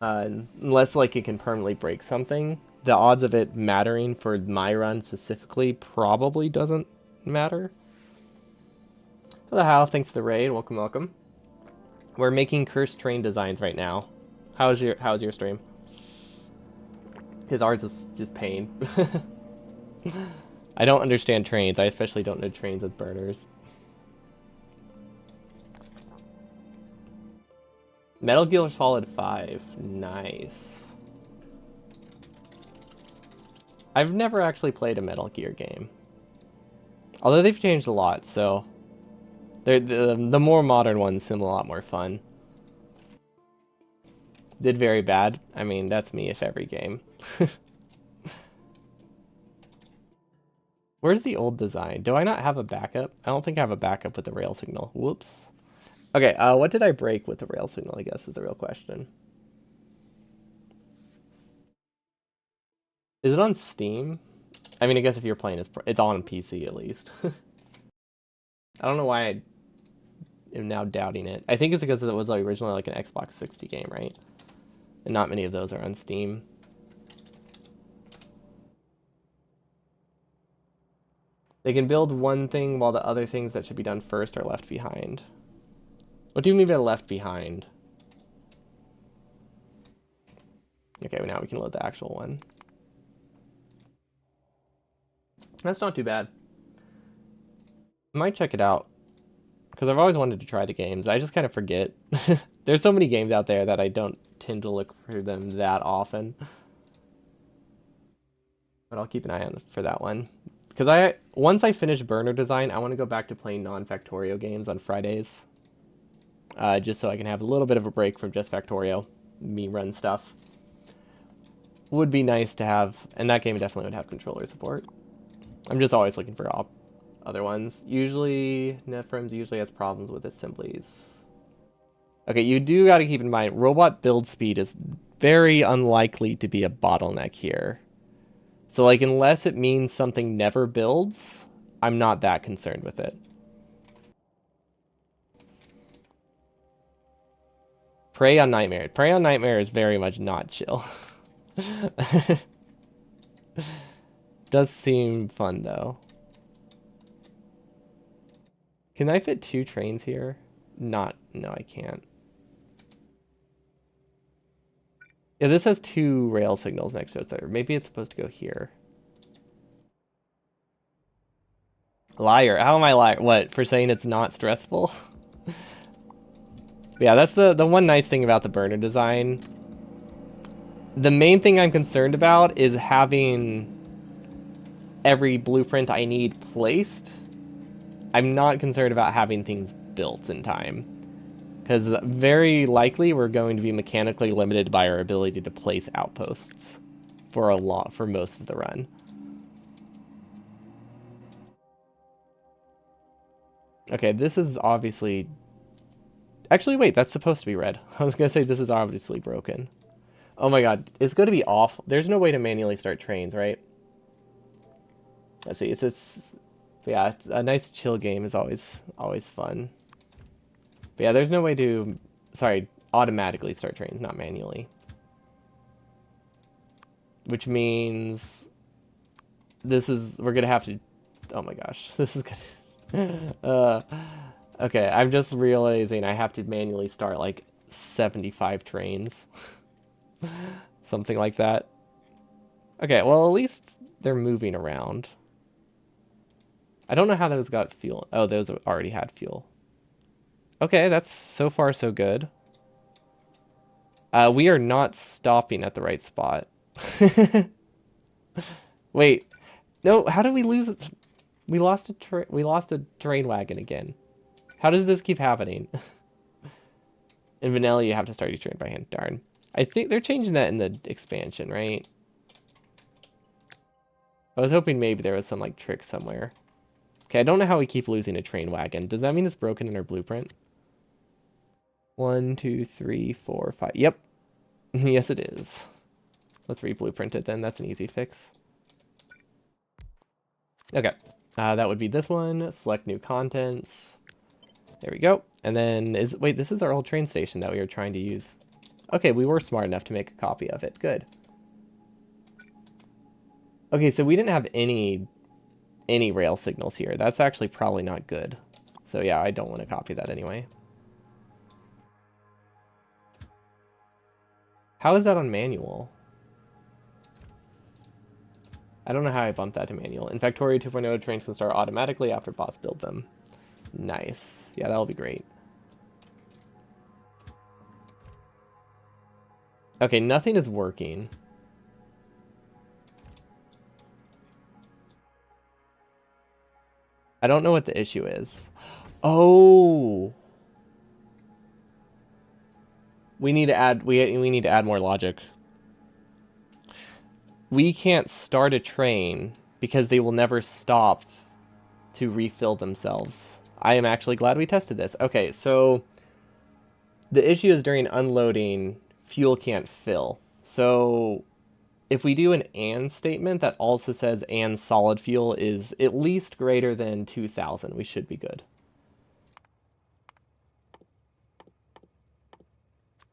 Unless like it can permanently break something. The odds of it mattering for my run specifically probably doesn't matter. Hello Hal, thanks for the raid. Welcome, welcome. We're making cursed train designs right now. How's your stream? Because ours is just pain. I don't understand trains. I especially don't know trains with burners. Metal Gear Solid 5. Nice. I've never actually played a Metal Gear game. Although they've changed a lot, so... the more modern ones seem a lot more fun. Did very bad. I mean, that's me if every game. Where's the old design? Do I not have a backup? I don't think I have a backup with the rail signal. Whoops. Okay, what did I break with the rail signal, I guess, is the real question. Is it on Steam? I mean, I guess if you're playing, it's on PC at least. I don't know why I am now doubting it. I think it's because it was like originally like an Xbox 60 game, right? And not many of those are on Steam. They can build one thing while the other things that should be done first are left behind. What do you mean by left behind? Okay, well now we can load the actual one. That's not too bad. I might check it out. Because I've always wanted to try the games. I just kind of forget. There's so many games out there that I don't tend to look for them that often. But I'll keep an eye on for that one. Because once I finish Burner Design, I want to go back to playing non-Factorio games on Fridays. Just so I can have a little bit of a break from just Factorio. Me run stuff. Would be nice to have, and that game definitely would have controller support. I'm just always looking for other ones. Usually, NetFrames usually has problems with assemblies. Okay, you do got to keep in mind, robot build speed is very unlikely to be a bottleneck here. So, like, unless it means something never builds, I'm not that concerned with it. Prey on Nightmare. Prey on Nightmare is very much not chill. Does seem fun, though. Can I fit 2 trains here? No, I can't. Yeah, this has 2 rail signals next to it. Maybe it's supposed to go here. Liar. How am I liar? What, for saying it's not stressful? Yeah, that's the one nice thing about the burner design. The main thing I'm concerned about is having every blueprint I need placed. I'm not concerned about having things built in time. Because very likely we're going to be mechanically limited by our ability to place outposts for most of the run. Okay, this is obviously... Actually, wait, that's supposed to be red. I was going to say this is obviously broken. Oh my god, it's going to be awful. There's no way to manually start trains, right? Let's see, yeah, it's a nice chill game is always fun. But yeah, there's no way to, automatically start trains, not manually. Which means we're gonna have to, oh my gosh, this is gonna, okay, I'm just realizing I have to manually start like 75 trains. Something like that. Okay, well at least they're moving around. I don't know how those got fuel. Oh, those already had fuel. Okay, that's so far so good. We are not stopping at the right spot. Wait, no. How did we lose it? We lost a terrain wagon again. How does this keep happening? In vanilla, you have to start each train by hand. Darn. I think they're changing that in the expansion, right? I was hoping maybe there was some like trick somewhere. Okay, I don't know how we keep losing a train wagon. Does that mean it's broken in our blueprint? 1, 2, 3, 4, 5. Yep. Yes, it is. Let's re-blueprint it then. That's an easy fix. Okay. That would be this one. Select new contents. There we go. And then wait, this is our old train station that we were trying to use. Okay, we were smart enough to make a copy of it. Good. Okay, so we didn't have any rail signals here. That's actually probably not good. So yeah, I don't want to copy that anyway. How is that on manual? I don't know how I bumped that to manual. In Factorio 2.0, trains can start automatically after boss build them. Nice. Yeah, that'll be great. Okay, nothing is working. I don't know what the issue is. Oh, we need to add we need to add more logic. We can't start a train because they will never stop to refill themselves. I am actually glad we tested this. Okay, so the issue is during unloading, fuel can't fill. So if we do an and statement that also says and solid fuel is at least greater than 2,000, we should be good.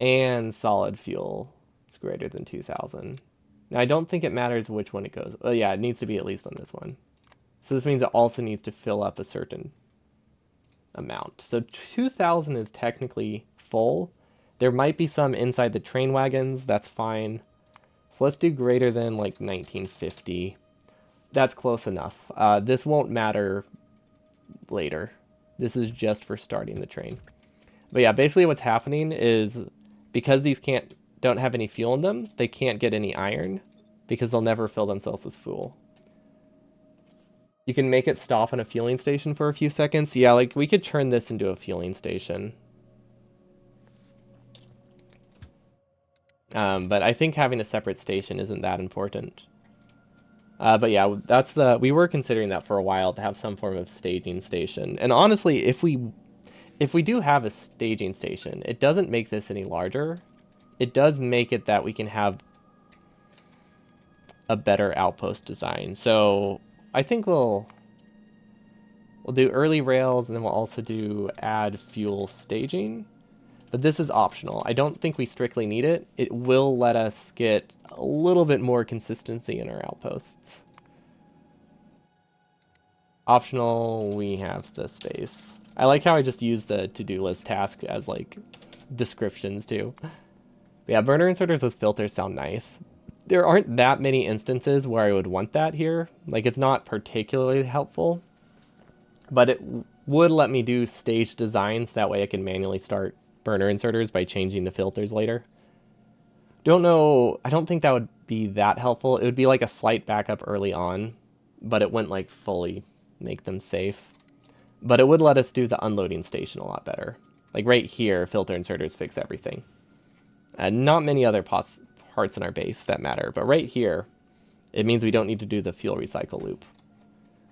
And solid fuel is greater than 2,000. Now, I don't think it matters which one it goes. Well, yeah, it needs to be at least on this one. So this means it also needs to fill up a certain amount. So 2,000 is technically full. There might be some inside the train wagons. That's fine. So let's do greater than like 1950. That's close enough. This won't matter later. This is just for starting the train. But yeah, basically what's happening is because these don't have any fuel in them, they can't get any iron because they'll never fill themselves with fuel. You can make it stop on a fueling station for a few seconds. Yeah, like we could turn this into a fueling station. But I think having a separate station isn't that important. But yeah, we were considering that for a while to have some form of staging station. And honestly, if we do have a staging station, it doesn't make this any larger. It does make it that we can have a better outpost design. So I think we'll do early rails, and then we'll also do add fuel staging. But this is optional. I don't think we strictly need it. It will let us get a little bit more consistency in our outposts. Optional, we have the space. I like how I just use the to-do list task as like descriptions too. But yeah, burner inserters with filters sound nice. There aren't that many instances where I would want that here. Like it's not particularly helpful, but it would let me do stage designs. That way I can manually start burner inserters by changing the filters later. Don't know, I don't think that would be that helpful. It would be like a slight backup early on, but it wouldn't like fully make them safe. But it would let us do the unloading station a lot better. Like right here, filter inserters fix everything. Not many other parts in our base that matter, but right here, it means we don't need to do the fuel recycle loop.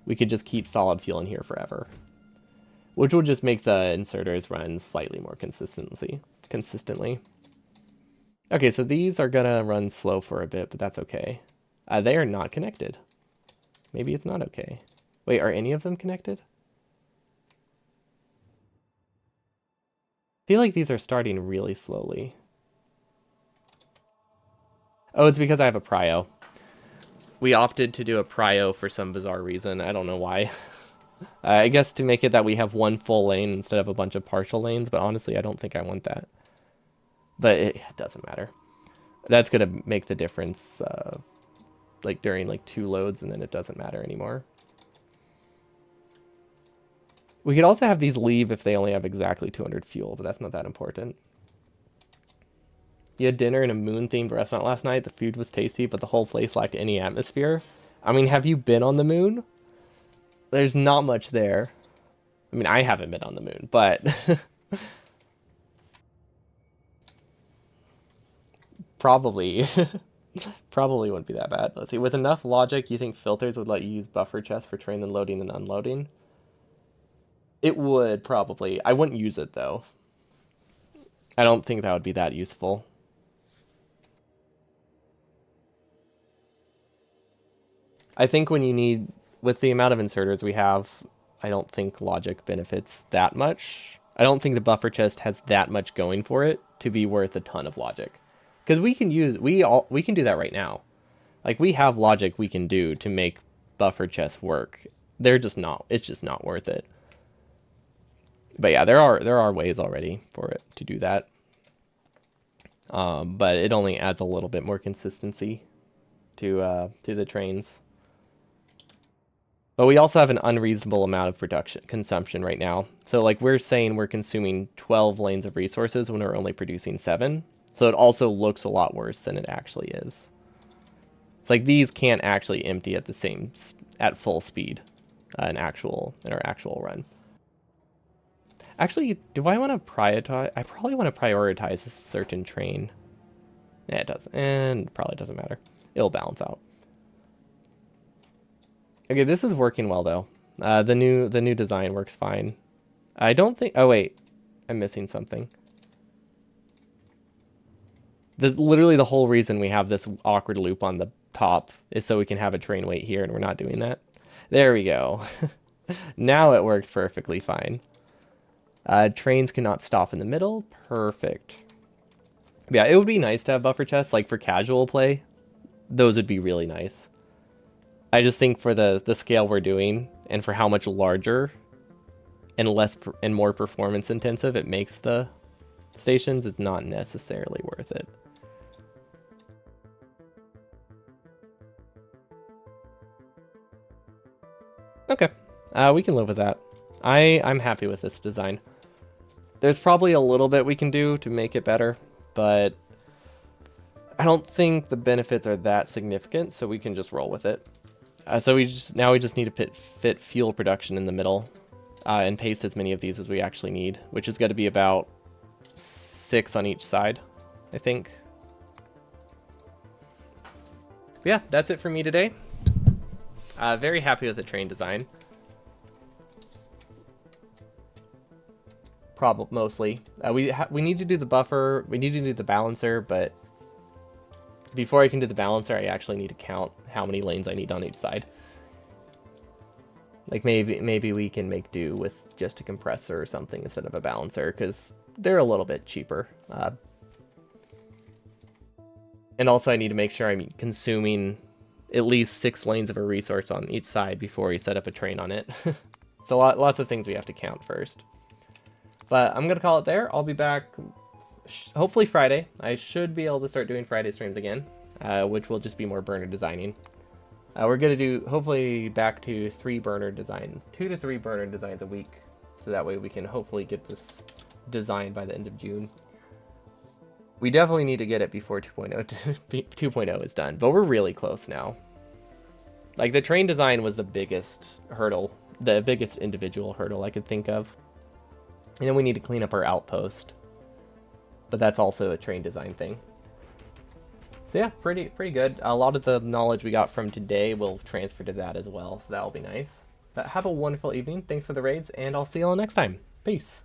We could just keep solid fuel in here forever, which will just make the inserters run slightly more consistently. Okay, so these are gonna run slow for a bit, but that's okay. They are not connected. Maybe it's not okay. Wait, are any of them connected? I feel like these are starting really slowly. Oh, it's because I have a prio. We opted to do a prio for some bizarre reason. I don't know why. I guess to make it that we have one full lane instead of a bunch of partial lanes, but honestly, I don't think I want that. But it doesn't matter. That's going to make the difference like during like 2 loads, and then it doesn't matter anymore. We could also have these leave if they only have exactly 200 fuel, but that's not that important. You had dinner in a moon-themed restaurant last night. The food was tasty, but the whole place lacked any atmosphere. I mean, have you been on the moon? There's not much there. I mean, I haven't been on the moon, but... Probably. Probably wouldn't be that bad. Let's see. With enough logic, you think filters would let you use buffer chests for train and loading and unloading? It would, probably. I wouldn't use it, though. I don't think that would be that useful. I think when you need, with the amount of inserters we have, I don't think logic benefits that much. I don't think the buffer chest has that much going for it to be worth a ton of logic. Because we can do that right now. Like we have logic we can do to make buffer chests work. They're just not. It's just not worth it. But yeah, there are ways already for it to do that. But it only adds a little bit more consistency to the trains. But we also have an unreasonable amount of production consumption right now. So like we're saying we're consuming 12 lanes of resources when we're only producing 7. So it also looks a lot worse than it actually is. It's like these can't actually empty at full speed in our actual run. Actually, do I want to prioritize? I probably want to prioritize a certain train. Yeah, it doesn't, and it probably doesn't matter. It'll balance out. Okay, this is working well though. The new design works fine. I don't think. Oh wait, I'm missing something. Literally the whole reason we have this awkward loop on the top is so we can have a train wait here, and we're not doing that. There we go. Now it works perfectly fine. Trains cannot stop in the middle. Perfect. Yeah, it would be nice to have buffer chests, like for casual play. Those would be really nice. I just think for the scale we're doing, and for how much larger and more performance intensive it makes the stations, it's not necessarily worth it. Okay, we can live with that. I'm happy with this design. There's probably a little bit we can do to make it better, but I don't think the benefits are that significant, so we can just roll with it. So we just need to fit fuel production in the middle, and paste as many of these as we actually need, which is going to be about 6 on each side, I think. But yeah, that's it for me today. Very happy with the train design. Mostly. We need to do the buffer. We need to do the balancer, but before I can do the balancer, I actually need to count how many lanes I need on each side. Like maybe we can make do with just a compressor or something instead of a balancer, because they're a little bit cheaper. And also I need to make sure I'm consuming at least 6 lanes of a resource on each side before we set up a train on it. So lots of things we have to count first. But I'm going to call it there. I'll be back hopefully Friday. I should be able to start doing Friday streams again, which will just be more burner designing. We're going to do hopefully back to 2 to 3 burner designs a week. So that way we can hopefully get this designed by the end of June. We definitely need to get it before 2.0 is done, but we're really close now. Like the train design was the biggest hurdle, the biggest individual hurdle I could think of. And then we need to clean up our outpost, but that's also a train design thing. So yeah, pretty good. A lot of the knowledge we got from today will transfer to that as well, so that'll be nice. But have a wonderful evening. Thanks for the raids, and I'll see you all next time. Peace.